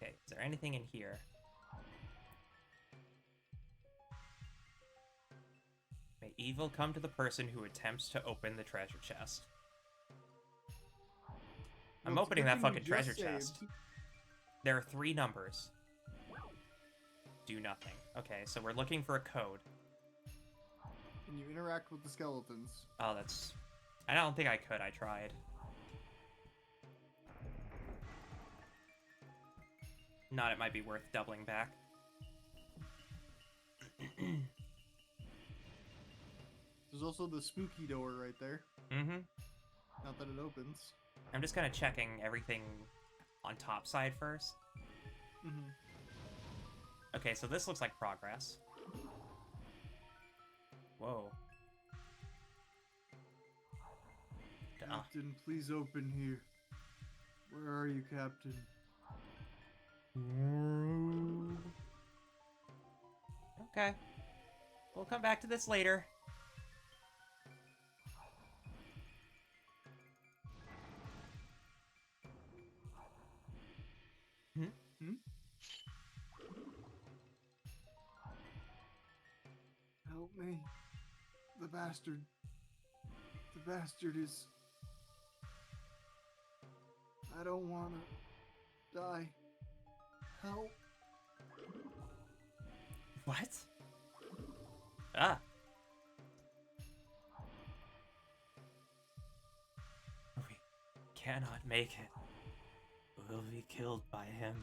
Okay, is there anything in here? May evil come to the person who attempts to open the treasure chest. I'm Well, it's a opening good that thing we fucking treasure just chest. saved. There are 3 numbers. Do nothing. Okay, so we're looking for a code. And you interact with the skeletons. Oh, that's... I don't think I could. I tried. Not, it might be worth doubling back. There's also the spooky door right there. Mm-hmm. Not that it opens. I'm just kind of checking everything on top side first. Mm-hmm. Okay, so this looks like progress. Whoa. Duh. Captain, please open here. Where are you, Captain? Okay. We'll come back to this later. Help me. The bastard. The bastard is... I don't want to die. Help. What? Ah. We cannot make it. We'll be killed by him.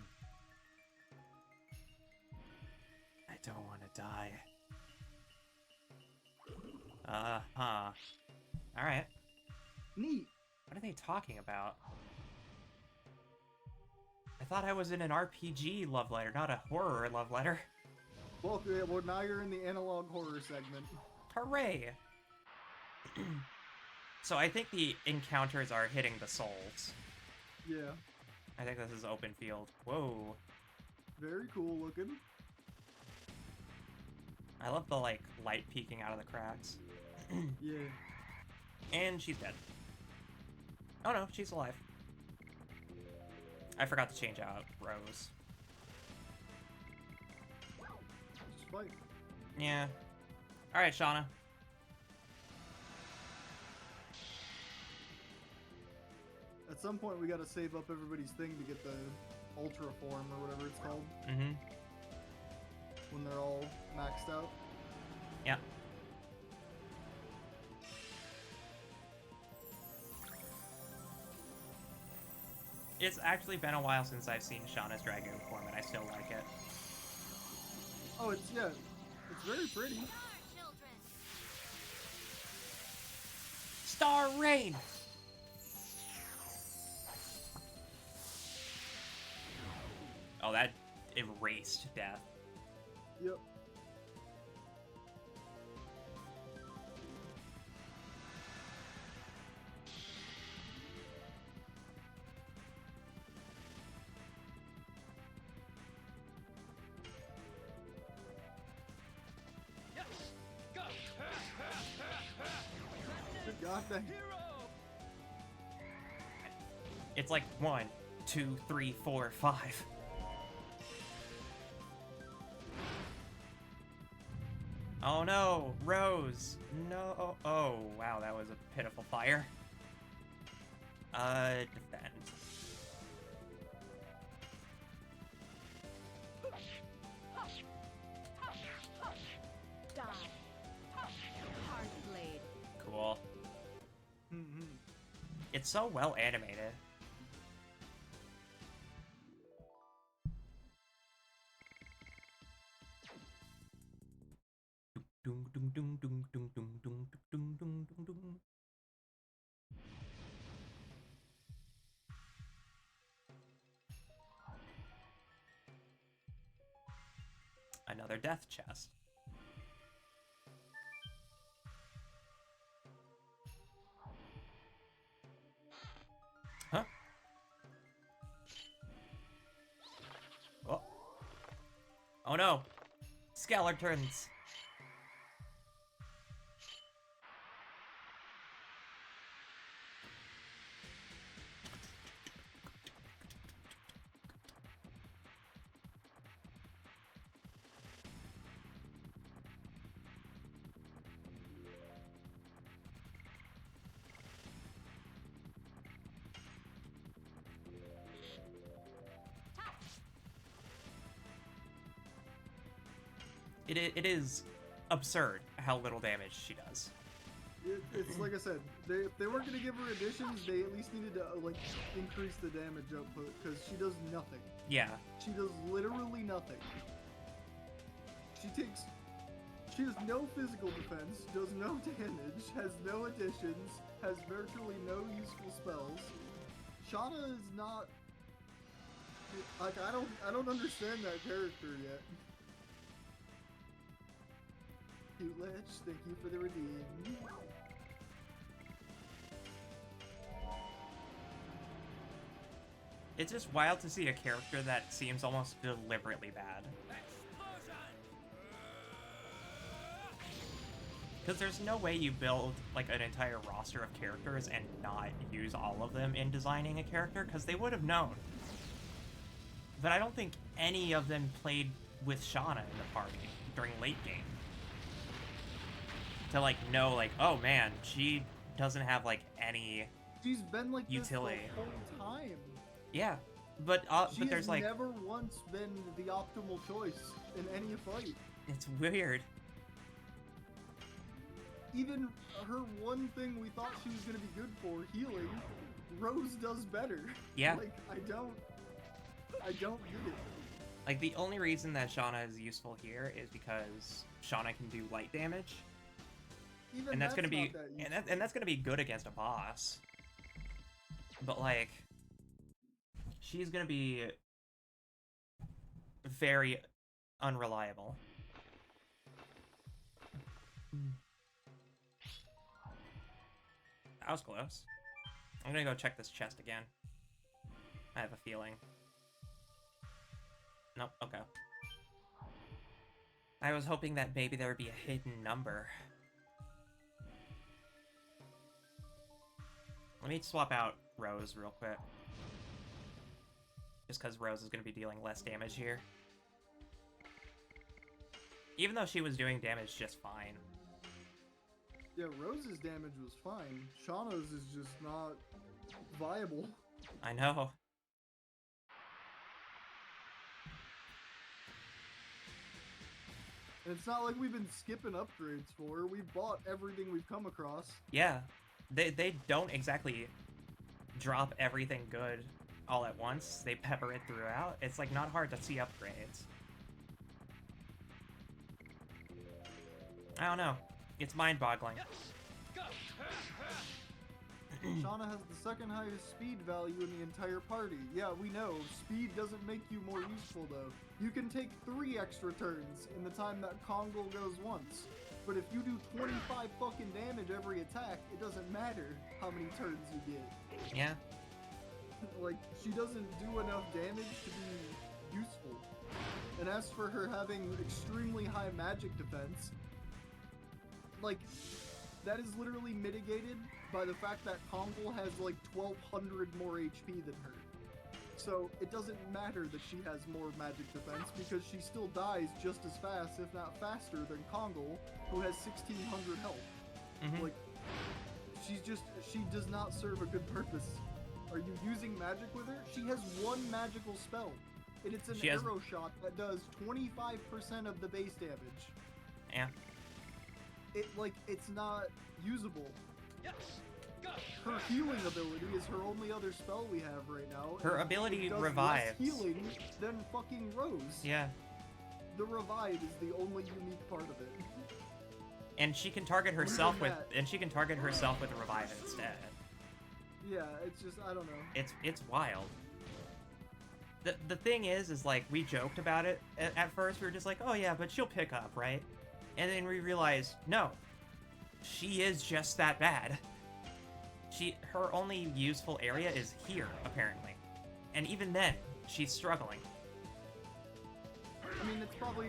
I don't want to die. Uh-huh. Alright. Neat. What are they talking about? I thought I was in an RPG love letter, not a horror love letter. Well, yeah, well, now you're in the analog horror segment. Hooray! So I think the encounters are hitting the souls. Yeah. I think this is open field. Whoa. Very cool looking. I love the, like, light peeking out of the cracks. Yeah. And she's dead. Oh no, she's alive. I forgot to change out Rose. Just fight. Yeah. Alright, Shauna. At some point, we gotta save up everybody's thing to get the Ultra Form or whatever it's called. Mm-hmm. When they're all maxed out. Yeah. It's actually been a while since I've seen Shauna's Dragoon form, and I still like it. Oh, it's very pretty. Star Rain! Oh, that erased death. Yep. Yes! Go! Good God dang. Hero! It's like 1, 2, 3, 4, 5. Oh no, Rose. No. Oh, wow, that was a pitiful fire. Defend. Die. Hard blade. Cool. Mm-hmm. It's so well animated. Dum dum dum dum dum dum dum dum dum dum dum. Another death chest. Huh? Oh. Oh no! Skeletons! It is absurd how little damage she does. It's like I said, if they weren't gonna give her additions, they at least needed to like increase the damage output because she does nothing. Yeah. She does literally nothing. She has no physical defense, does no damage, has no additions, has virtually no useful spells. Shauna is not like I don't understand that character yet. Cute Lich, thank you for the redeem. It's just wild to see a character that seems almost deliberately bad. Explosion! Because there's no way you build like an entire roster of characters and not use all of them in designing a character, because they would have known. But I don't think any of them played with Shauna in the party during late game. To like know like, oh man, she doesn't have like any She's been like utility. this the whole time. Yeah, but She there's has like never once been the optimal choice in any fight. it's weird. Even her one thing we thought she was gonna be good for, healing, Rose does better. Yeah. Like I don't get it. Like the only reason that Shauna is useful here is because Shauna can do light damage. Even and that's gonna be not that useful. and that's gonna be good against a boss. But like, she's gonna be very unreliable. That was close. I'm gonna go check this chest again. I have a feeling. Nope, okay. I was hoping that maybe there would be a hidden number. Let me swap out Rose real quick. Just because Rose is going to be dealing less damage here. Even though she was doing damage just fine. Yeah, Rose's damage was fine. Shauna's is just not viable. I know. And it's not like we've been skipping upgrades for her. We bought everything we've come across. Yeah. They don't exactly drop everything good all at once. They pepper it throughout. It's like not hard to see upgrades. I don't know. It's mind-boggling. Shauna has the second highest speed value in the entire party. Yeah, we know. Speed doesn't make you more useful, though. You can take 3 extra turns in the time that Kongal goes once. But if you do 25 fucking damage every attack, it doesn't matter how many turns you get. Yeah. Like, she doesn't do enough damage to be useful. And as for her having extremely high magic defense, like, that is literally mitigated by the fact that Kongal has like 1200 more HP than her. So it doesn't matter that she has more magic defense because she still dies just as fast, if not faster, than Kongal, who has 1600 health. Mm-hmm. Like, she does not serve a good purpose. Are you using magic with her? She has 1 magical spell, and it's an arrow shot that does 25% of the base damage. Yeah. It's not usable. Her healing ability is her only other spell we have right now. Her ability it does revives. Less healing than fucking Rose. Yeah. The revive is the only unique part of it. And she can target herself with a revive instead. Yeah, it's just I don't know. It's wild. The thing is like we joked about it at first. We were just like, oh yeah, but she'll pick up, right? And then we realized, no, she is just that bad. Her only useful area is here, apparently. And even then, she's struggling. I mean, it's probably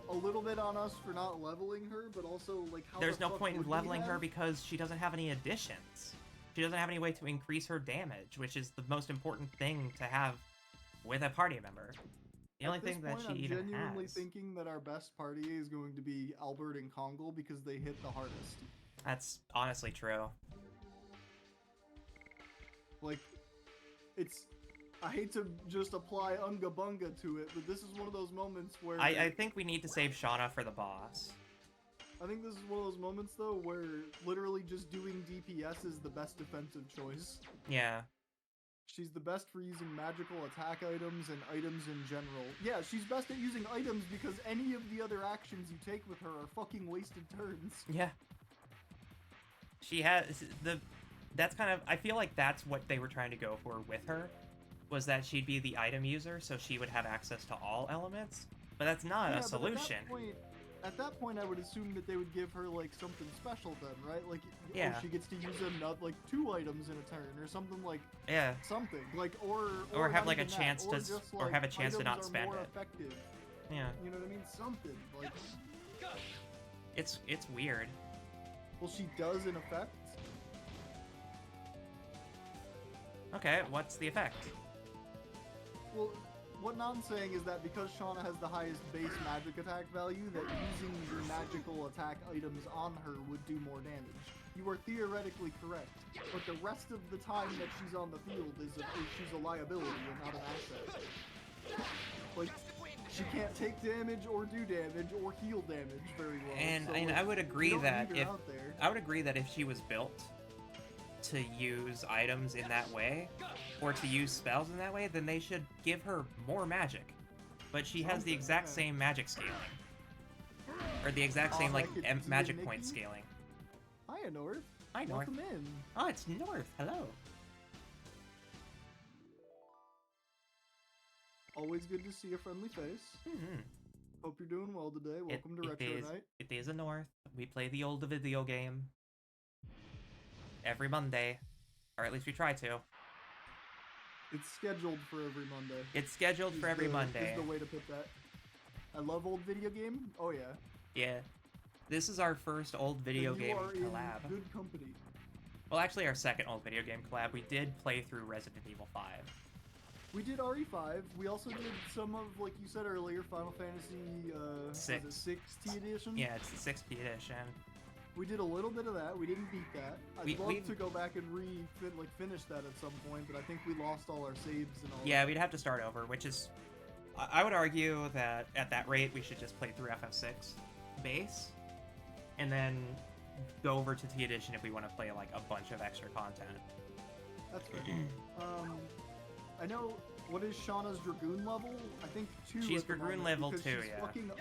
a little bit on us for not leveling her, but also, like, how There's the no fuck point in would we leveling her have? because she doesn't have any additions. She doesn't have any way to increase her damage, which is the most important thing to have with a party member. The only thing that she even has. I'm genuinely thinking that our best party is going to be Albert and Kongal because they hit the hardest. That's honestly true. Like, I hate to just apply Unga Bunga to it, but this is one of those moments where... I think we need to save Shauna for the boss. I think this is one of those moments, though, where literally just doing DPS is the best defensive choice. Yeah. She's the best for using magical attack items and items in general. Yeah, she's best at using items because any of the other actions you take with her are fucking wasted turns. Yeah. She has that's kind of, I feel like that's what they were trying to go for with her, was that she'd be the item user, so she would have access to all elements. But that's not a solution. At that point, I would assume that they would give her, like, something special then, right? Like, yeah. She gets to use like 2 items in a turn, or something like... Yeah. Something. Like, or have, like, a that, chance to... just, or have a chance to not items are spend more it. Effective. Yeah. You know what I mean? Something. Like... It's weird. Well, she does, in effect. Okay, what's the effect? Well, what I'm saying is that because Shauna has the highest base magic attack value, that using your magical attack items on her would do more damage. You are theoretically correct, but the rest of the time that she's on the field is she's a liability and not an asset. Like, she can't take damage or do damage or heal damage very well. And, so, and like, I would agree that if she was built to use items in that way, or to use spells in that way, then they should give her more magic. But she has the exact same magic scaling. Or the exact same, like, magic point scaling. Hiya, North. Hi, North. Welcome in. Oh, it's North. Hello. Always good to see a friendly face. Mm-hmm. Hope you're doing well today. Welcome to Retro Night. It is a North. We play the old video game every Monday, or at least we try to. It's scheduled for every Monday. It's scheduled for every Monday. Is the way to put that. I love old video game. Oh yeah. Yeah. This is our first old video And you game are in collab. good company. Well, actually, our second old video game collab. We did play through Resident Evil 5. We did RE5. We also did some of, like you said earlier, Final Fantasy 6th edition. Yeah, it's the 6th edition. We did a little bit of that. We didn't beat that. I'd love to go back and finish that at some point, but I think we lost all our saves and all. Yeah, we'd have to start over, which is... I would argue that at that rate, we should just play through FF6 base, and then go over to T edition if we want to play like a bunch of extra content. That's fair. I know, what is Shauna's Dragoon level? I think 2. She's at the Dragoon moment, level because 2, she's yeah. Fucking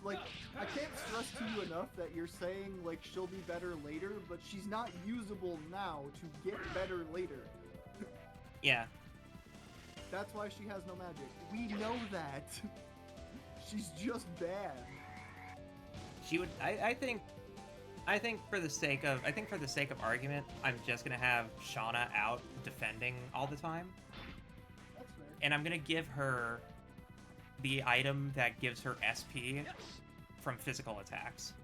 like, I can't stress to you enough that you're saying like she'll be better later, but she's not usable now to get better later. Yeah. That's why she has no magic. We know that. She's just bad. She would. I think for the sake of argument, I'm just gonna have Shauna out defending all the time. That's fair. And I'm gonna give her the item that gives her SP from physical attacks.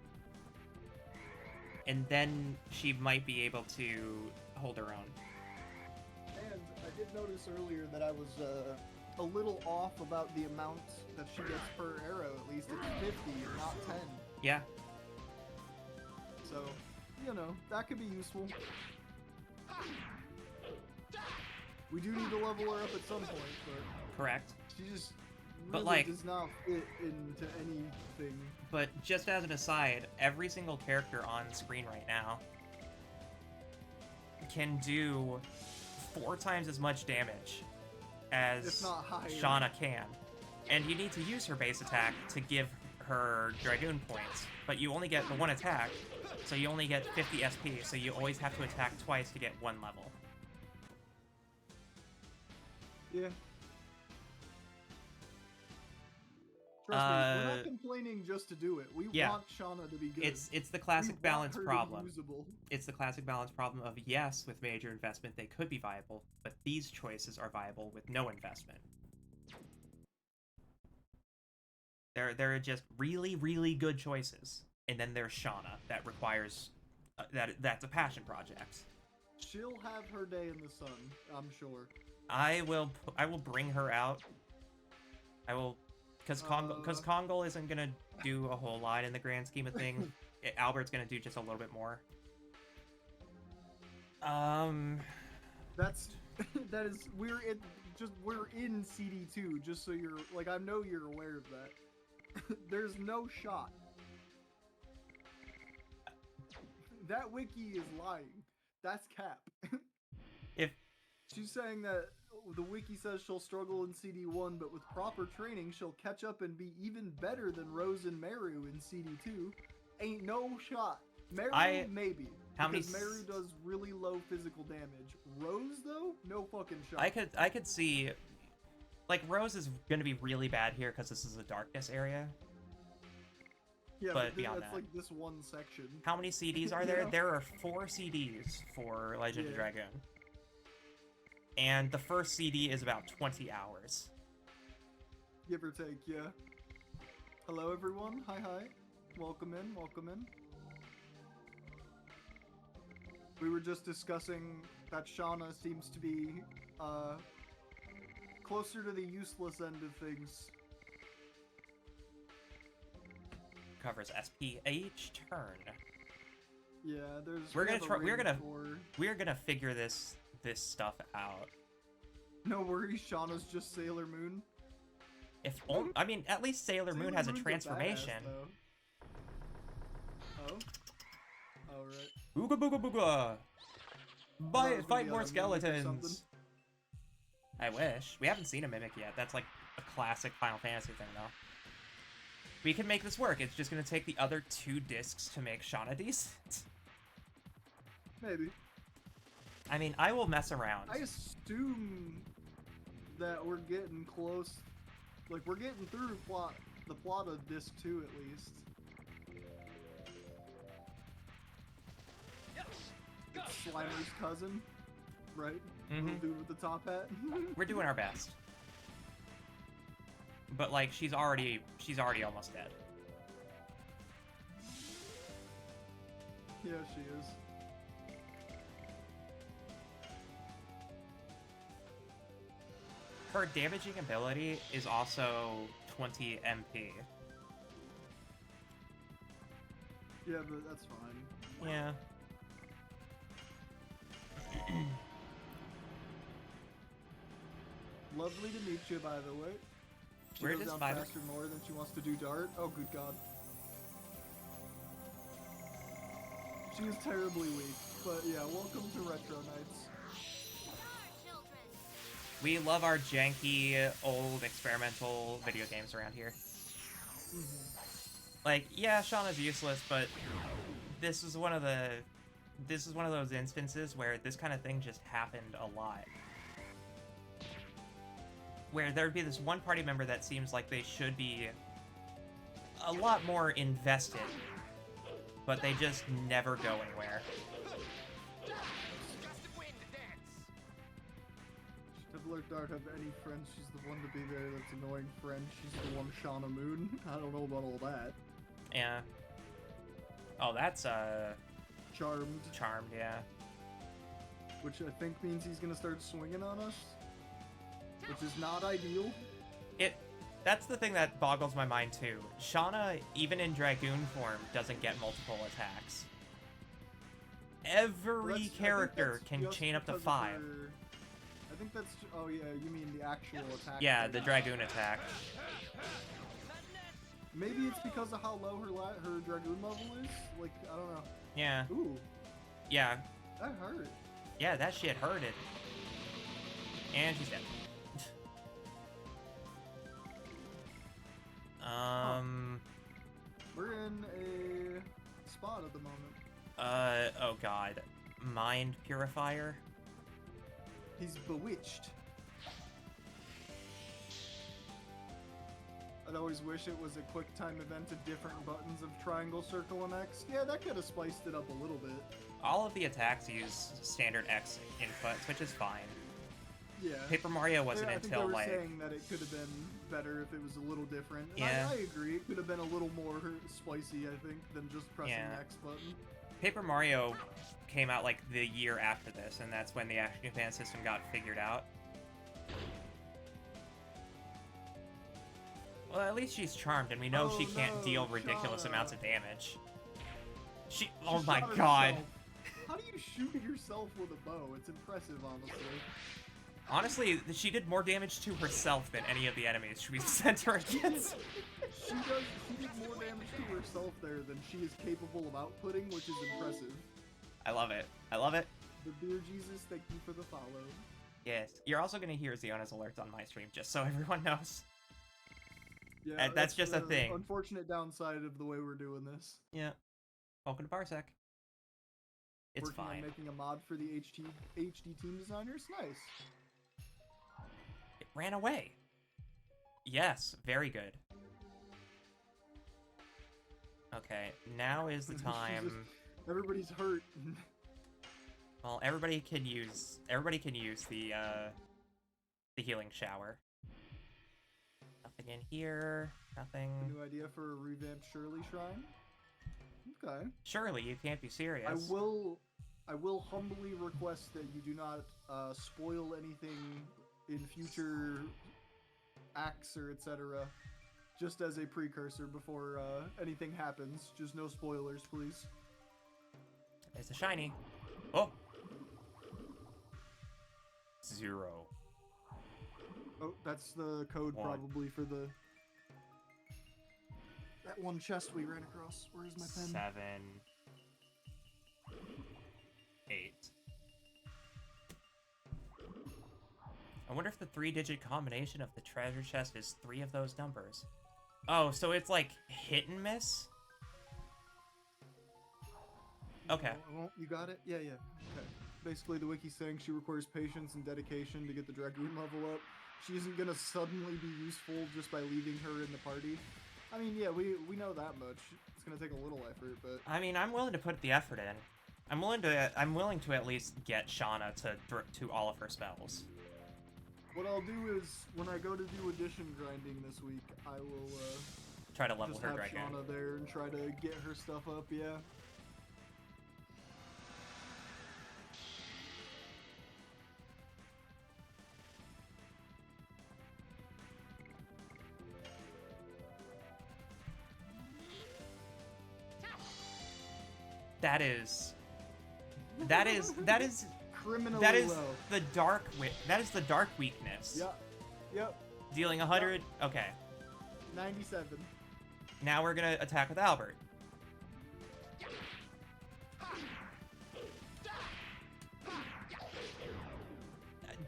And then she might be able to hold her own. And I did notice earlier that I was a little off about the amount that she gets per arrow. At least it's 50, not 10. Yeah. So, you know, that could be useful. We do need to level her up at some point, but Correct. she just But, really like- does not fit into anything. But just as an aside, every single character on screen right now can do 4 times as much damage as If not higher. Shauna can. And you need to use her base attack to give her Dragoon points. But you only get the 1 attack, so you only get 50 SP, so you always have to attack twice to get 1 level. Yeah. Trust me, we're not complaining just to do it. We Yeah. want Shauna to be good. It's the classic We balance want her to be problem. usable. It's the classic balance problem of, yes, with major investment they could be viable, but these choices are viable with no investment. There are just really, really good choices. And then there's Shauna that requires... that's a passion project. She'll have her day in the sun, I'm sure. I will bring her out. I will... Because Kongol isn't going to do a whole lot in the grand scheme of things. Albert's going to do just a little bit more. That's... that is... We're in CD2, just so you're... Like, I know you're aware of that. There's no shot. That wiki is lying. That's cap. If She's saying that the wiki says she'll struggle in CD1, but with proper training, she'll catch up and be even better than Rose and Meru in CD2. Ain't no shot. Meru, maybe. Because Meru does really low physical damage. Rose, though? No fucking shot. I could see... Like, Rose is going to be really bad here because this is a darkness area. Yeah, but beyond that's that. like this one section. How many CDs are there? Yeah. There are 4 CDs for Legend of Yeah. Dragoon. And the first CD is about 20 hours. Give or take, yeah. Hello, everyone. Hi. Welcome in. We were just discussing that Shauna seems to be, closer to the useless end of things. Covers SP each turn. Yeah, We're we gonna have a try. range We're gonna figure this stuff out. No worries, Shauna's just Sailor Moon. I mean, at least Sailor Moon has a Moon's transformation. badass, though. Oh? Alright. Ooga booga booga! thought it was gonna Fight be more a mimic or something. skeletons! I wish. We haven't seen a mimic yet. That's like a classic Final Fantasy thing, though. We can make this work. It's just gonna take the other 2 discs to make Shauna decent. Maybe. I mean, I will mess around. I assume that we're getting close. Like, we're getting through the plot of Disc 2 at least. Yes. Go. It's Slimer's cousin, right? Mhm. Little dude with the top hat. We're doing our best. But like, she's already almost dead. Yeah, she is. Her damaging ability is also 20 MP. Yeah, but that's fine. Yeah. Lovely to meet you, by the way. She We're goes just down vibing. faster more than she wants to do dart. Oh, good god. She is terribly weak, but yeah, welcome to Retro Nights. We love our janky, old, experimental video games around here. Like, yeah, Shauna's useless, but this is one of those instances where this kind of thing just happened a lot. Where there'd be this one party member that seems like they should be a lot more invested, but they just never go anywhere. Tibbler Dart have any friends? She's the one to be there that's annoying friend. She's the one Shauna Moon. I don't know about all that. Yeah. Oh, that's, Charmed. Charmed, yeah. Which I think means he's gonna start swinging on us. Which is not ideal. That's the thing that boggles my mind, too. Shauna, even in Dragoon form, doesn't get multiple attacks. Every character can chain up to 5. I think that's... Oh yeah, you mean the actual attack. Yeah, rate. the Dragoon attack. Maybe it's because of how low her Dragoon level is? Like, I don't know. Yeah. Ooh, Yeah. that hurt. Yeah, that shit hurted. And she's dead. We're in a spot at the moment. Oh god. Mind Purifier? He's bewitched. I'd always wish it was a quick time event of different buttons of triangle, circle, and X. Yeah, that could have spiced it up a little bit. All of the attacks use standard X inputs, which is fine. Yeah. Paper Mario wasn't I think until, they were like... saying that it could have been better if it was a little different. And Yeah. I agree. It could have been a little more spicy, I think, than just pressing Yeah. the X button. Paper Mario came out, like, the year after this, and that's when the Action Command system got figured out. Well, at least she's charmed, and we know Oh, she can't no, deal ridiculous Shauna. amounts of damage. She Oh my shot god. herself. How do you shoot yourself with a bow? It's impressive, honestly. Honestly, she did more damage to herself than any of the enemies we sent her against. She did more damage to herself there than she is capable of outputting, which is impressive. I love it. I love it. The Beer Jesus, thank you for the follow. Yes. You're also going to hear Ziona's alerts on my stream, just so everyone knows. Yeah, That's just a the thing. Unfortunate downside of the way we're doing this. Yeah. Welcome to Parsec. It's Working fine. on making a mod for the HD team designers. Nice. It ran away. Yes, very good. Okay, now is the She's time. Everybody's hurt. Well, everybody can use the healing shower. Nothing in here. Nothing. A new idea for a revamped Shirley Shrine. Okay. Surely you can't be serious. I will humbly request that you do not spoil anything in future acts or etc. Just as a precursor before anything happens. Just no spoilers, please. There's a shiny. Oh. 0. Oh, that's the code 1. probably for that one chest we ran across. Where's my pen? 7. 8. I wonder if the 3-digit combination of the treasure chest is 3 of those numbers. Oh, so it's like hit and miss? Okay. You got it? Yeah. Okay. Basically, the wiki's saying she requires patience and dedication to get the Dragoon level up. She isn't gonna suddenly be useful just by leaving her in the party. I mean, yeah, we know that much. It's gonna take a little effort, but I mean, I'm willing to put the effort in. I'm willing to at least get Shauna to all of her spells. what I'll do is when I go to do addition grinding this week, I will Try to level just her have Dragoon. Shauna there and try to get her stuff up. Yeah. That is Criminally that is low. the dark weakness. Yep. Dealing 100. Okay. 97. Now we're gonna attack with Albert.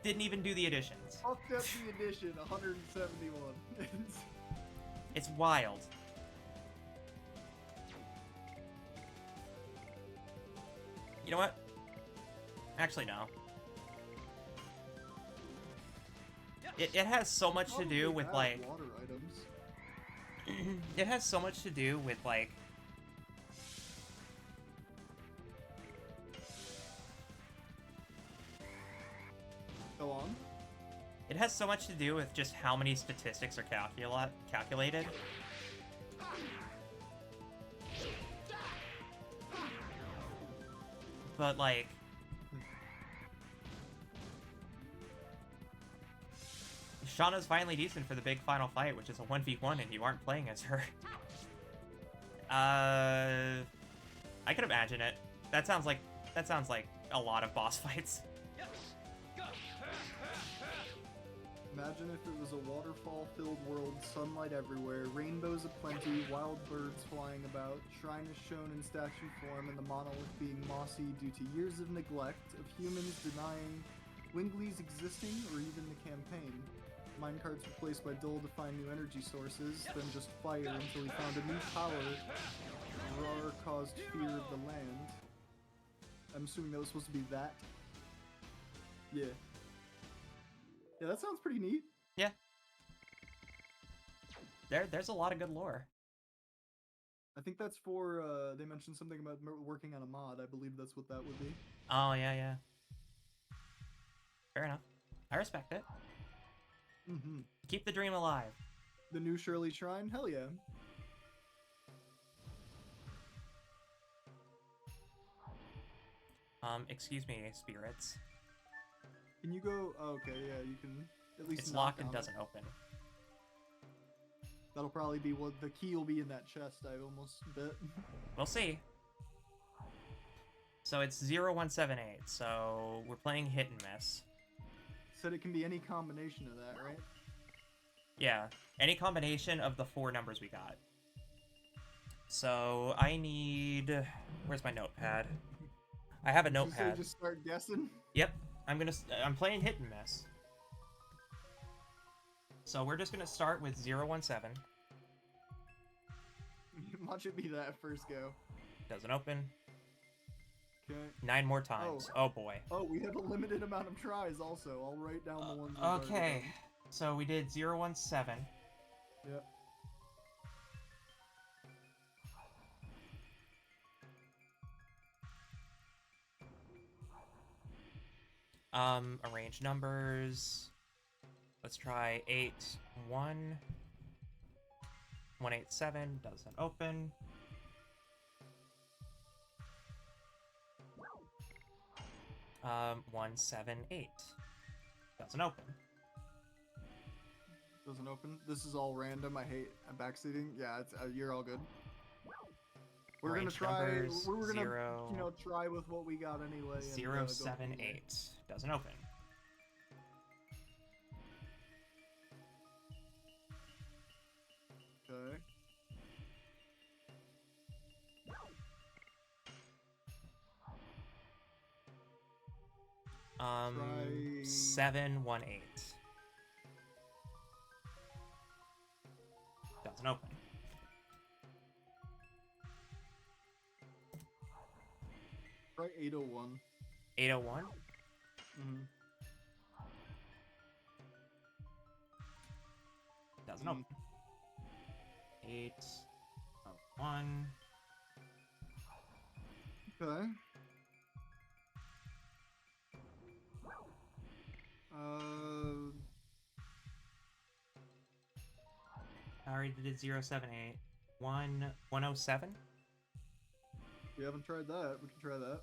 Didn't even do the additions. Fucked up the addition, 171. It's wild. You know what? Actually, no. It has so much to do with, like... water items. It has so much to do with, like... Go on. It has so much to do with just how many statistics are calculated. But, like... Shauna's finally decent for the big final fight, which is a 1v1 and you aren't playing as her. I could imagine it. That sounds like a lot of boss fights. Imagine if it was a waterfall-filled world, sunlight everywhere, rainbows aplenty, wild birds flying about, shrine is shown in statue form, and the monolith being mossy due to years of neglect, of humans denying Wingley's existing or even the campaign. Minecarts replaced by Dole to find new energy sources, then just fire until he found a new power. Rar caused fear of the land. I'm assuming that was supposed to be that. Yeah. Yeah, that sounds pretty neat. Yeah. There's a lot of good lore. I think that's for, they mentioned something about working on a mod. I believe that's what that would be. Oh, yeah. Fair enough. I respect it. Mm-hmm. Keep the dream alive. The new Shirley Shrine? Hell yeah. Excuse me, spirits. Can you go? Oh, okay, yeah, you can at least. It's knock locked and on it. doesn't open. That'll probably be what the key will be in that chest. I almost bet. We'll see. So it's 0178, so we're playing hit and miss. Said it can be any combination of that, right? Yeah, any combination of the 4 numbers we got. So I need... Where's my notepad? I have a notepad. Just start guessing. Yep, I'm playing hit and miss. So we're just gonna start with 017. Watch it be that first go. Doesn't open. Okay. 9 more times. Oh boy. Oh, we have a limited amount of tries also. I'll write down the ones. we've already Okay, done. so we did 017. Yep. Arrange numbers. Let's try 81. 187 doesn't open. Um, 178 doesn't open. Doesn't open. This is all random. I hate backseating. Yeah, it's, you're all good. We're Arrange gonna try. numbers, We're gonna, 0, try with what we got anyway. And, 078 doesn't open. Okay. Try- 718 doesn't open. Try 801. 801? Mm-hmm. Doesn't open. 801. Okay. I already did 078. 107? We haven't tried that. We can try that.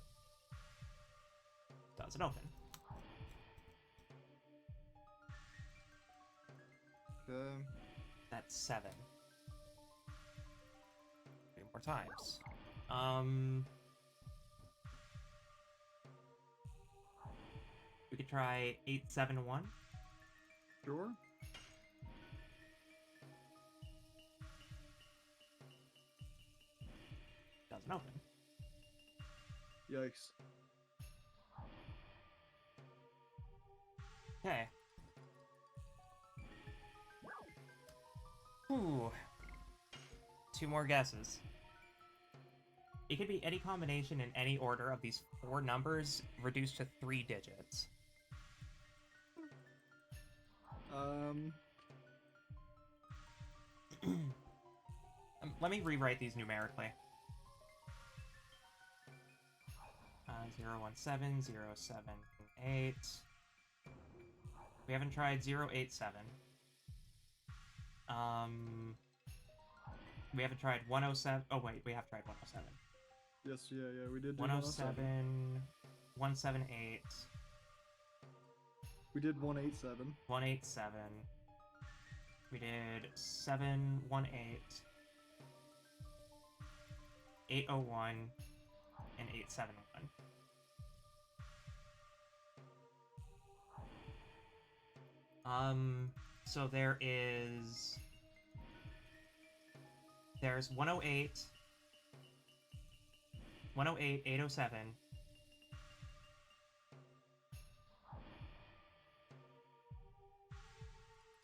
Doesn't open. Okay. That's 7. 3 more times. We could try 871. Sure. Doesn't open. Yikes. Okay. Ooh. 2 more guesses. It could be any combination in any order of these 4 numbers reduced to 3 digits. Let me rewrite these numerically. 017, 078. We haven't tried 087. We haven't tried 107. Oh, wait, we have tried 107. Yes, yeah, we did do 107, 178, We did 187. 187. We did 718, 801, and 871. So there's 108, 108, 807.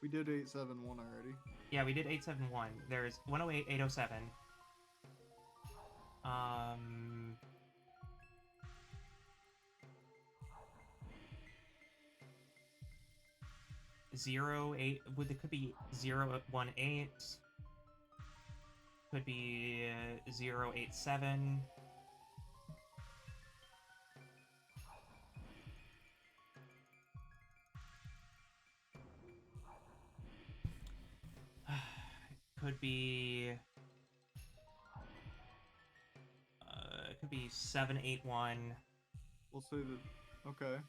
We did 871 already. Yeah, we did 871. There's 108, 807. 08. It could be 018. Could be 087. Could be. It could be 781. We'll say that. Okay.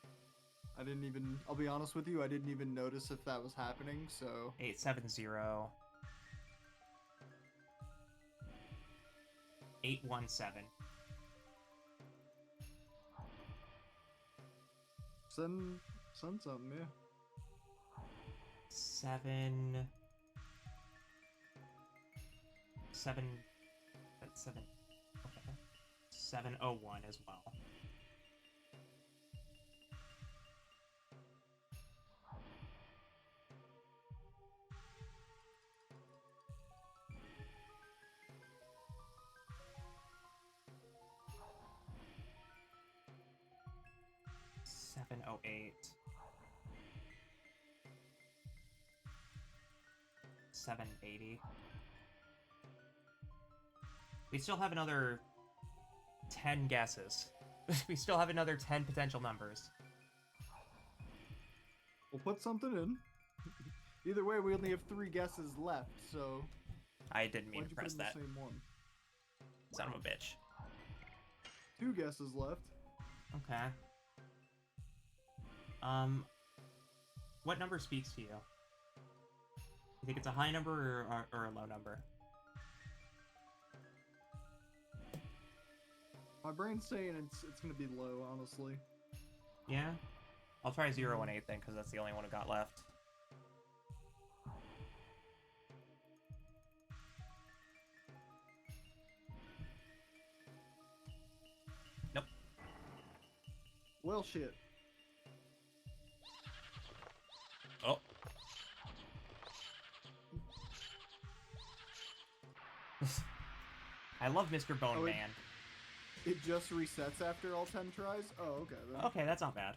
I didn't even. I'll be honest with you. I didn't even notice if that was happening. So 870. 817. send something, yeah. 7. That's 7. Okay. 701 as well. $708. 780. We still have another 10 guesses. We still have another 10 potential numbers. We'll put something in. Either way, we only have 3 guesses left, so. I didn't mean Why'd to you press put in that. the same one? Son of a bitch. 2 guesses left. Okay. What number speaks to you? You think it's a high number or a low number? My brain's saying it's gonna be low, honestly. Yeah? I'll try 018 then, because that's the only one I've got left. Nope. Well, shit. Oh. I love Mr. Bone Oh, Man. It just resets after all 10 tries? Oh, okay then. Okay, that's not bad.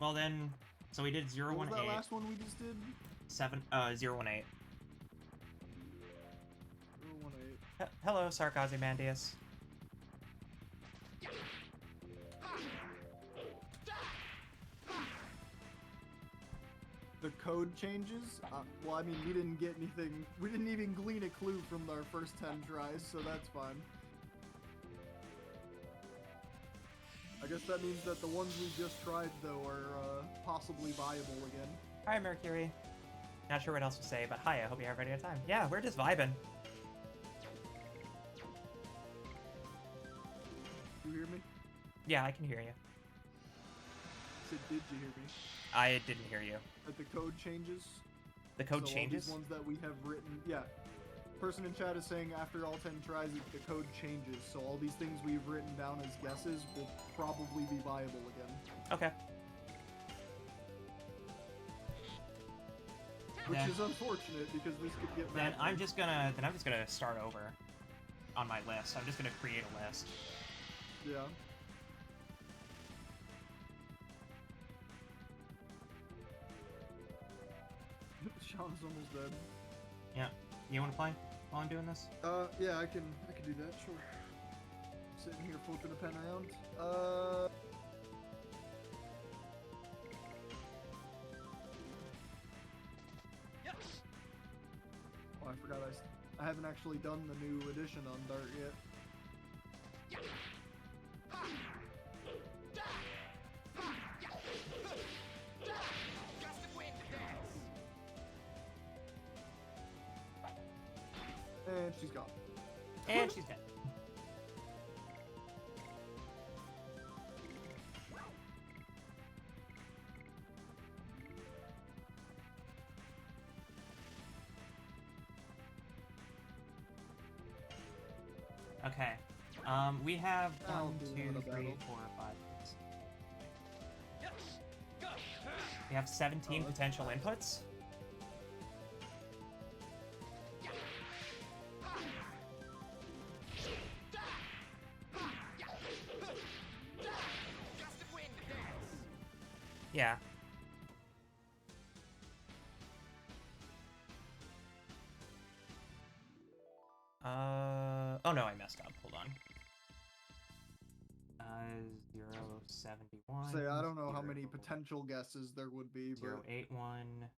Well then, so we did 0, What 1, was that 8, last one we just did? 0, 1, 8. 018. Hello, Sarkazimandius. The code changes? Well, I mean, we didn't get anything. We didn't even glean a clue from our first 10 tries, so that's fine. I guess that means that the ones we just tried, though, are possibly viable again. Hi, Mercury. Not sure what else to say, but hi, I hope you're having a good time. Yeah, we're just vibing. You hear me? Yeah, I can hear you. I said, did you hear me? I didn't hear you. That the code changes? The code So changes? all these ones that we have written, yeah. Person in chat is saying after all 10 tries, the code changes. So all these things we've written down as guesses will probably be viable again. Okay. Which Then- is unfortunate because this could get Then bad. I'm just gonna start over on my list. I'm just gonna create a list. Yeah. Sean's almost dead. Yeah. You wanna play while I'm doing this? Yeah, I can do that, sure. Sitting here flipping a pen around. Yes. Oh, I forgot I haven't actually done the new edition on Dart yet. Gust of wind. And she's gone. And she's dead. Okay. We have I'll 1, do 2, another 3, battle. 4, 5, 6. Yes. Go. We have 17 Oh, that's potential fast. inputs. Gust of wind. Yeah. Oh no, I messed up. Hold on. 071. Say, I don't know how many potential guesses there would be, but 081.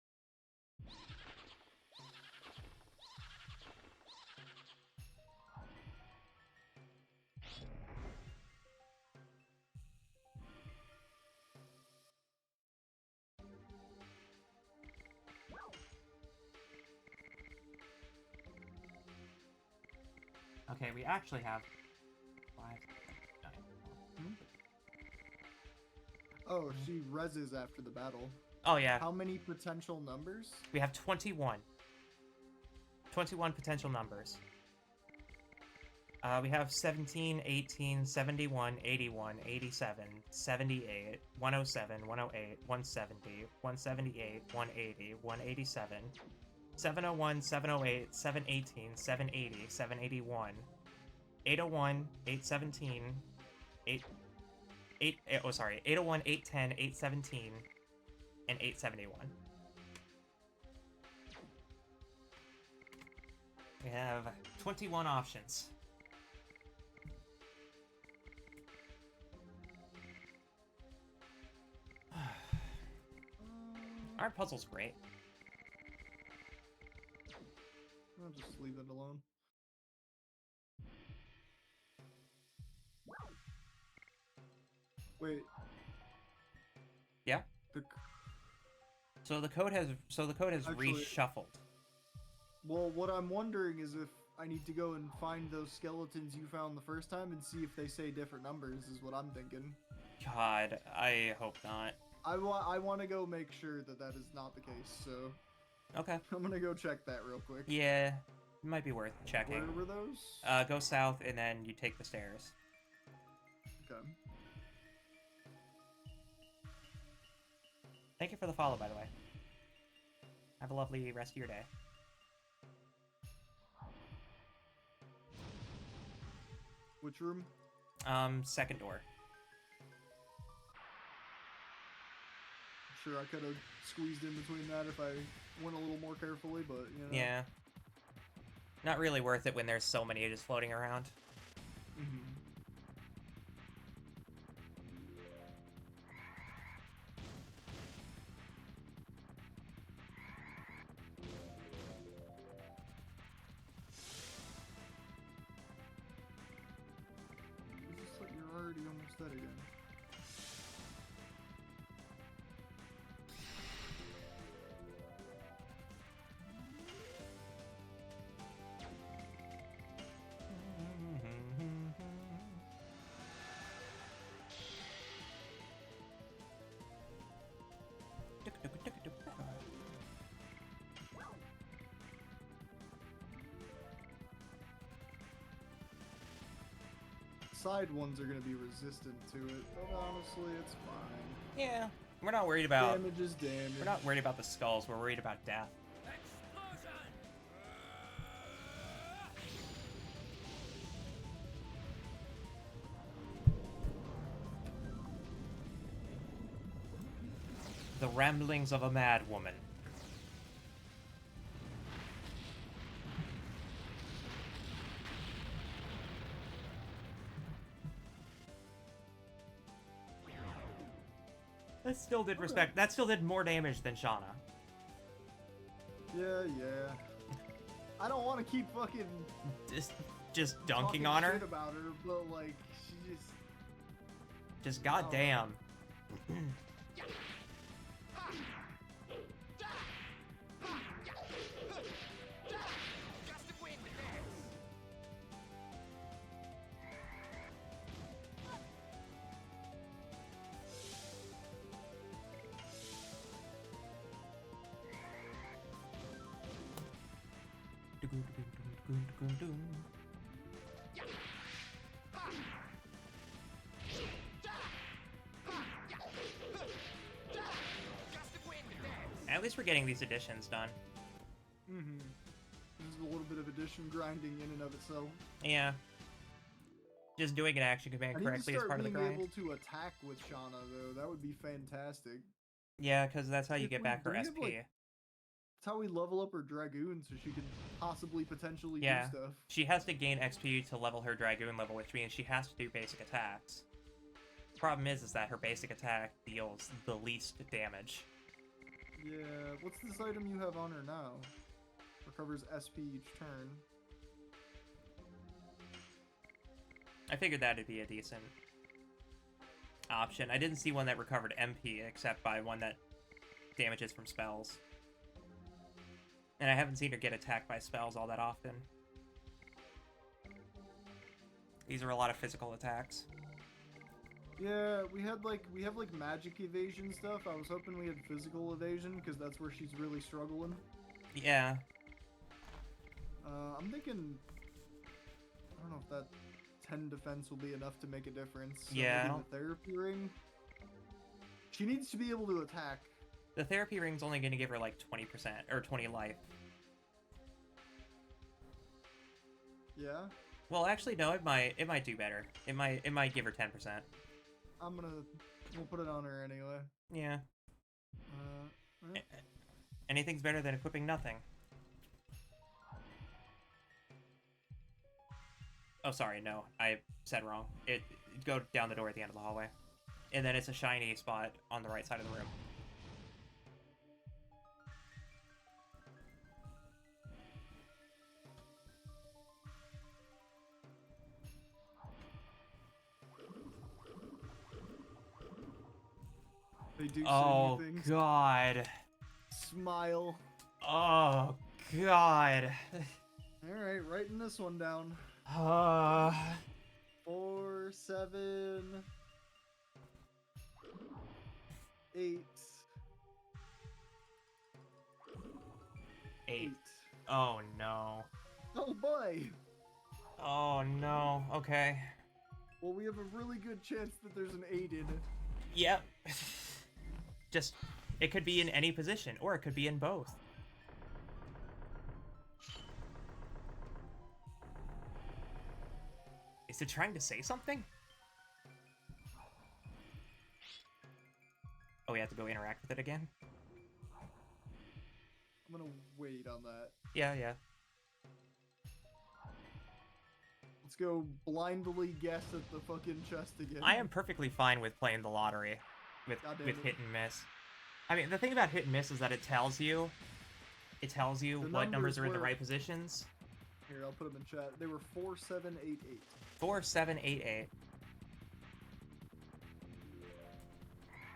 Okay, we actually have 5, 9. oh, she reses after the battle. Oh yeah, How many potential numbers? we have 21. 21 potential numbers. We have 17, 18, 71, 81, 87, 78, 107, 108, 170, 178, 180, 187, 701, 708, 718, 780, 781, 801, 817, 801, 810, 817, and 871. We have 21 options. Our puzzle's great. I'll just leave it alone. Wait. Yeah. The, So the code has Actually- reshuffled. well, what I'm wondering is if I need to go and find those skeletons you found the first time and see if they say different numbers, is what I'm thinking. God, I hope not. I want to go make sure that that is not the case, so Okay. I'm gonna go check that real quick. Yeah, it might be worth checking. Where were those? Go south and then you take the stairs. Okay. Thank you for the follow, by the way. Have a lovely rest of your day. Which room? Second door. Sure, I could have squeezed in between that if I went a little more carefully, but you know. Yeah. Not really worth it when there's so many just floating around. Mhm. It's just like you're already almost dead again. Side ones are gonna be resistant to it, but honestly, it's fine. Yeah, we're not worried about. Damage is damage. We're not worried about the skulls. We're worried about death. Explosion! The ramblings of a mad woman. That still did respect. That still did more damage than Shauna. Yeah. I don't want to keep fucking Just dunking talking on her. shit about her, but like she Just goddamn. Gust of wind! Gust of wind! At least we're getting these additions done. This is a little bit of addition grinding in and of itself. Yeah. Just doing an action command I need to correctly is start part of the being grind. able to attack with Shauna though. That would be fantastic. Yeah, because that's how you If get we- back her do we have, SP. like, That's how we level up her Dragoon so she can possibly potentially Yeah. do stuff. She has to gain XP to level her Dragoon level, which means she has to do basic attacks. Problem is that her basic attack deals the least damage. Yeah, what's this item you have on her now? Recovers SP each turn. I figured that'd be a decent option. I didn't see one that recovered MP except by one that damages from spells. And I haven't seen her get attacked by spells all that often. These are a lot of physical attacks. Yeah, we have like magic evasion stuff. I was hoping we had physical evasion because that's where she's really struggling. Yeah. I'm thinking. I don't know if that 10 defense will be enough to make a difference. So Yeah, I maybe don't- the therapy ring. She needs to be able to attack. The therapy ring's only going to give her like 20% or 20 life. Yeah, Well, actually, no. It might do better. It might give her 10%. we'll put it on her anyway. Yeah. Eh. Anything's better than equipping nothing. Oh, sorry. No, I said wrong. Go down the door at the end of the hallway, and then it's a shiny spot on the right side of the room. They do Oh send you things. God. Smile. Oh God. All right, writing this one down. 4, 7, 8. 8. Oh no. Oh boy. Oh no. Okay. Well, we have a really good chance that there's an 8 in it. Yep. Just, it could be in any position, or it could be in both. Is it trying to say something? Oh, we have to go interact with it again? I'm gonna wait on that. Yeah, yeah. Let's go blindly guess at the fucking chest again. I am perfectly fine with playing the lottery with God damn with it. hit and miss. I mean, the thing about hit and miss is that it tells you The what numbers are in the were- right positions. Here, I'll put them in chat. They were 4, 7, 8, 8. 4, 7, 8, 8.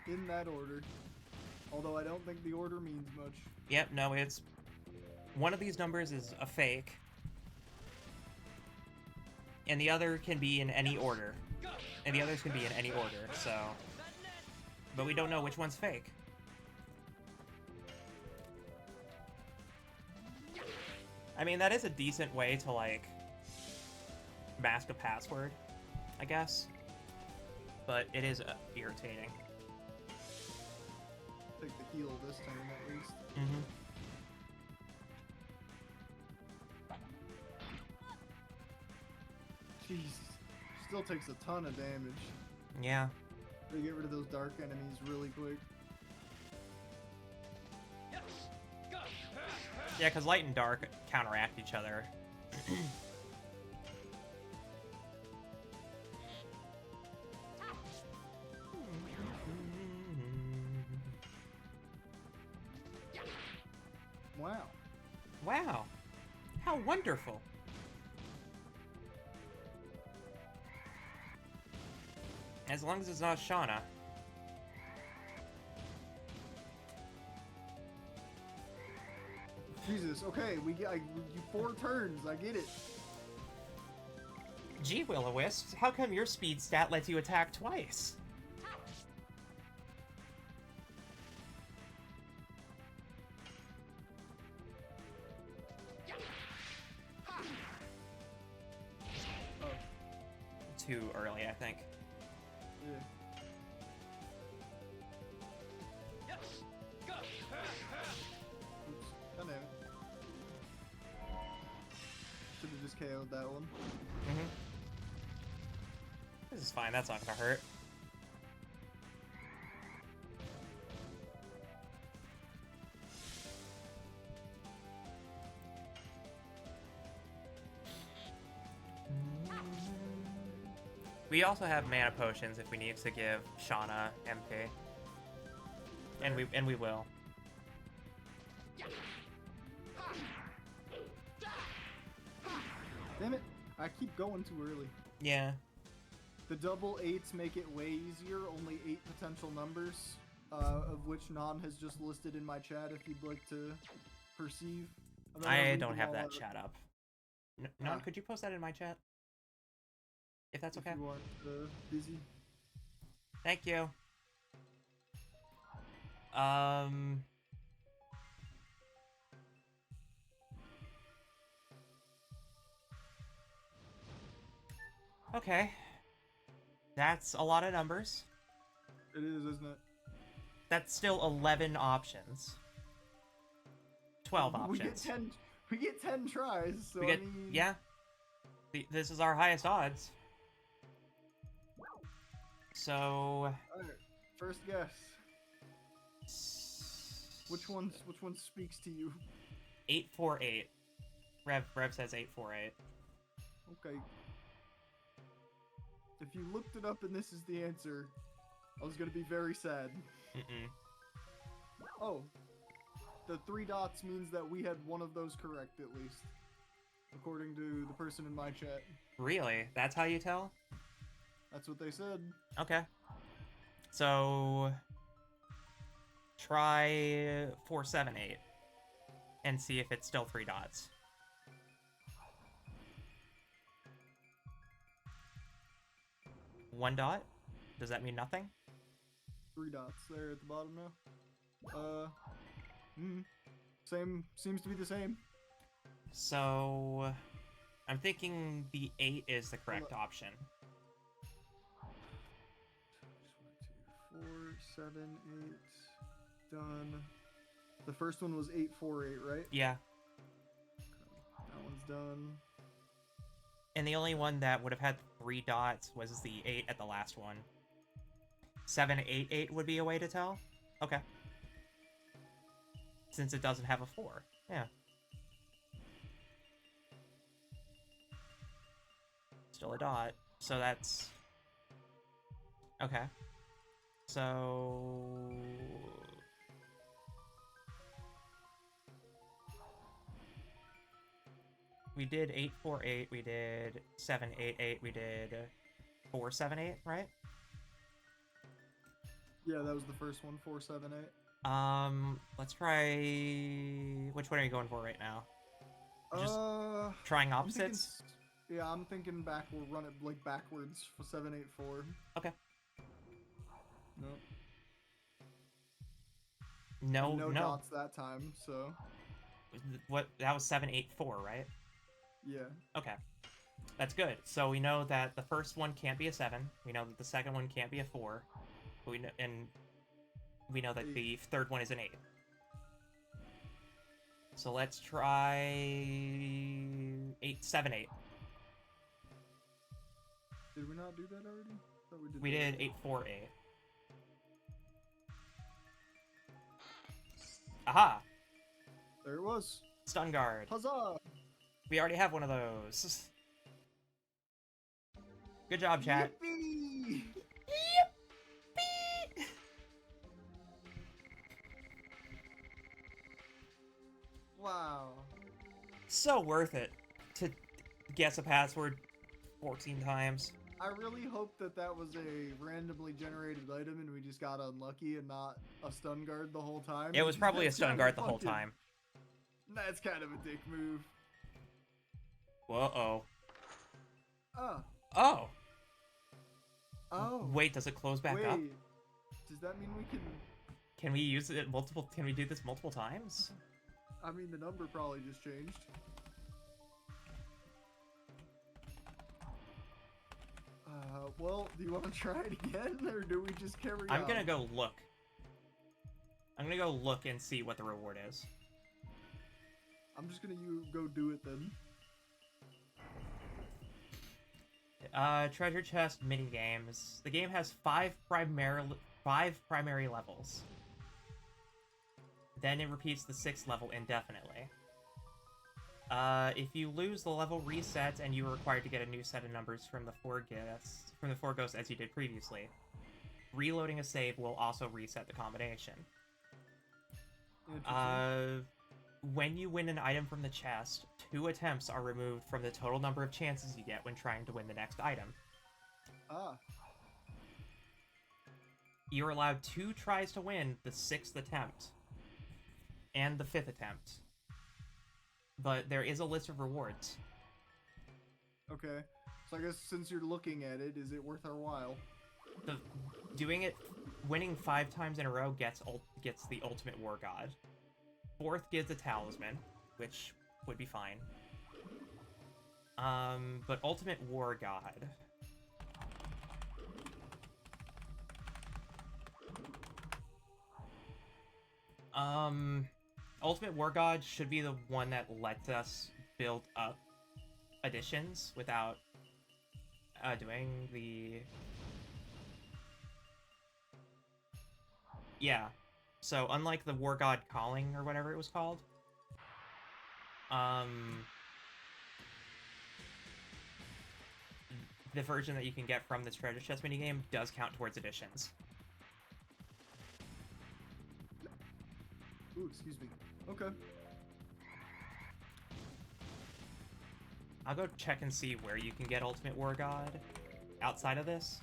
In that order. Although I don't think the order means much. Yep, no, it's... One of these numbers is a fake. And the other can be in any order. And the others can be in any order, so... But we don't know which one's fake. I mean, that is a decent way to, like, mask a password, I guess. But it is irritating. Take the heal this time at least. Mm-hmm. Jeez. Still takes a ton of damage. Yeah. They get rid of those dark enemies really quick. Yeah, because light and dark counteract each other. Wow. Wow. How wonderful. As long as it's not Shauna. Jesus, okay, we get 4 turns, I get it. Gee, Will-O-Wisp, how come your speed stat lets you attack twice? Oh, Too early, I think. yeah. Oops, God damn it. Should've just KO'd that one. Mm-hmm. This is fine, that's not gonna hurt. We also have mana potions if we need to give Shauna MP. And we will. Damn it, I keep going too early. Yeah. The double 8s make it way easier, only 8 potential numbers, of which Non has just listed in my chat if you'd like to perceive. I'm not gonna I read don't them have all that out chat up. Non, Ah. could you post that in my chat? If that's if okay. you aren't busy. Thank you. Okay. That's a lot of numbers. It is, isn't it? That's still 11 options. 12 options. We get 10 tries, so We get, I mean... yeah. This is our highest odds. So... Alright, first guess. Which one speaks to you? 848. Rev says 848. Okay. If you looked it up and this is the answer, I was gonna be very sad. Mm-mm. Oh. The 3 dots means that we had one of those correct, at least. According to the person in my chat. Really? That's how you tell? That's what they said. Okay. So... Try 478. And see if it's still 3 dots. One dot? Does that mean nothing? 3 dots there at the bottom now. Same, seems to be the same. So... I'm thinking the 8 is the correct option. 4, 7, 8. Done. The first one was 848, right? Yeah. That one's done. And the only one that would have had 3 dots was the 8 at the last one. 788 would be a way to tell? Okay. Since it doesn't have a 4. Yeah. Still a dot. So that's... Okay. So... We did 848, we did 788, we did 478, right? Yeah, that was the first one, 478. Let's try... Which one are you going for right now? Just trying opposites? I'm thinking back. We'll run it like backwards for 784. Okay. Nope. No. Dots that time, so. What? That was 784, right? Yeah. Okay. That's good. So we know that the first one can't be a 7. We know that the second one can't be a 4. We know that the third one is an 8. So let's try 878. Did we not do that already? Thought We that. did 848. Aha! There it was. Stun guard. Huzzah! We already have one of those. Good job, chat. Yippee! Yippee! Wow. So worth it to guess a password 14 times. I really hope that that was a randomly generated item and we just got unlucky and not a stun guard the whole time. It was probably a That's stun kinda guard the whole fucking- time. That's kind of a dick move. Whoa-oh. Oh. Oh! Oh. Wait, does it close back Wait. up? Does that mean we can... Can we use it multiple... Can we do this multiple times? I mean, the number probably just changed. Well, do you want to try it again, or do we just carry on? I'm gonna go look. I'm gonna go look and see what the reward is. I'm just gonna go do it then. Treasure chest mini games. The game has five primary levels. Then it repeats the 6th level indefinitely. If you lose, the level resets, and you are required to get a new set of numbers from the four ghosts as you did previously. Reloading a save will also reset the combination. When you win an item from the chest, 2 attempts are removed from the total number of chances you get when trying to win the next item. Ah. You're allowed 2 tries to win the 6th attempt and the 5th attempt. But there is a list of rewards. Okay. So I guess since you're looking at it, is it worth our while? Winning 5 times in a row gets the ultimate war god. 4th gives a talisman, which would be fine. But ultimate war god. Ultimate War God should be the one that lets us build up additions without doing the... Yeah. So, unlike the War God Calling, or whatever it was called, the version that you can get from this treasure chest minigame does count towards additions. Ooh, excuse me. Okay. I'll go check and see where you can get Ultimate War God outside of this.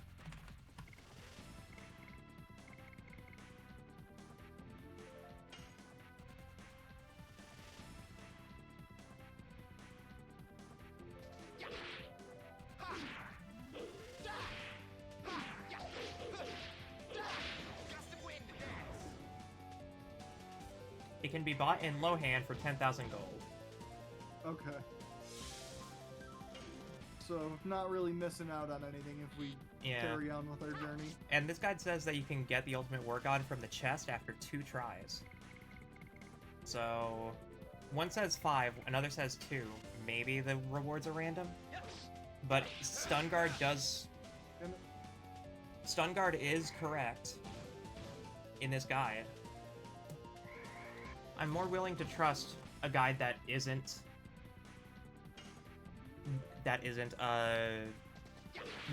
It can be bought in Lohan for 10,000 gold. Okay. So, not really missing out on anything if we carry on with our journey. And this guide says that you can get the Ultimate War God from the chest after 2 tries. So, one says 5, another says 2. Maybe the rewards are random? But Stun Guard is correct. in this guide. I'm more willing to trust a guide that isn't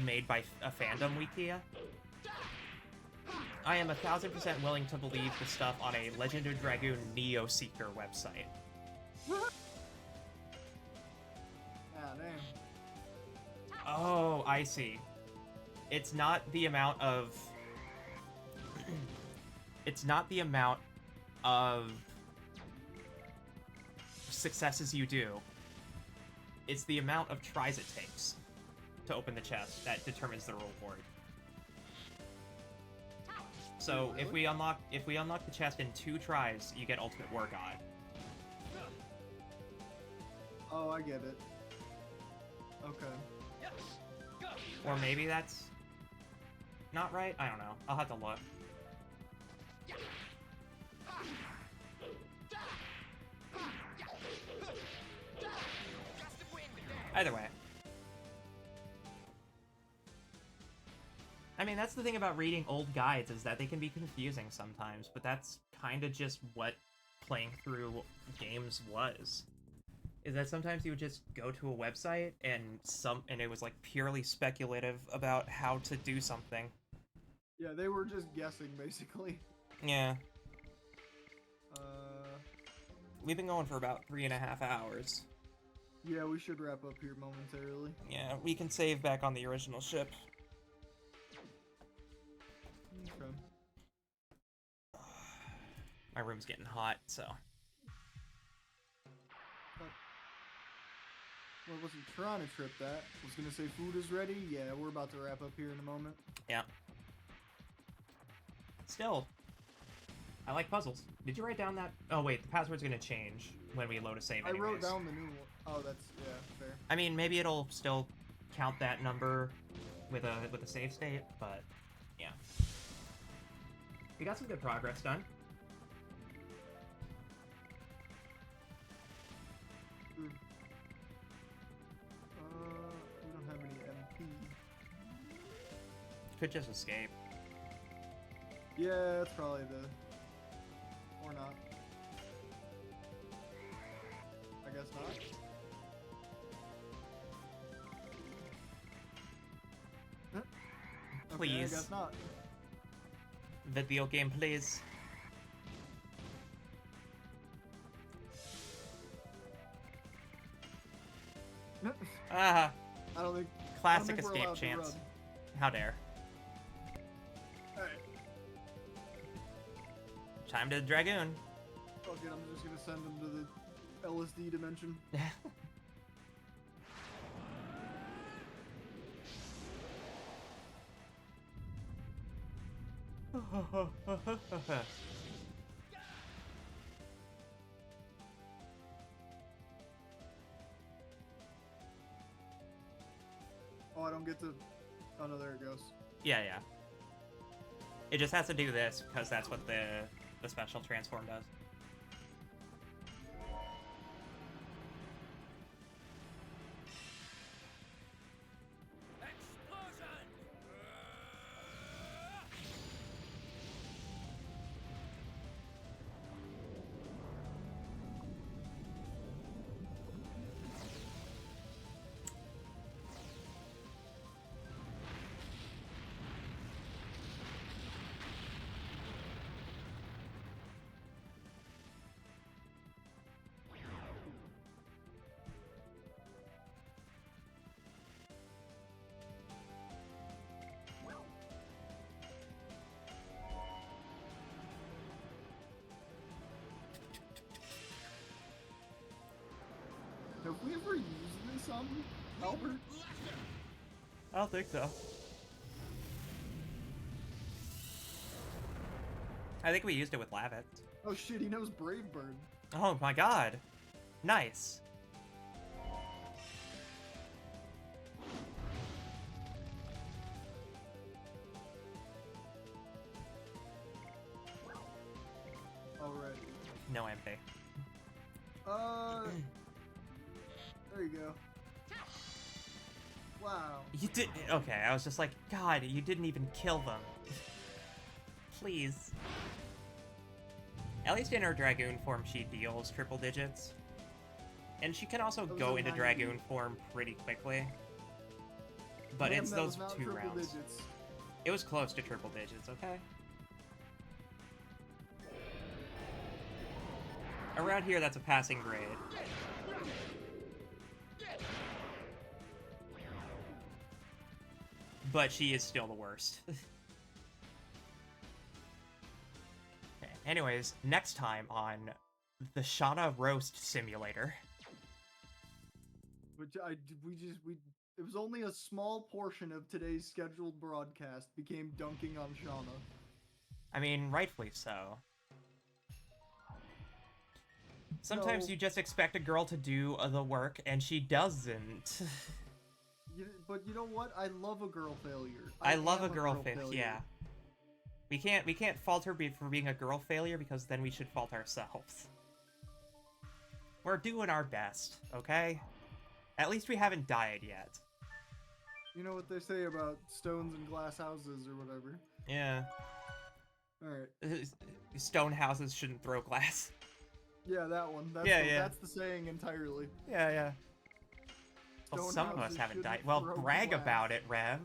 made by a fandom wiki. I am 1000% willing to believe the stuff on a Legend of Dragoon Neo Seeker website. Ah, damn. Oh, I see. It's not the amount of it's not the amount of successes you do. It's the amount of tries it takes to open the chest that determines the reward. So if we unlock the chest in 2 tries, you get Ultimate War God. Oh, I get it. Okay. Or maybe that's not right? I don't know. I'll have to look. Either way. I mean, that's the thing about reading old guides, is that they can be confusing sometimes, but that's kind of just what playing through games was. Is that sometimes you would just go to a website and it was like purely speculative about how to do something. Yeah, they were just guessing, basically. Yeah. We've been going for about 3.5 hours. Yeah, we should wrap up here momentarily. Yeah, we can save back on the original ship. Okay. My room's getting hot, so. Well, I wasn't trying to trip that. I was gonna say food is ready. Yeah, we're about to wrap up here in a moment. Yeah. Still, I like puzzles. Did you write down that? Oh wait, the password's gonna change when we load a save anyways. I wrote down the new one. Oh, that's, yeah, fair. I mean, maybe it'll still count that number with a save state, but yeah. We got some good progress done. We don't have any MP. Could just escape. Yeah, that's probably the... Or not. I guess not. Okay, Please. I guess not. Video game, please. Ah, I don't think... classic we're escape allowed to chance. run. How dare. Alright. Time to Dragoon. Fuck it, I'm just gonna send him to the LSD dimension. Oh, I don't get to... Oh no, there it goes. Yeah, yeah. It just has to do this because that's what the special transform does. Explosion! Have we ever used this on Albert? I don't think so. I think we used it with Lavit. Oh shit, he knows Brave Bird. Oh my god. Nice. Alright. No MP. There you go. Wow. You did. Okay, I was just like, God, you didn't even kill them. Please. At least in her Dragoon form, she deals triple digits. And she can also Those go are into 90. Dragoon form pretty quickly. But Damn, it's that those was not 2 triple rounds. digits. It was close to triple digits, okay? Around here, that's a passing grade. But she is still the worst. Okay, anyways, next time on the Shauna Roast Simulator. Which it was only a small portion of today's scheduled broadcast became dunking on Shauna. I mean, rightfully so. Sometimes No. you just expect a girl to do the work, and she doesn't. But you know what? I love a girl failure. I love am a girl failure. Yeah. We can't fault her for being a girl failure, because then we should fault ourselves. We're doing our best, okay? At least we haven't died yet. You know what they say about stones and glass houses or whatever. Yeah. Alright. Stone houses shouldn't throw glass. Yeah, that one. That's the saying entirely. Yeah, yeah. Well, Stone some of us houses haven't died. shouldn't Well, throw brag glass. about it, Rev.